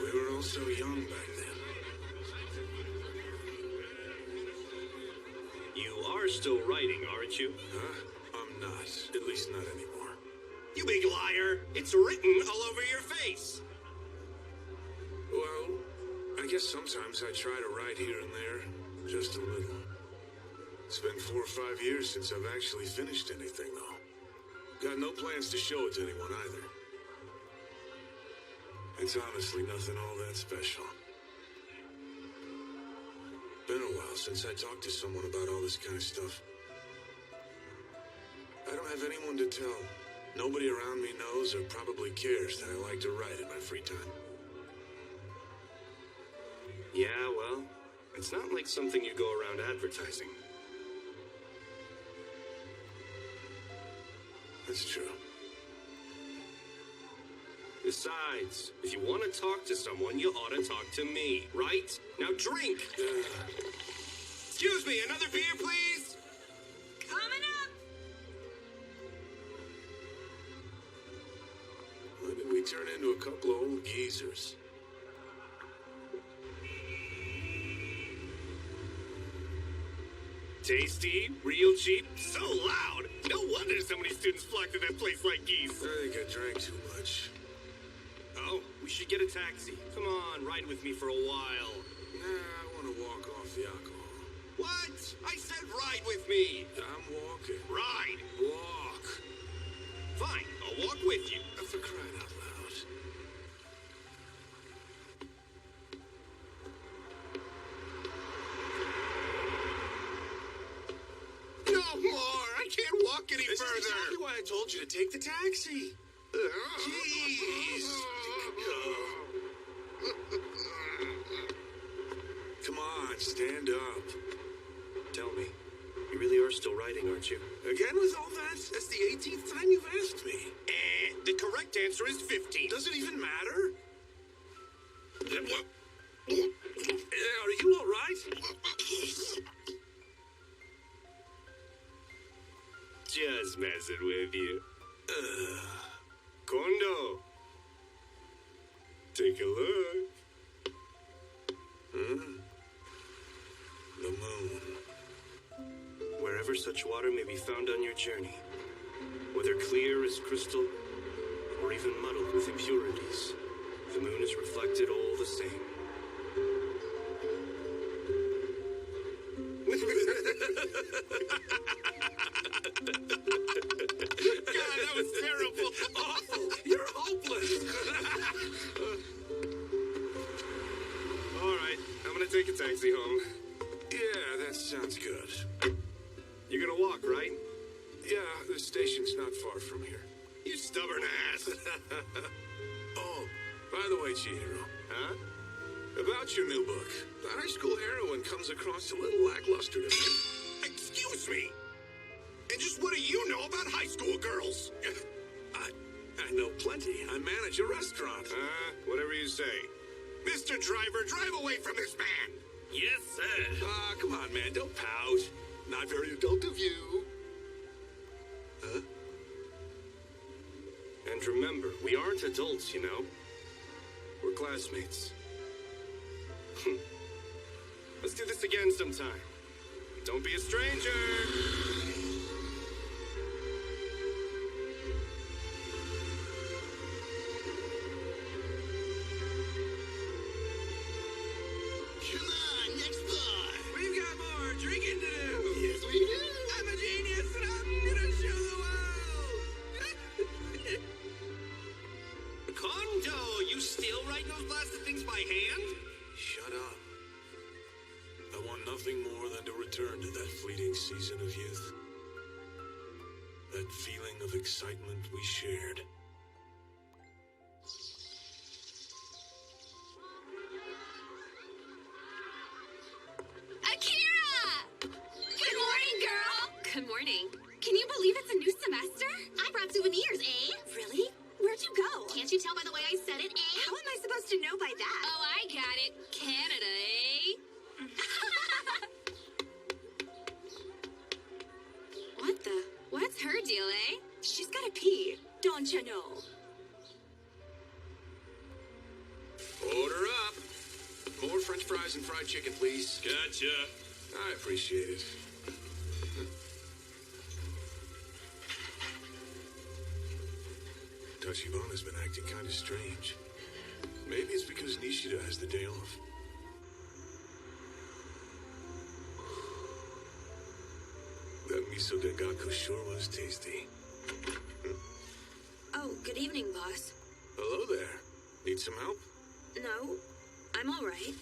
We were all so young back then. You are still writing, aren't you? Huh? I'm not. At least not anymore. You big liar! It's written all over your face! Well, I guess sometimes I try to write here and there. Just a little. It's been 4 or 5 years since I've actually finished anything, though. Got no plans to show it to anyone either. It's honestly nothing all that special. Been a while since I talked to someone about all this kind of stuff. I don't have anyone to tell. Nobody around me knows or probably cares that I like to write in my free time. Yeah, well, it's not like something you go around advertising. That's true. Besides, if you want to talk to someone, you ought to talk to me, right? Now drink! Excuse me, another beer, please? Coming up! Why did we turn into a couple of old geezers? Tasty, real cheap, so loud. No wonder so many students flock to that place like geese. I think I drank too much. Oh, we should get a taxi. Come on, ride with me for a while. Nah, I want to walk off the alcohol. What? I said ride with me. I'm walking. Ride. Walk. Fine, I'll walk with you. For crying out loud. No more! I can't walk any This further! is exactly why I told you to take the taxi. Jeez. Come on, stand up. Tell me, you really are still riding, aren't you? Again with all that? That's the 18th time you've asked me. The correct answer is 15. Does it even matter? Are you all right? Just messing with you. Kondo. Take a look. The moon. Wherever such water may be found on your journey, whether clear as crystal or even muddled with impurities, the moon is reflected all the same. God, that was terrible. Awful. You're hopeless. All right, I'm gonna take a taxi home. Yeah, that sounds good. You're gonna walk, right? Yeah, the station's not far from here. You stubborn ass. Oh, by the way, Chihiro. Huh? About your new book. The high school heroine comes across a little lackluster to me. Excuse me. And just what do you know about high school girls? I know plenty. I manage a restaurant. Whatever you say. Mr. Driver, drive away from this man. Yes, sir. Come on, man. Don't pout. Not very adult of you. Huh? And remember, we aren't adults, you know. We're classmates. Let's do this again sometime. Don't be a stranger. Come on, next bar. We've got more drinking to do. Yes, we do. I'm a genius and I'm gonna show the world. Kondo, you still writing those blasted things by hand? Shut up. I want nothing more than to return to that fleeting season of youth. That feeling of excitement we shared. Akira! Good morning, girl! Good morning. Can you believe it's a new semester? I brought souvenirs, eh? Really? Where'd you go? Can't you tell by the way I said it, eh? How am I supposed to know by that? Oh, I got it. Canada, eh? What the? What's her deal, eh? She's gotta pee, don't you know? Order up. More French fries and fried chicken, please. Gotcha. I appreciate it. Tachibana's been acting kind of strange. Maybe it's because Nishida has the day off. That miso dagaku sure was tasty. Oh, good evening, boss. Hello there. Need some help? No, I'm all right.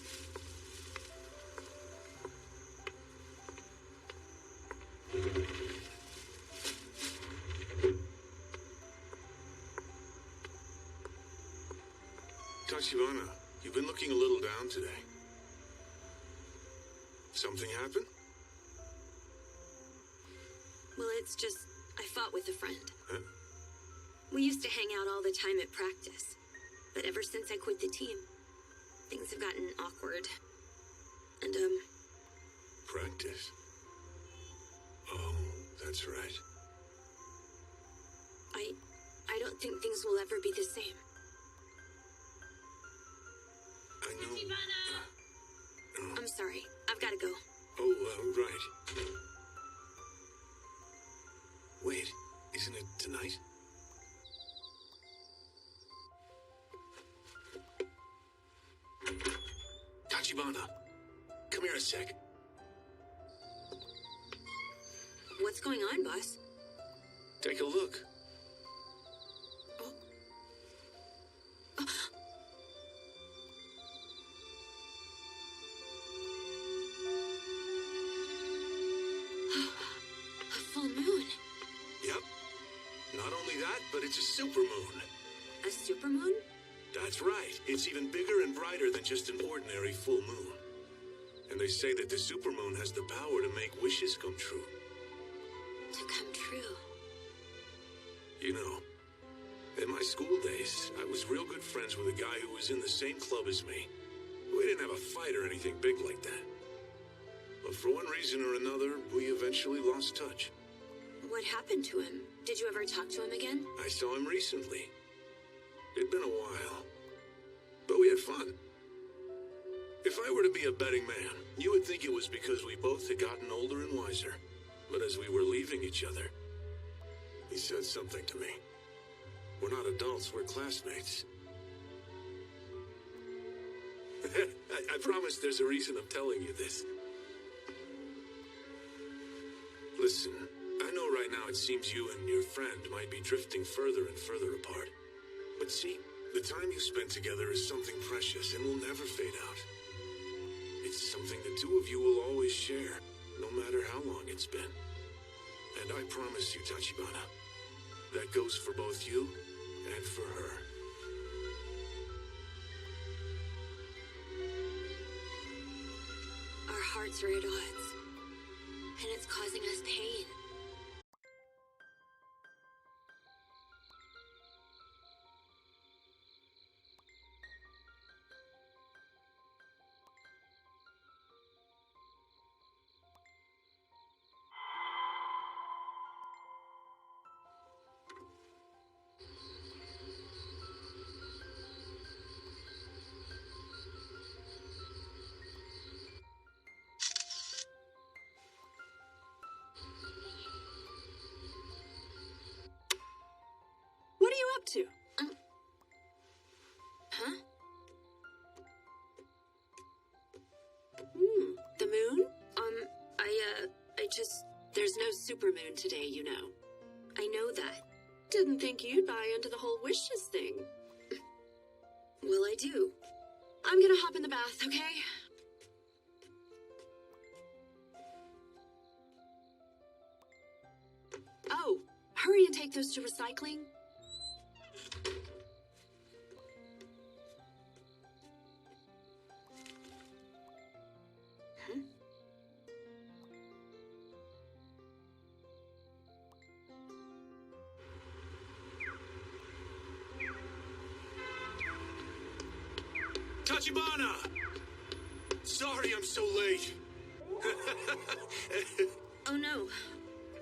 Tachibana, you've been looking a little down today. Something happened? Well, it's just, I fought with a friend. Huh? We used to hang out all the time at practice. but ever since I quit the team, things have gotten awkward. And, Practice? Oh, that's right. I don't think things will ever be the same. I know. I'm sorry. I've got to go. Oh, right. Wait, isn't it tonight? Tachibana, come here a sec. What's going on, boss? Take a look. A full moon. Yep. Not only that, but it's a supermoon. A supermoon? That's right. It's even bigger and brighter than just an ordinary full moon. And they say that the supermoon has the power to make wishes come true. To come true. You know, in my school days, I was real good friends with a guy who was in the same club as me. We didn't have a fight or anything big like that. But for one reason or another, we eventually lost touch. What happened to him? Did you ever talk to him again? I saw him recently. It'd been a while. But we had fun. If I were to be a betting man, you would think it was because we both had gotten older and wiser. But as we were leaving each other, he said something to me. We're not adults, we're classmates. I promise there's a reason I'm telling you this. Listen, I know right now it seems you and your friend might be drifting further and further apart. But see, the time you spent together is something precious and will never fade out. It's something the two of you will always share, no matter how long it's been. And I promise you, Tachibana, that goes for both you and for her. Our hearts are at odds, and it's causing us pain. What are you up to? Huh? The moon? I just... There's no supermoon today, you know. I know that. Didn't think you'd buy into the whole wishes thing. Well, I do. I'm gonna hop in the bath, okay? Oh, hurry and take those to recycling. Tachibana! Sorry I'm so late. Oh no.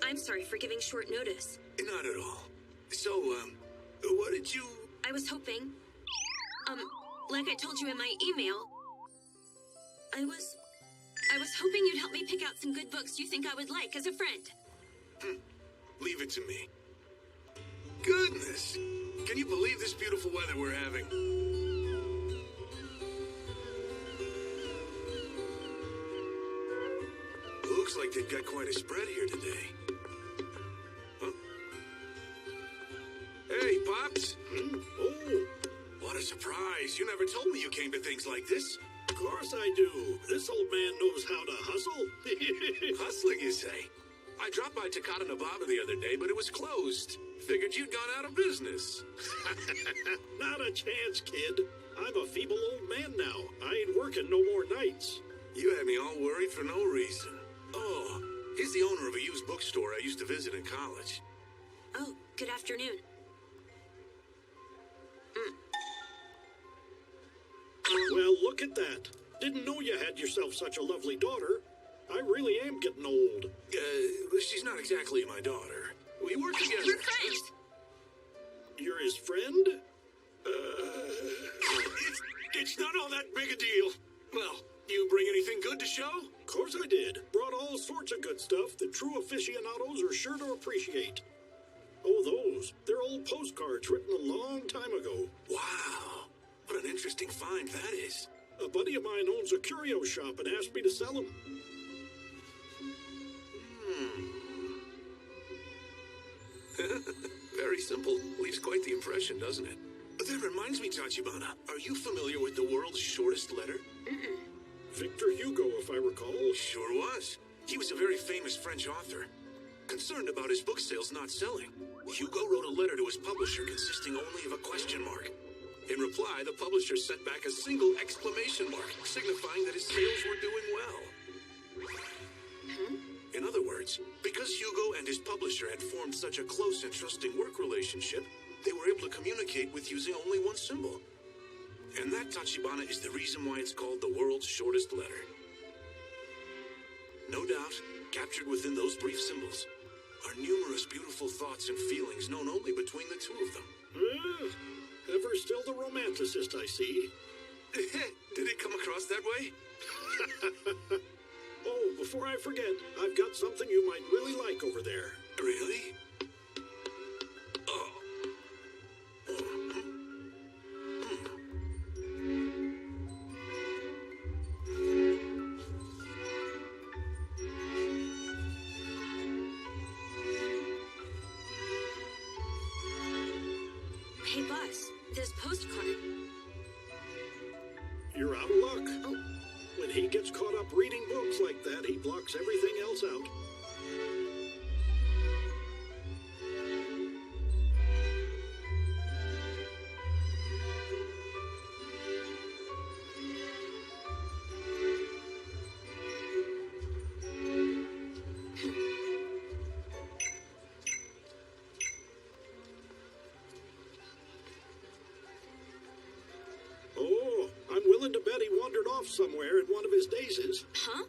I'm sorry for giving short notice. Not at all. So, what did you... I was hoping... like I told you in my email... I was hoping you'd help me pick out some good books you think I would like as a friend. Leave it to me. Goodness! Can you believe this beautiful weather we're having? Looks like they've got quite a spread here today. Huh? Hey, Pops! Oh, what a surprise. You never told me you came to things like this. Of course I do. This old man knows how to hustle. Hustling, you say? I dropped by Takata Nababa the other day, but it was closed. Figured you'd gone out of business. Not a chance, kid. I'm a feeble old man now. I ain't working no more nights. You had me all worried for no reason. Oh, he's the owner of a used bookstore I used to visit in college. Oh, good afternoon. Well, look at that. Didn't know you had yourself such a lovely daughter. I really am getting old. She's not exactly my daughter. We work together. We're friends. You're his friend? It's not all that big a deal. Well, you bring anything good to show? Of course I did. Brought all sorts of good stuff that true aficionados are sure to appreciate. Oh, those. They're old postcards written a long time ago. Wow. What an interesting find that is. A buddy of mine owns a curio shop and asked me to sell them. Very simple. Leaves quite the impression, doesn't it? That reminds me, Tachibana. Are you familiar with the world's shortest letter? Victor Hugo, if I recall. Sure was. He was a very famous French author. Concerned about his book sales not selling, Hugo wrote a letter to his publisher consisting only of a question mark. In reply, the publisher sent back a single exclamation mark, signifying that his sales were doing well. In other words, because Hugo and his publisher had formed such a close and trusting work relationship, they were able to communicate with using only one symbol. And that, Tachibana, is the reason why it's called the world's shortest letter. No doubt, captured within those brief symbols are numerous beautiful thoughts and feelings known only between the two of them. Ever still the romanticist, I see. Did it come across that way? Oh, before I forget, I've got something you might really like over there. Really? Oh. Hey, boss, this postcard. You're out of luck. Oh. When he gets caught up reading books like that, he blocks everything else out. Oh, I'm willing to bet he wandered off somewhere in one of his dazes. Huh?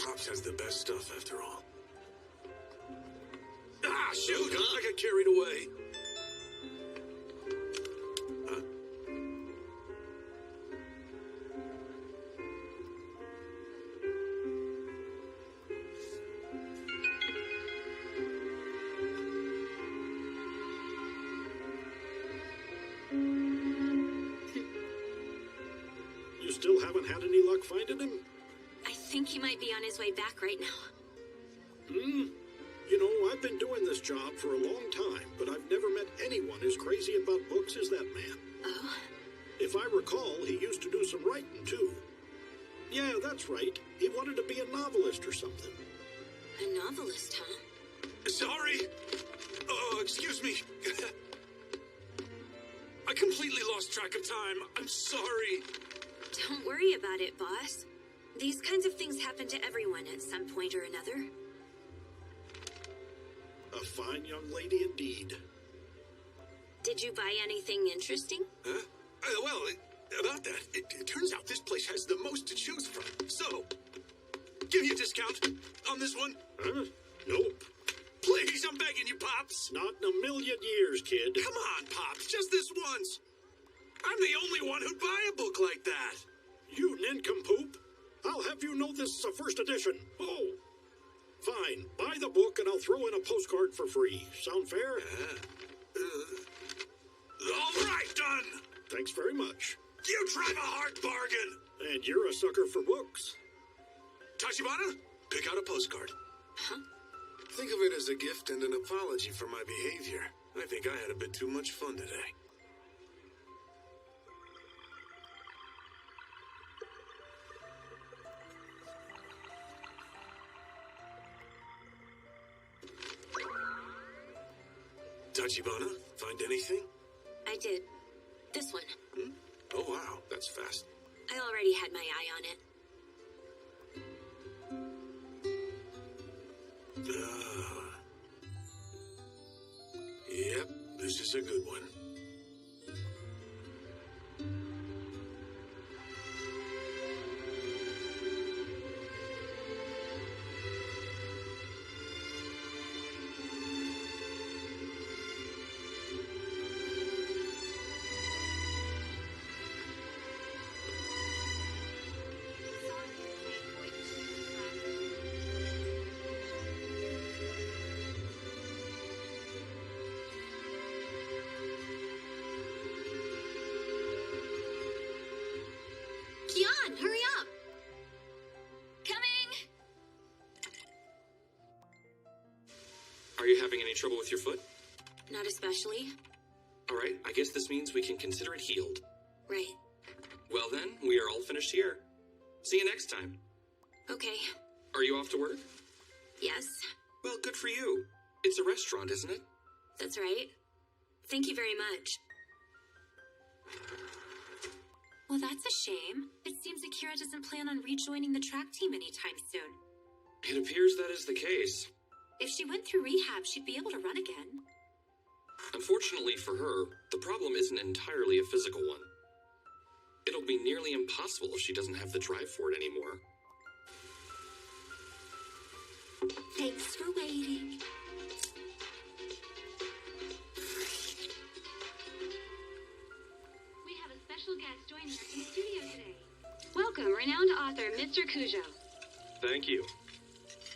Pops has the best stuff after all. Ah, shoot! I got carried away. Huh? You still haven't had any luck finding him? I think he might be on his way back right now. You know, I've been doing this job for a long time, but I've never met anyone as crazy about books as that man. Oh? If I recall, he used to do some writing, too. Yeah, that's right. He wanted to be a novelist or something. A novelist, huh? Sorry. Oh, excuse me. I completely lost track of time. I'm sorry. Don't worry about it, boss. These kinds of things happen to everyone at some point or another. fine young lady indeed. Did you buy anything interesting? Huh? Well, about that, it turns out this place has the most to choose from. So, give you a discount on this one? Huh? Nope. Please, I'm begging you, Pops. Not in a million years, kid. Come on, Pops, just this once. I'm the only one who'd buy a book like that. You nincompoop. I'll have you know this is a first edition. Oh. Fine. Buy the book and I'll throw in a postcard for free. Sound fair? All right, done. Thanks very much. You drive a hard bargain. And you're a sucker for books. Tachibana, pick out a postcard. Huh? Think of it as a gift and an apology for my behavior. I think I had a bit too much fun today. Tachibana, find anything? I did. This one. Oh, wow, that's fast. I already had my eye on it. Yep, this is a good one. Kian, hurry up! Coming! Are you having any trouble with your foot? Not especially. All right, I guess this means we can consider it healed. Right. Well then, we are all finished here. See you next time. Okay. Are you off to work? Yes, Well, good for you. It's a restaurant, isn't it? that's right. Thank you very much. Well, that's a shame. It seems Akira doesn't plan on rejoining the track team anytime soon. It appears that is the case. If she went through rehab, she'd be able to run again. Unfortunately for her, the problem isn't entirely a physical one. It'll be nearly impossible if she doesn't have the drive for it anymore. Thanks for waiting. We have a special guest joining us in the studio today. Welcome, renowned author Mr. Cujo. Thank you.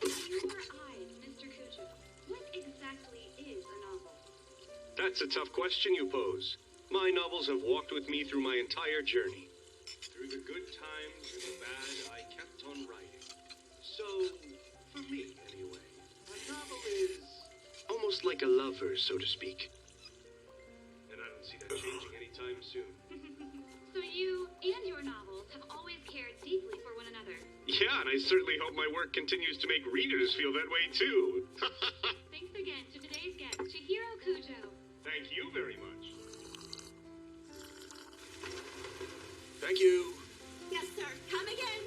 Your eyes, Mr. Cujo. What exactly is a novel? That's a tough question you pose. My novels have walked with me through my entire journey. Through the good times and the bad, I kept on writing. So, for me, anyway, a novel is almost like a lover, so to speak. And I don't see that changing anytime soon. So you and your novels have always cared deeply for one another. Yeah, and I certainly hope my work continues to make readers feel that way too. Thanks again to today's guest, Chihiro Cujo. Thank you very much. Thank you. Yes, sir. Come again.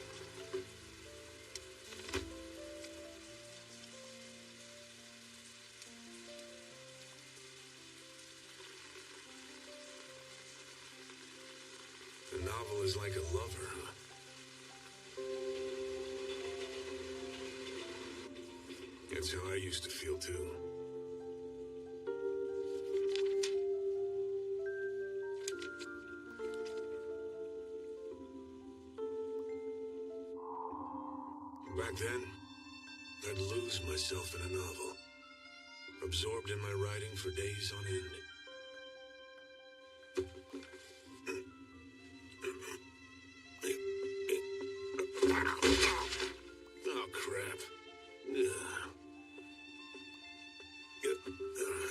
A novel is like a lover, huh? That's how I used to feel too. Back then, I'd lose myself in a novel, absorbed in my writing for days on end. Oh, crap.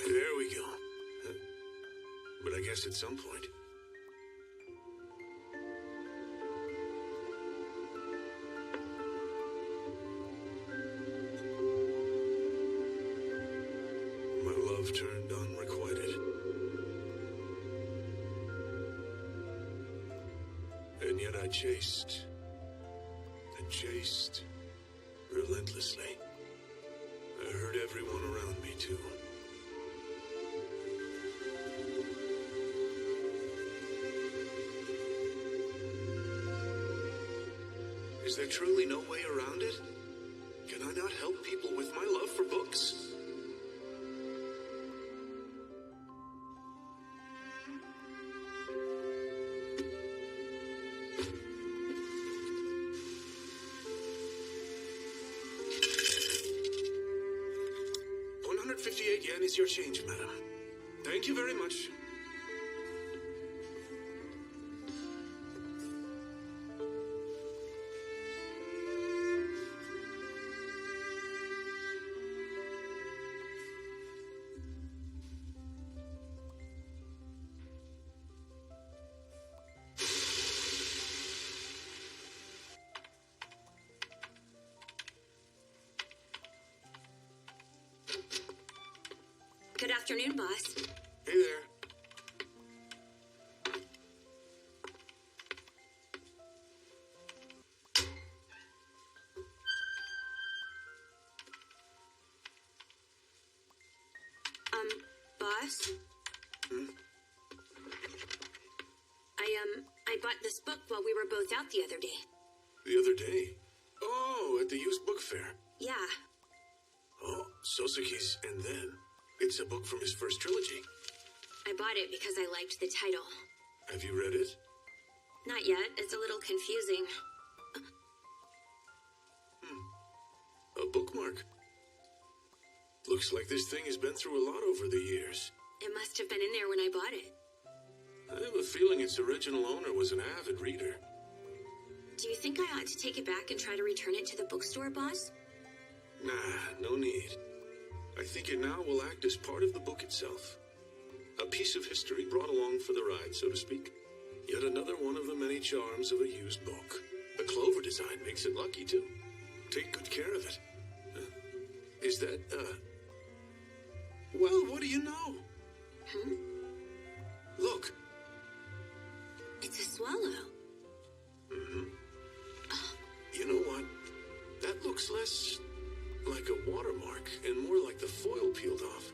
There we go. But I guess at some point... my love turned unrequited. And yet I chased and chased relentlessly. I hurt everyone around me too. Is there truly no way around it? Can I not help people with my love for books? $158 is your change, madam. Thank you very much. Good afternoon, boss. Hey there. Boss? I bought this book while we were both out the other day. The other day? Oh, at the used book fair. Yeah. Oh, Sosaki's And Then. It's a book from his first trilogy. I bought it because I liked the title. Have you read it? Not yet. It's a little confusing. A bookmark. Looks like this thing has been through a lot over the years. It must have been in there when I bought it. I have a feeling its original owner was an avid reader. Do you think I ought to take it back and try to return it to the bookstore, boss? Nah, no need. I think it now will act as part of the book itself. A piece of history brought along for the ride, so to speak. Yet another one of the many charms of a used book. The clover design makes it lucky, too. Take good care of it. Is that, Well, what do you know? Look. It's a swallow. You know what? That looks less like a watermark and more like the foil peeled off.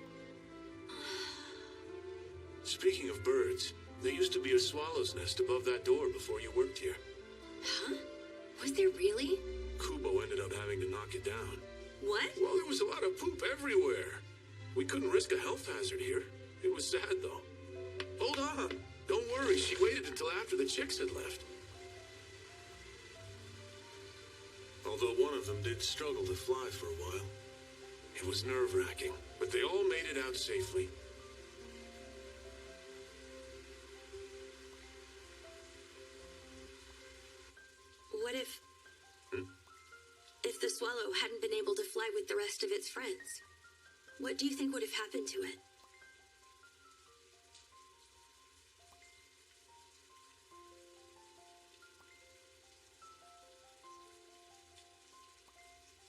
Speaking of birds, there used to be a swallow's nest above that door before you worked here. Huh? Was there really? Kubo ended up having to knock it down. What? Well, there was a lot of poop everywhere. We couldn't risk a health hazard here. It was sad, though. Hold on. Don't worry, she waited until after the chicks had left. Although one of them did struggle to fly for a while. It was nerve-wracking, but they all made it out safely. What if... If the swallow hadn't been able to fly with the rest of its friends? What do you think would have happened to it?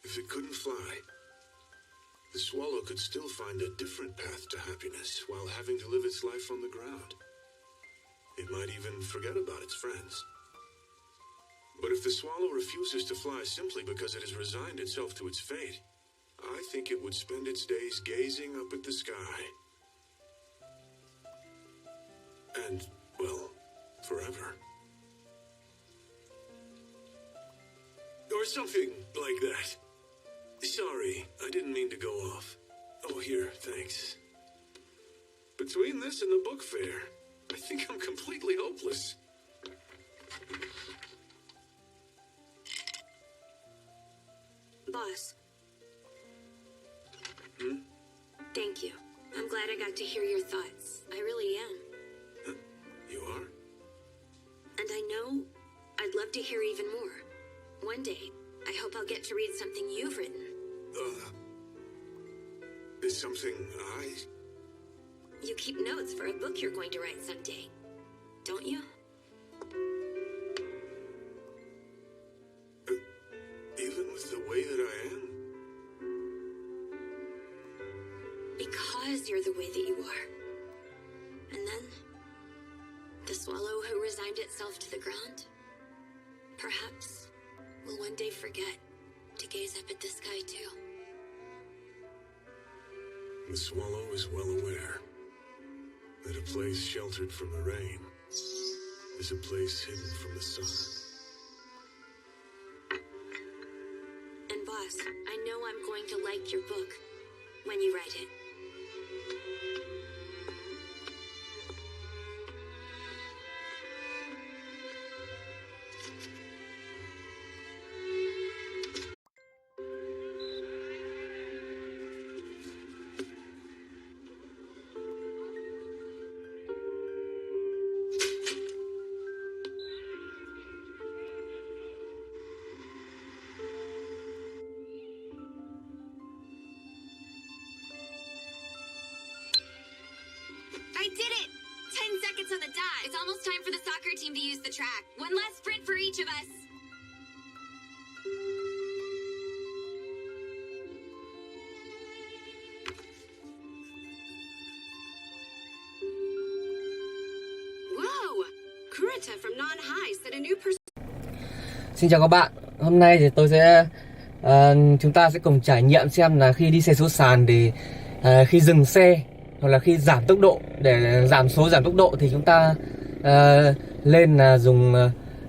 If it couldn't fly, the swallow could still find a different path to happiness while having to live its life on the ground. It might even forget about its friends. But if the swallow refuses to fly simply because it has resigned itself to its fate, I think it would spend its days gazing up at the sky. And, well, forever. Or something like that. Sorry, I didn't mean to go off. Oh, here, thanks. Between this and the book fair, I think I'm completely hopeless. Boss. Thank you. I'm glad I got to hear your thoughts. I really am. You are? And I know I'd love to hear even more. One day, I hope I'll get to read something you've written. Is something You keep notes for a book you're going to write someday, don't you? Even with the way that I am? Because you're the way that you are. And then, the swallow who resigned itself to the ground, perhaps will one day forget to gaze up at the sky too. The swallow is well aware that a place sheltered from the rain is a place hidden from the sun. class. I know I'm going to like your book when you write it. I did it! 10 seconds on the dot. It's almost time for the soccer team to use the track. One last sprint for each of us. Whoa! Kurita from Non-High set a new Xin chào các bạn. Hôm nay thì tôi sẽ chúng ta sẽ cùng trải nghiệm xem là khi đi xe số sàn thì khi dừng xe hoặc là khi giảm tốc độ, để giảm tốc độ thì chúng ta lên là dùng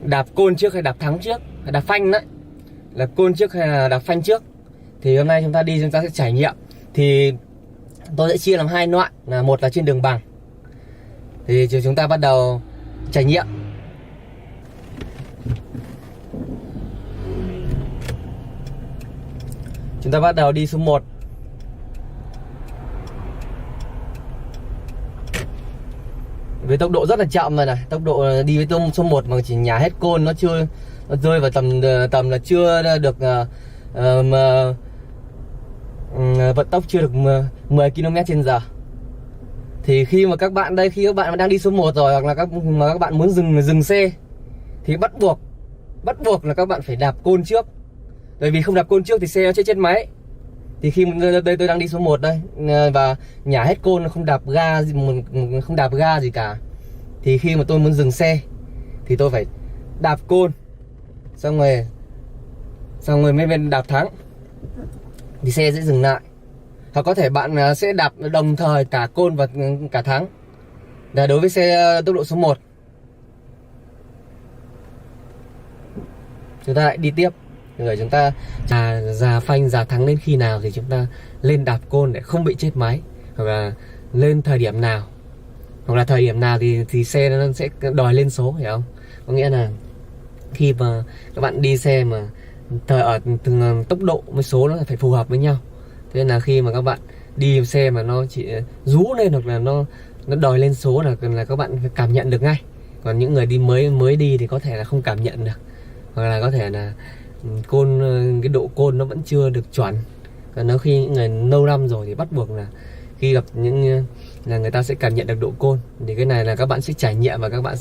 đạp côn trước hay đạp thắng trước, hay đạp phanh đấy, là côn trước hay là đạp phanh trước. Thì hôm nay chúng ta đi, chúng ta sẽ trải nghiệm. Thì tôi sẽ chia làm hai loại, là một là trên đường bằng. Thì chúng ta bắt đầu trải nghiệm. Chúng ta bắt đầu đi số 1. Với tốc độ rất là chậm rồi này, tốc độ đi với số 1 mà chỉ nhả hết côn, nó rơi vào tầm là chưa được vận tốc chưa được 10 km/h. Thì khi mà các bạn đang đi số 1 rồi, hoặc là các bạn muốn dừng xe thì bắt buộc là các bạn phải đạp côn trước. Bởi vì không đạp côn trước thì xe nó sẽ chết máy. Thì khi tôi đang đi số 1 đây và nhả hết côn, không đạp ga gì cả, thì khi mà tôi muốn dừng xe thì tôi phải đạp côn, xong rồi mới đạp thắng thì xe sẽ dừng lại. Hoặc có thể bạn sẽ đạp đồng thời cả côn và cả thắng, là đối với xe tốc độ số 1. Chúng ta lại đi tiếp, rồi chúng ta già phanh già thắng đến khi nào thì chúng ta lên đạp côn để không bị chết máy, hoặc là lên thời điểm nào, thì xe nó sẽ đòi lên số, hiểu không? Có nghĩa là khi mà các bạn đi xe mà ở từng tốc độ với số nó phải phù hợp với nhau. Thế nên là khi mà các bạn đi xe mà nó chỉ rú lên hoặc là nó đòi lên số là các bạn phải cảm nhận được ngay. Còn những người đi mới đi thì có thể là không cảm nhận được, hoặc là có thể là cái độ côn nó vẫn chưa được chuẩn. Còn nếu khi những người lâu năm rồi thì bắt buộc là khi gặp là người ta sẽ cảm nhận được độ côn. Thì cái này là các bạn sẽ trải nghiệm và các bạn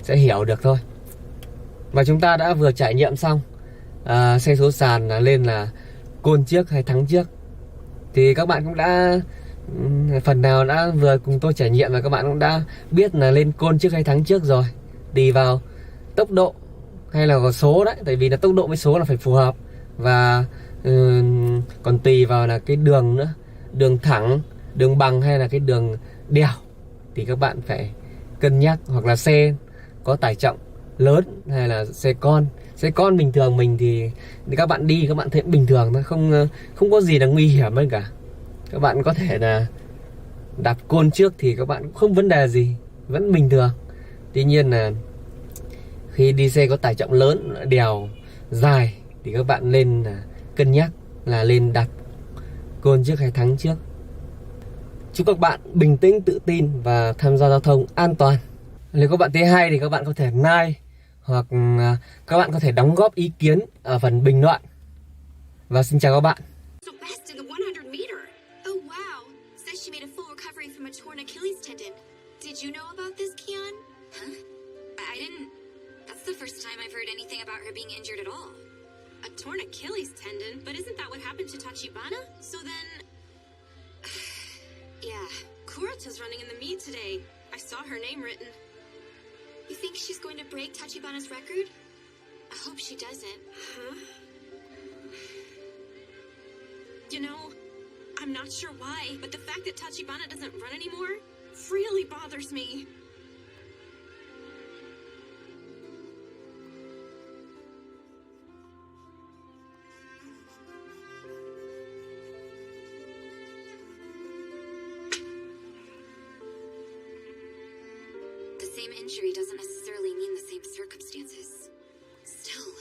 sẽ hiểu được thôi. Và chúng ta đã vừa trải nghiệm xong xe số sàn là lên là côn trước hay thắng trước. Thì các bạn cũng đã phần nào đã vừa cùng tôi trải nghiệm, và các bạn cũng đã biết là lên côn trước hay thắng trước rồi. Tùy vào tốc độ hay là có số đấy, tại vì là tốc độ với số là phải phù hợp. Và còn tùy vào là cái đường nữa, đường thẳng, đường bằng hay là cái đường đèo, thì các bạn phải cân nhắc. Hoặc là xe có tải trọng lớn hay là xe con bình thường mình thì các bạn đi các bạn thấy bình thường, nó không có gì là nguy hiểm hơn cả. Các bạn có thể là đạp côn trước thì các bạn cũng không vấn đề gì, vẫn bình thường. Tuy nhiên là khi đi xe có tải trọng lớn, đèo dài thì các bạn lên là cân nhắc là lên đạp côn trước hay thắng trước. Chúc các bạn bình tĩnh, tự tin và tham gia giao thông an toàn. Nếu các bạn thấy hay thì các bạn có thể like, hoặc các bạn có thể đóng góp ý kiến ở phần bình luận. Và xin chào các bạn. best in the 100 meter. Oh wow. Says she made a full recovery from a torn Achilles tendon. Did you know about this, Kian? Huh? I didn't. That's the first time I've heard anything about her being injured at all. A torn Achilles tendon? But isn't that what happened to Tachibana? So then... yeah, Kurita's running in the meet today. I saw her name written. You think she's going to break Tachibana's record? I hope she doesn't. Huh? You know, I'm not sure why, but the fact that Tachibana doesn't run anymore really bothers me. same injury doesn't necessarily mean the same circumstances. Still...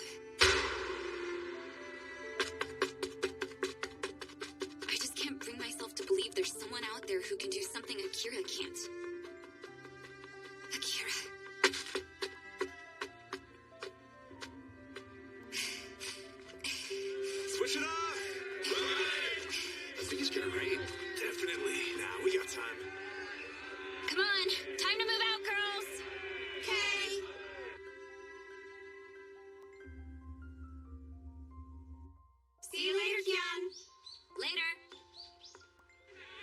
I just can't bring myself to believe there's someone out there who can do something Akira can't. Akira... Switch it off! I think it's gonna rain. Definitely. Nah, we got time. Come on, time to move out, girls! Okay. See you later, Kian. Later.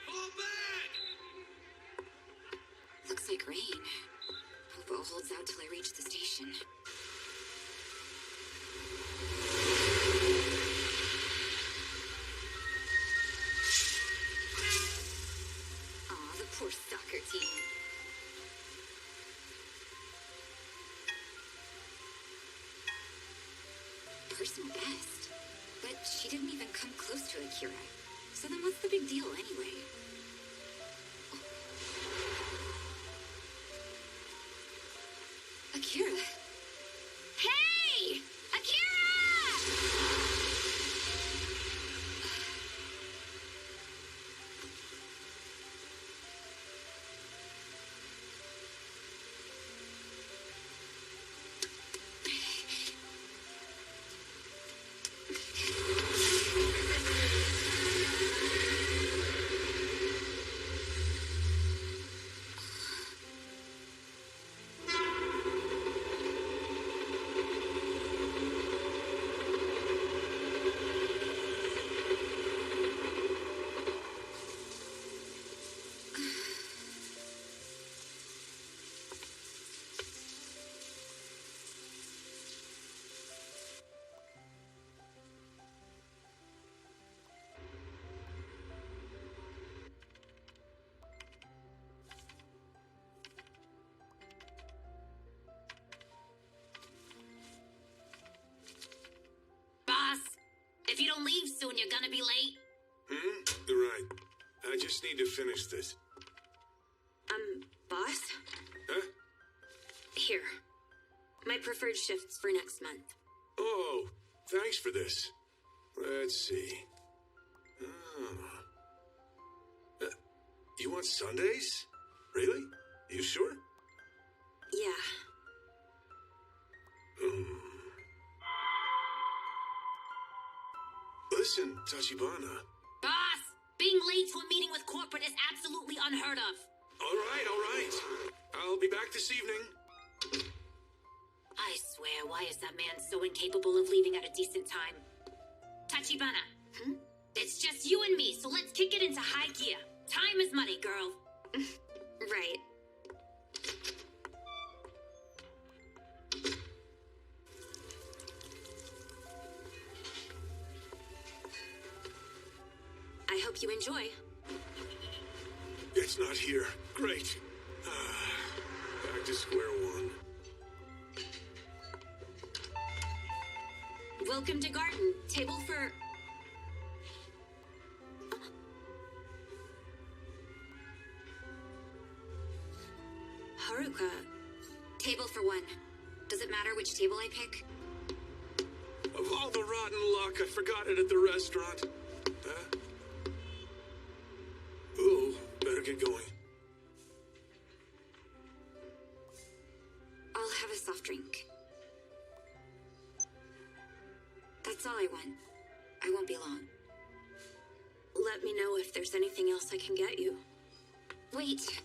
Fall back! Looks like rain. Hope it holds out till I reach the station. Aw, the poor soccer team. Personal best. But she didn't even come close to Akira. So then what's the big deal anyway? Akira? Hey! Akira! Boss, if you don't leave soon, you're gonna be late. Right. I just need to finish this. Boss? Huh? Here. My preferred shifts for next month. Oh, thanks for this. Let's see. You want Sundays? Really? You sure? Yeah. Listen, Tachibana. Boss, being late to a meeting with corporate is absolutely unheard of. All right. I'll be back this evening. I swear, why is that man so incapable of leaving at a decent time? Tachibana, it's just you and me, so let's kick it into high gear. Time is money, girl. Right. I hope you enjoy. It's not here. Great. Back to square one. Welcome to Garden. Table for... Haruka. Table for one. Does it matter which table I pick? Of all the rotten luck, I forgot it at the restaurant. Huh? Ooh, better get going. I'll have a soft drink. That's all I want. I won't be long. Let me know if there's anything else I can get you. Wait.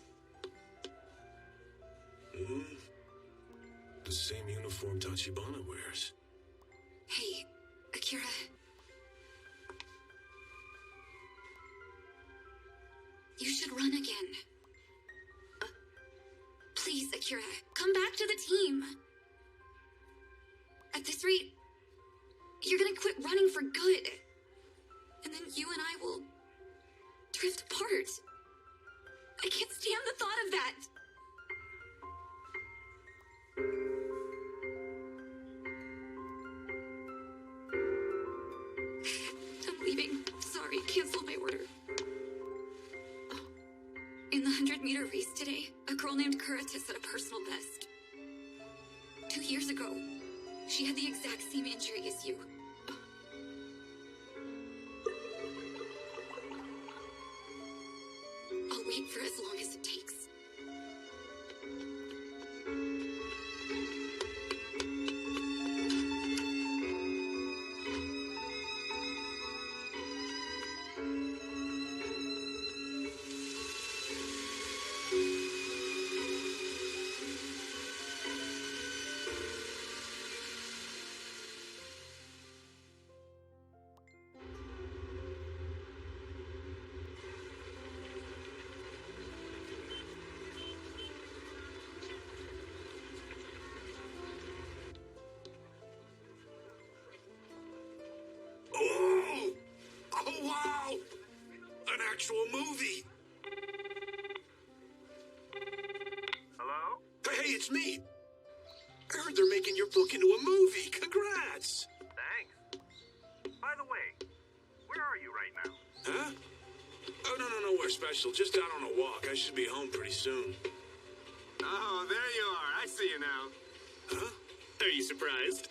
The same uniform Tachibana wears. Hey, Akira. You should run again. Please, Akira, come back to the team. At this rate, you're gonna quit running for good. And then you and I will drift apart. I can't stand the thought of that. I'm leaving. Sorry, canceled my order. In the 100-meter race today, a girl named Kura to set a personal best. 2 years ago, she had the exact same injury as you. I'll wait for as long as it takes. Oh! Oh, wow! An actual movie! Hello? Hey, it's me! I heard they're making your book into a movie. Congrats! Thanks. By the way, where are you right now? Huh? Oh, no, we're special. Just out on a walk. I should be home pretty soon. Oh, there you are. I see you now. Huh? Are you surprised?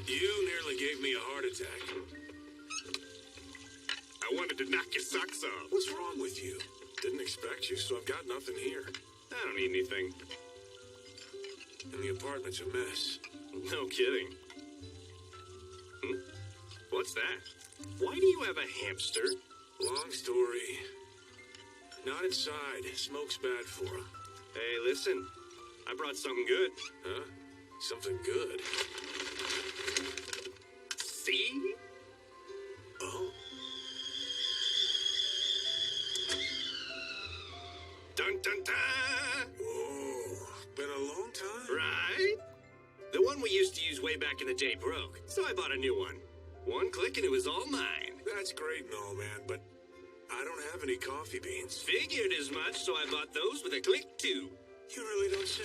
You nearly gave me a heart attack. I wanted to knock your socks off. What's wrong with you? Didn't expect you, so I've got nothing here. I don't need anything. And the apartment's a mess. No kidding. What's that? Why do you have a hamster? Long story. Not inside. Smoke's bad for him. Hey, listen. I brought something good. Huh? Something good? See? Oh. Dun dun dun! Whoa. Been a long time? Right? The one we used to use way back in the day broke, so I bought a new one. One click and it was all mine. That's great and all, man, but I don't have any coffee beans. Figured as much, so I bought those with a click too. You really don't say.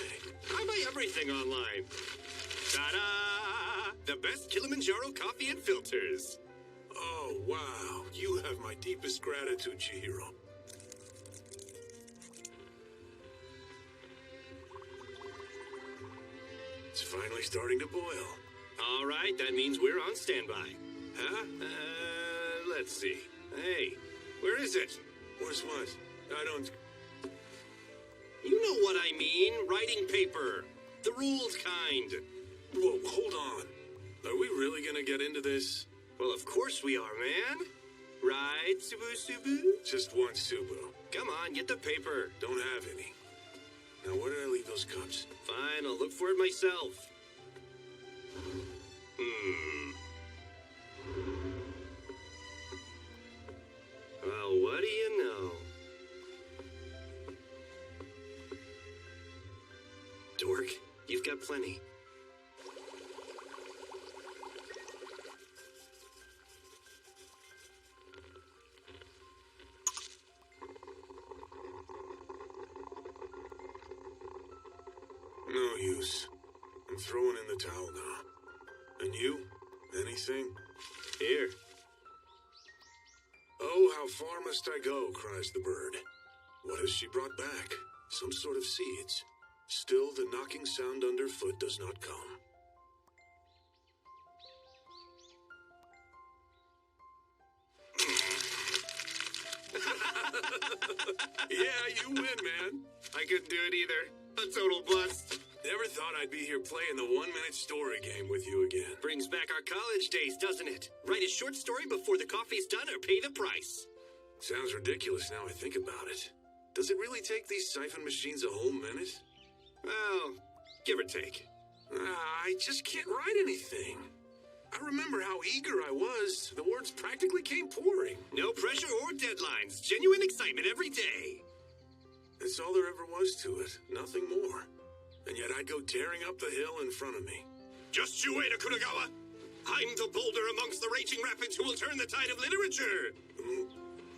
I buy everything online. Ta-da! The best Kilimanjaro coffee and filters. Oh, wow. You have my deepest gratitude, Chihiro. It's finally starting to boil. All right, that means we're on standby. Huh? Let's see. Hey, where is it? Where's what? I don't... You know what I mean. Writing paper. The rules kind. Whoa, hold on. Are we really gonna get into this? Well, of course we are, man. Right, Subu? Just one Subu. Come on, get the paper. Don't have any. Now, where did I leave those cups? Fine, I'll look for it myself. Well, what do you know? Dork, you've got plenty. No use. I'm throwing in the towel now. And you? Anything? Here. Oh, how far must I go, cries the bird. What has she brought back? Some sort of seeds. Still, the knocking sound underfoot does not come. Yeah, you win, man. I couldn't do it either. A total bust. Never thought I'd be here playing the 1-minute story game with you again. Brings back our college days, doesn't it? Write a short story before the coffee's done or pay the price. Sounds ridiculous now I think about it. Does it really take these siphon machines a whole minute? Well, give or take. I just can't write anything. I remember how eager I was. The words practically came pouring. No pressure or deadlines. Genuine excitement every day. That's all there ever was to it. Nothing more. And yet I'd go tearing up the hill in front of me. Just you wait, Akunagawa. I'm the boulder amongst the raging rapids who will turn the tide of literature.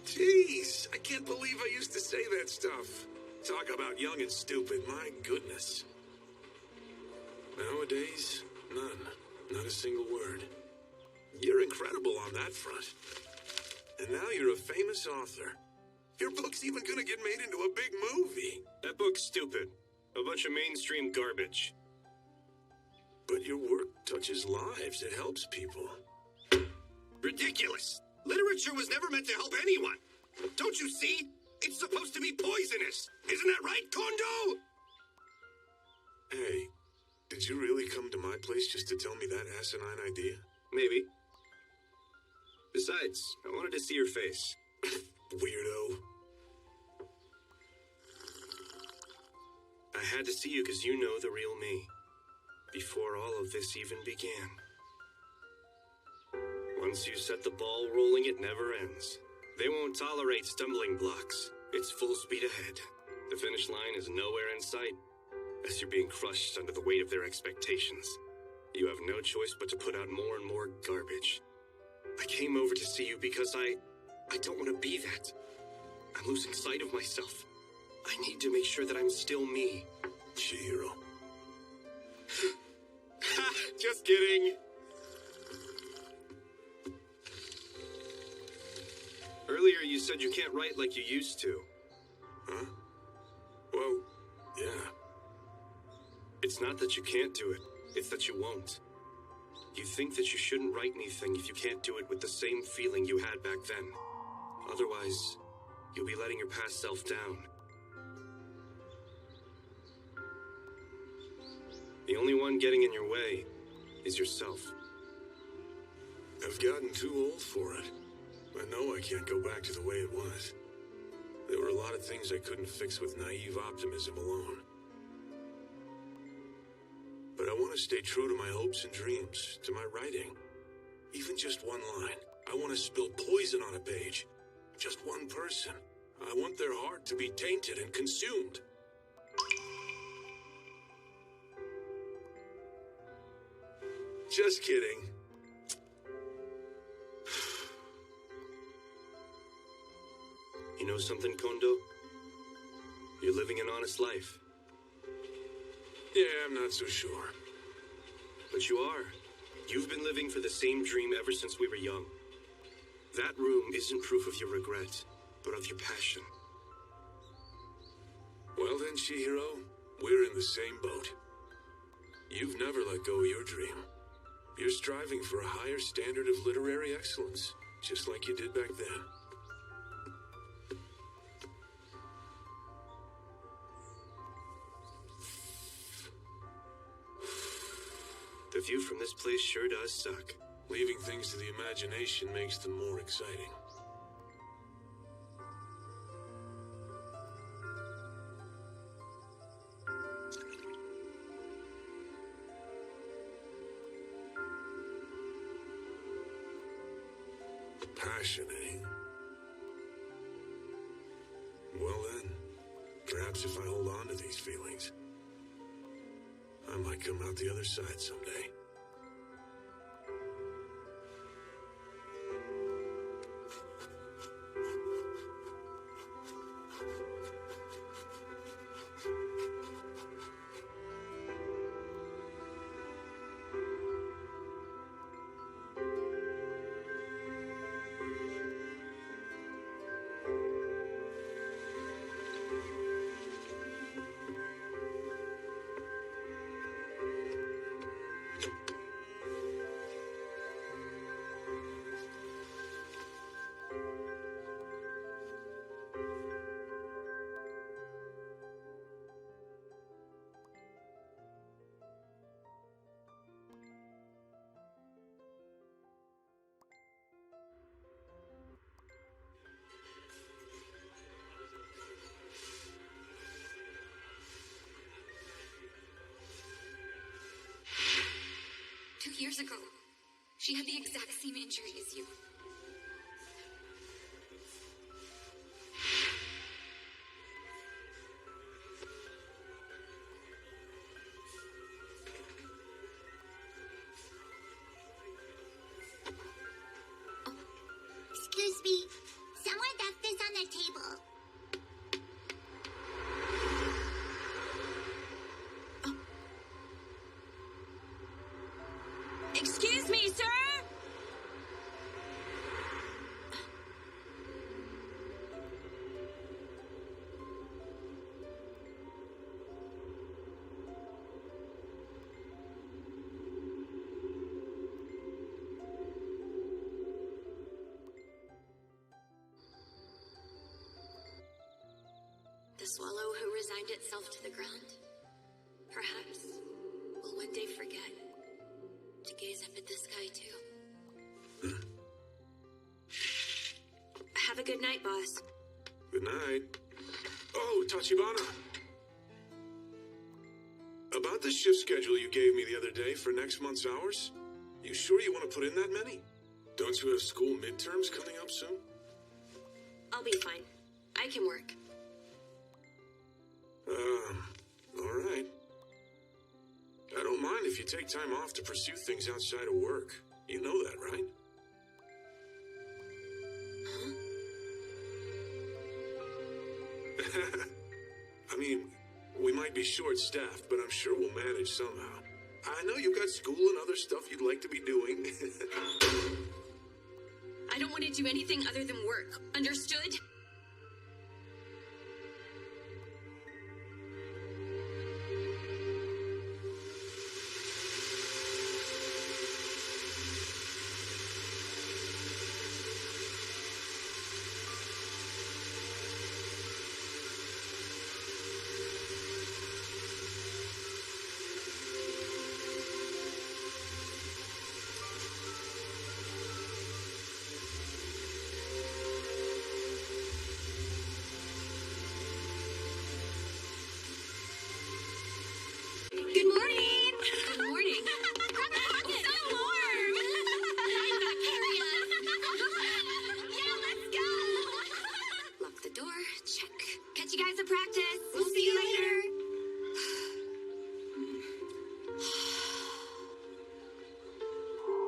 Jeez, I can't believe I used to say that stuff. Talk about young and stupid, my goodness. Nowadays, none. Not a single word. You're incredible on that front. And now you're a famous author. Your book's even gonna get made into a big movie. That book's stupid. A bunch of mainstream garbage. But your work touches lives. It helps people. Ridiculous! Literature was never meant to help anyone. Don't you see? It's supposed to be poisonous. Isn't that right, Kondo? Hey, did you really come to my place just to tell me that asinine idea? Maybe. Besides, I wanted to see your face. Weirdo. I had to see you because you know the real me. Before all of this even began. Once you set the ball rolling, it never ends. They won't tolerate stumbling blocks. It's full speed ahead. The finish line is nowhere in sight, as you're being crushed under the weight of their expectations. You have no choice but to put out more and more garbage. I came over to see you because I don't want to be that. I'm losing sight of myself. I need to make sure that I'm still me. Chihiro. Just kidding. Earlier you said you can't write like you used to. Huh? Well, yeah. It's not that you can't do it, it's that you won't. You think that you shouldn't write anything if you can't do it with the same feeling you had back then. Otherwise, you'll be letting your past self down. The only one getting in your way is yourself. I've gotten too old for it. I know I can't go back to the way it was. There were a lot of things I couldn't fix with naive optimism alone. But I want to stay true to my hopes and dreams, to my writing. Even just one line. I want to spill poison on a page. Just one person. I want their heart to be tainted and consumed. Just kidding. You know something, Kondo? You're living an honest life. Yeah, I'm not so sure. But you are. You've been living for the same dream ever since we were young. That room isn't proof of your regret, but of your passion. Well then, Chihiro, we're in the same boat. You've never let go of your dream. You're striving for a higher standard of literary excellence, just like you did back then. The view from this place sure does suck. Leaving things to the imagination makes them more exciting. Passion, eh? Well then, perhaps if I hold on to these feelings, I might come out the other side someday. Years ago, she had the exact same injury as you. Excuse me. Someone left this on the table. Excuse me, sir? swallow who resigned itself to the ground, perhaps, will one day forget to gaze up at the sky too. Have a good night, boss. Good night. Oh, Tachibana. About the shift schedule you gave me the other day for next month's hours, you sure you want to put in that many? Don't you have school midterms coming up soon? I'll be fine. I can work. All right. I don't mind if you take time off to pursue things outside of work. You know that, right? I mean, we might be short-staffed, but I'm sure we'll manage somehow. I know you've got school and other stuff you'd like to be doing. I don't want to do anything other than work. Understood? Good morning! Good morning. It's so warm! I'm back, carry us! Yeah, let's go! Lock the door, check. Catch you guys at practice. We'll see you later.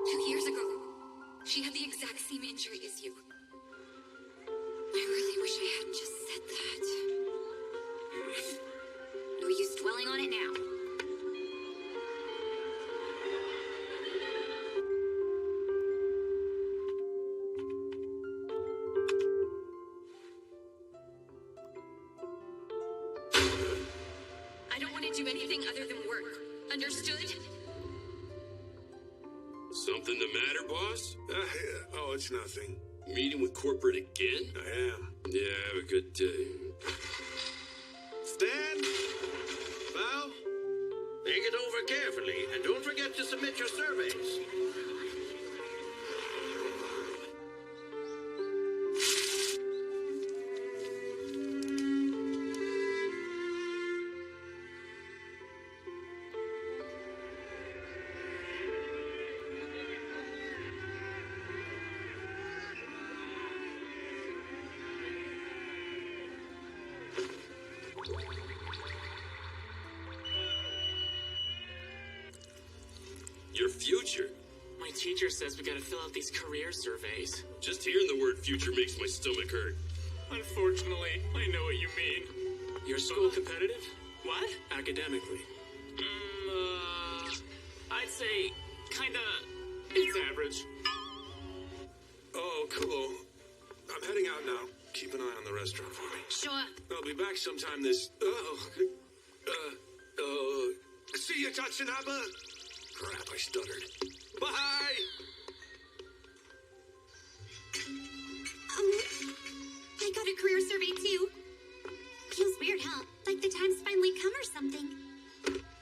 2 years ago, she had the exact same injury as you. I really wish I hadn't just said that. No use dwelling on it now. I don't want to do anything other than work. Understood? Something the matter, boss? Oh, it's nothing. Meeting with corporate again? I am. Yeah, have a good day. Stan? Val? Think it over carefully, and don't forget to submit your surveys. Your future? My teacher says we gotta fill out these career surveys. Just hearing the word future makes my stomach hurt. Unfortunately, I know what you mean. Your school competitive? What? Academically. I'd say kinda... it's average. Oh, cool. I'm heading out now. Keep an eye on the restaurant for me. Sure. I'll be back sometime this... See ya, Tatsunaba! Crap, I stuttered. Bye! I got a career survey too. Feels weird, huh? Like the time's finally come or something.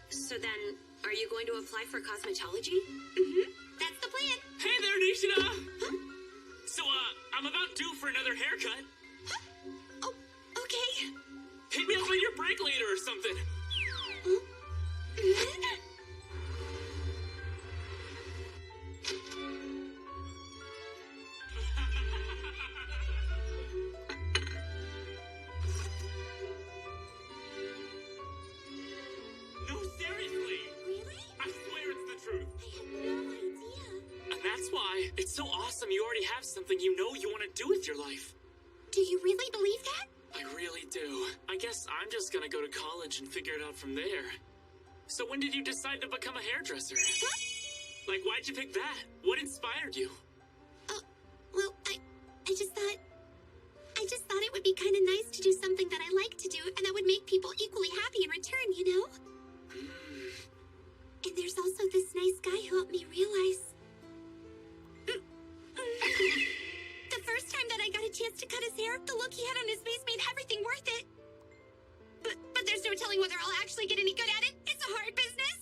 So then, are you going to apply for cosmetology? Mm-hmm. That's the plan. Hey there, Nishida! Huh? So, I'm about due for another haircut. Huh? Oh, okay. Hit me up on your break later or something. Huh? No, seriously. Really? I swear it's the truth. I had no idea. And that's why it's so awesome you already have something you know you want to do with your life. Do you really believe that? I really do. I guess I'm just gonna go to college and figure it out from there. So when did you decide to become a hairdresser? What? Like, why'd you pick that? What inspired you? Well, I just thought it would be kind of nice to do something that I like to do and that would make people equally happy in return, you know? And there's also this nice guy who helped me realize. The first time that I got a chance to cut his hair, the look he had on his face made everything worth it. actually get any good at it. It's a hard business.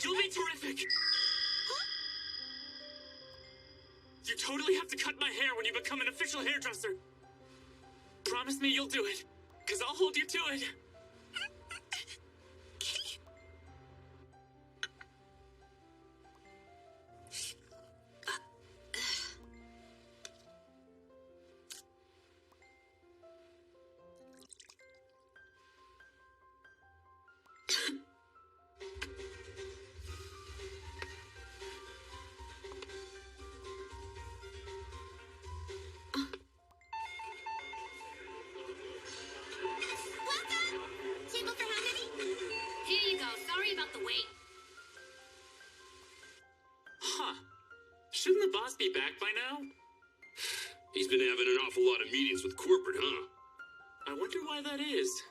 You'll be terrific. You totally have to cut my hair when you become an official hairdresser. Promise me you'll do it, because I'll hold you to it. Table for how many? Here you go. Sorry about the wait. Huh. Shouldn't the boss be back by now? He's been having an awful lot of meetings with corporate, huh? I wonder why that is.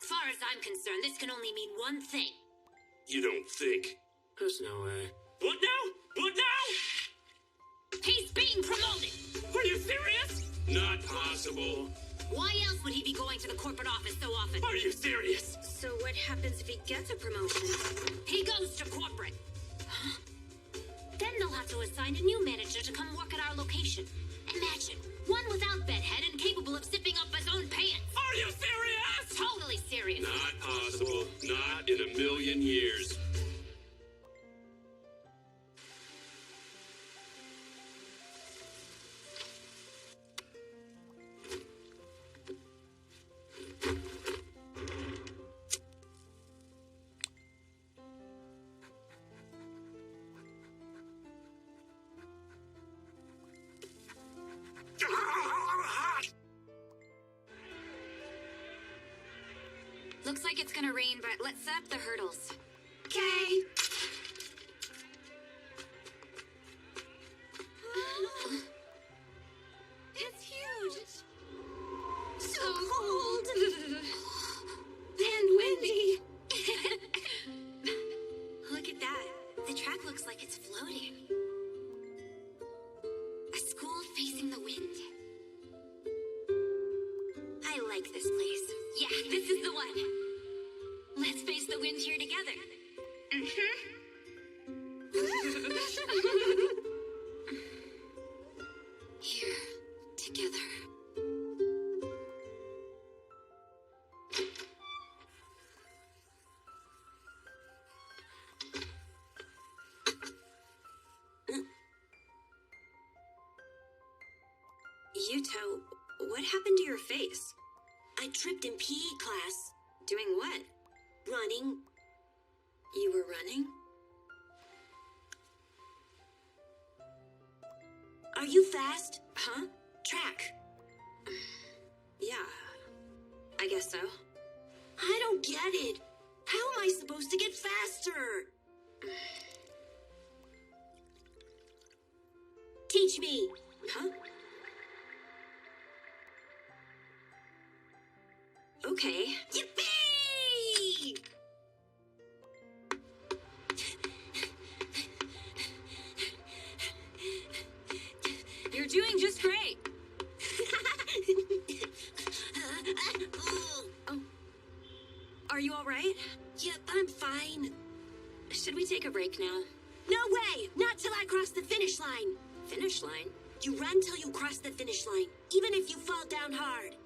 As far as I'm concerned, this can only mean one thing. You don't think? There's no way. What now? What now? He's being promoted! Are you serious? Not possible. Why else would he be going to the corporate office so often? Are you serious? So what happens if he gets a promotion? He goes to corporate. Then they'll have to assign a new manager to come work at our location. Imagine, one without bedhead and capable of zipping up his own pants. Are you serious? Totally serious. Not possible. Not in a million years. Looks like it's gonna rain, but let's set up the hurdles. Okay. It's huge. So cold. And windy. Look at that. The track looks like it's floating. A school facing the wind. I like this place. Yeah, this is the one. Let's face the wind here together. Here, together. Yuto, what happened to your face? I tripped in PE class. Doing what? Running. You were running? Are you fast? Huh? Track. Yeah, I guess so. I don't get it. How am I supposed to get faster? Teach me. Huh? Okay. Yippee! You're doing just great. Oh. Are you all right? Yep, I'm fine. Should we take a break now? No way! Not till I cross the finish line. Finish line? You run till you cross the finish line, even if you fall down hard.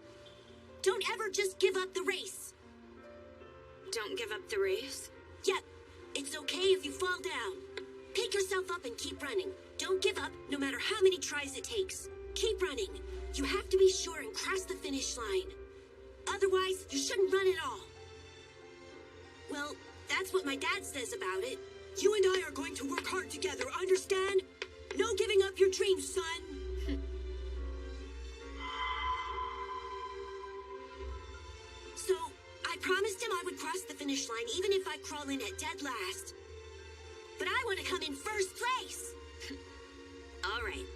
Don't ever just give up the race. Don't give up the race? Yep. It's okay if you fall down. Pick yourself up and keep running. Don't give up, no matter how many tries it takes. Keep running. You have to be sure and cross the finish line. Otherwise, you shouldn't run at all. Well, that's what my dad says about it. You and I are going to work hard together, understand? No giving up your dreams, son. So, I promised him I would cross the finish line even if I crawl in at dead last. But I want to come in first place. All right.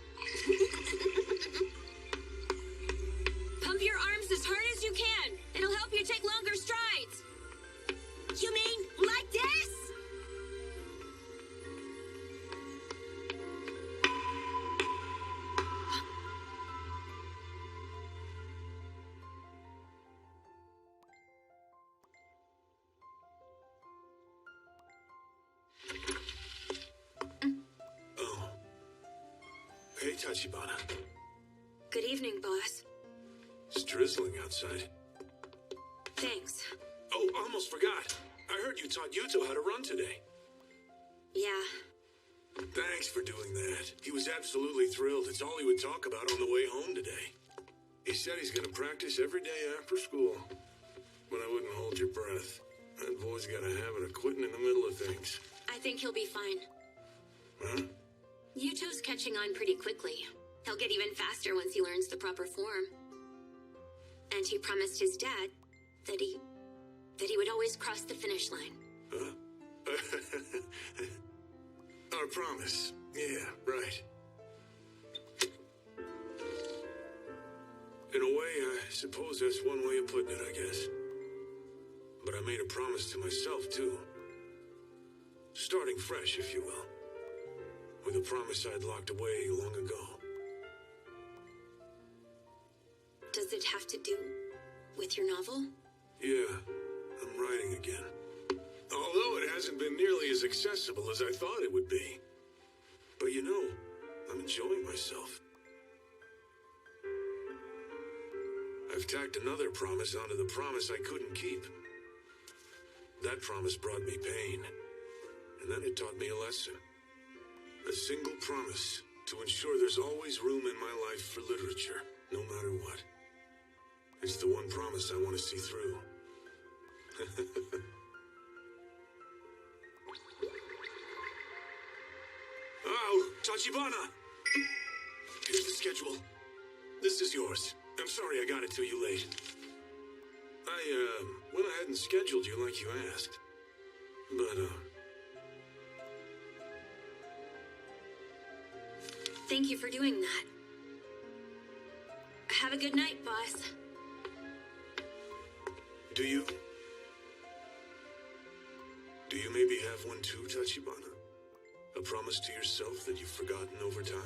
Pump your arms as hard as you can. It'll help you take longer strides. You mean like this? Tachibana. Good evening, boss. It's drizzling outside. Thanks. Oh, almost forgot. I heard you taught Yuto how to run today. Yeah. Thanks for doing that. He was absolutely thrilled. It's all he would talk about on the way home today. He said he's gonna practice every day after school. But I wouldn't hold your breath. That boy's got a habit of quitting in the middle of things. I think he'll be fine. Huh? Yuto's catching on pretty quickly. He'll get even faster once he learns the proper form. And he promised his dad that he would always cross the finish line. Huh? Our promise. Yeah, right. In a way, I suppose that's one way of putting it, I guess. But I made a promise to myself, too. Starting fresh, if you will. With a promise I'd locked away long ago. Does it have to do with your novel? Yeah, I'm writing again. Although it hasn't been nearly as accessible as I thought it would be. But you know, I'm enjoying myself. I've tacked another promise onto the promise I couldn't keep. That promise brought me pain. And then it taught me a lesson. A single promise to ensure there's always room in my life for literature, no matter what. It's the one promise I want to see through. Oh, Tachibana! Here's the schedule. This is yours. I'm sorry I got it to you late. I, went ahead and scheduled you like you asked. But, Thank you for doing that. Have a good night, boss. Do you? Do you maybe have one too, Tachibana? A promise to yourself that you've forgotten over time?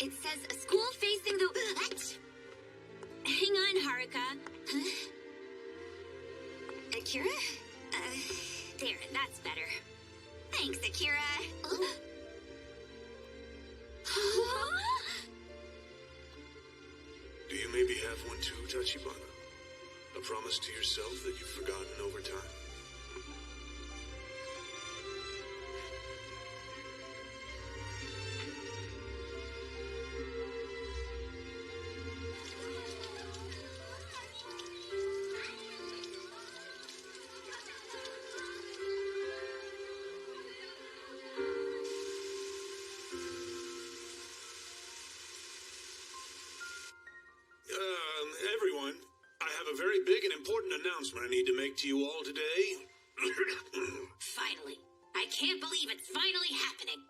It says a school facing the... What? Hang on, Haruka. Huh? Akira? There, that's better. Thanks, Akira. Do you maybe have one too, Tachibana? A promise to yourself that you've forgotten over time? Everyone, I have a very big and important announcement I need to make to you all today. Finally. I can't believe it's finally happening.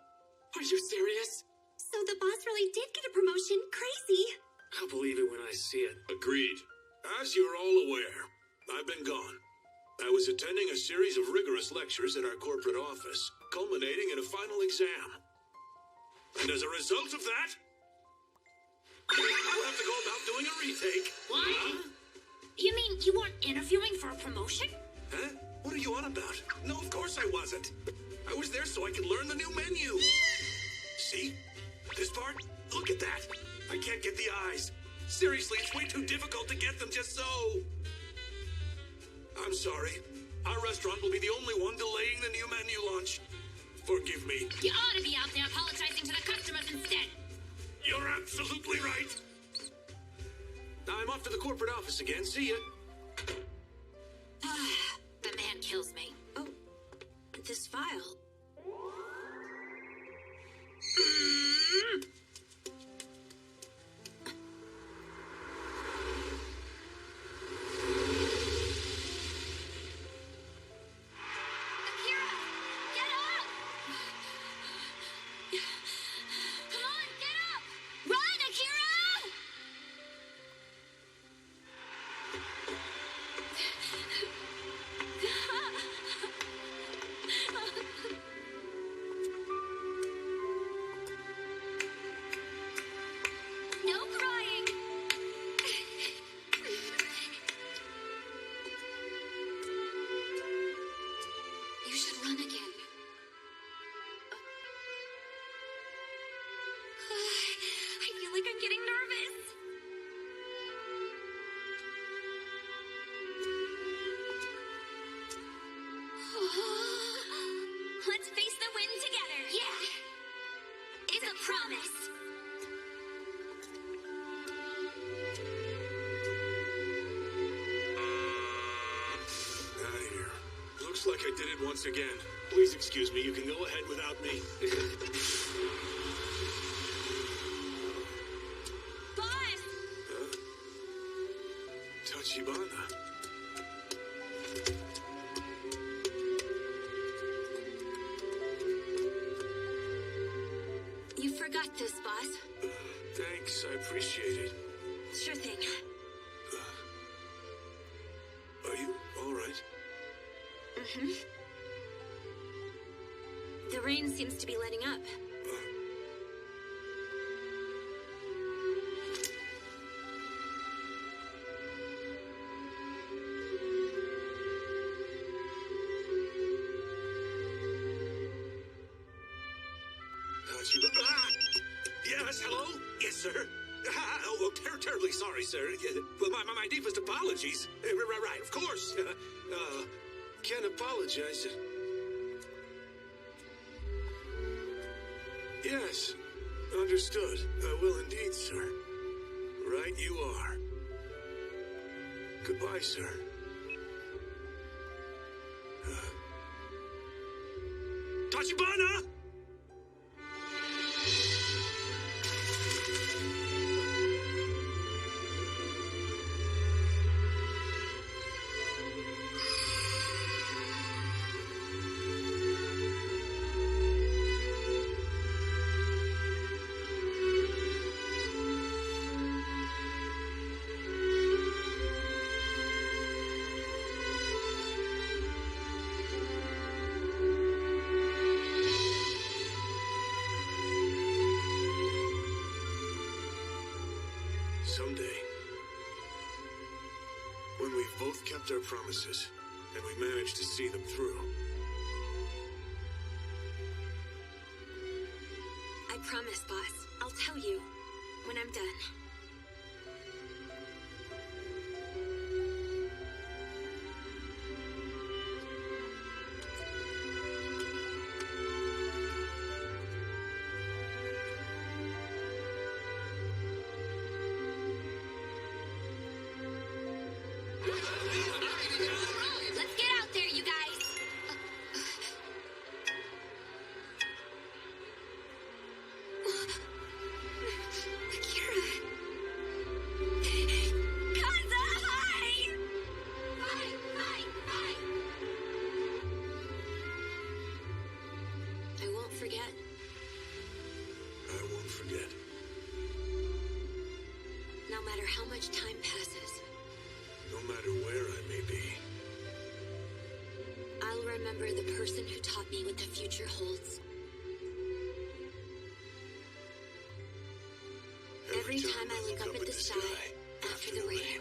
Are you serious? So the boss really did get a promotion. Crazy. I'll believe it when I see it. Agreed. As you're all aware, I've been gone. I was attending a series of rigorous lectures at our corporate office, culminating in a final exam. And as a result of that, I'll have to go about doing a retake. What? You mean you weren't interviewing for a promotion? Huh? What are you on about? No, of course I wasn't. I was there so I could learn the new menu. See? This part? Look at that. I can't get the eyes. Seriously, it's way too difficult to get them just so. I'm sorry. Our restaurant will be the only one delaying the new menu launch. Forgive me. You ought to be out there apologizing to the customers instead. You're absolutely right. I'm off to the corporate office again. See ya. The man kills me. Oh, this file. Akira! Get up! Come on, get up! Run, Akira! Just like I did it once again. Please excuse me. You can go ahead without me. Boss! Tachibana. You forgot this, boss. Thanks. I appreciate it. Sure thing. Are you all right? Mm-hmm. The rain seems to be letting up. Yes, hello? Yes, sir. Oh, terribly sorry, sir. Well, my deepest apologies. Right, of course. Can't apologize. Yes, understood. I will indeed, sir. Right you are. Goodbye, sir. Tachibana! Someday, when we've both kept our promises, and we managed to see them through. I promise, boss. I'll tell you when I'm done. Let's get out there, you guys. Akira. Kaza, hi! Hi! I won't forget. I won't forget. No matter how much time passes, No matter where I may be. I'll remember the person who taught me what the future holds. Every time I look up at the sky after the rain,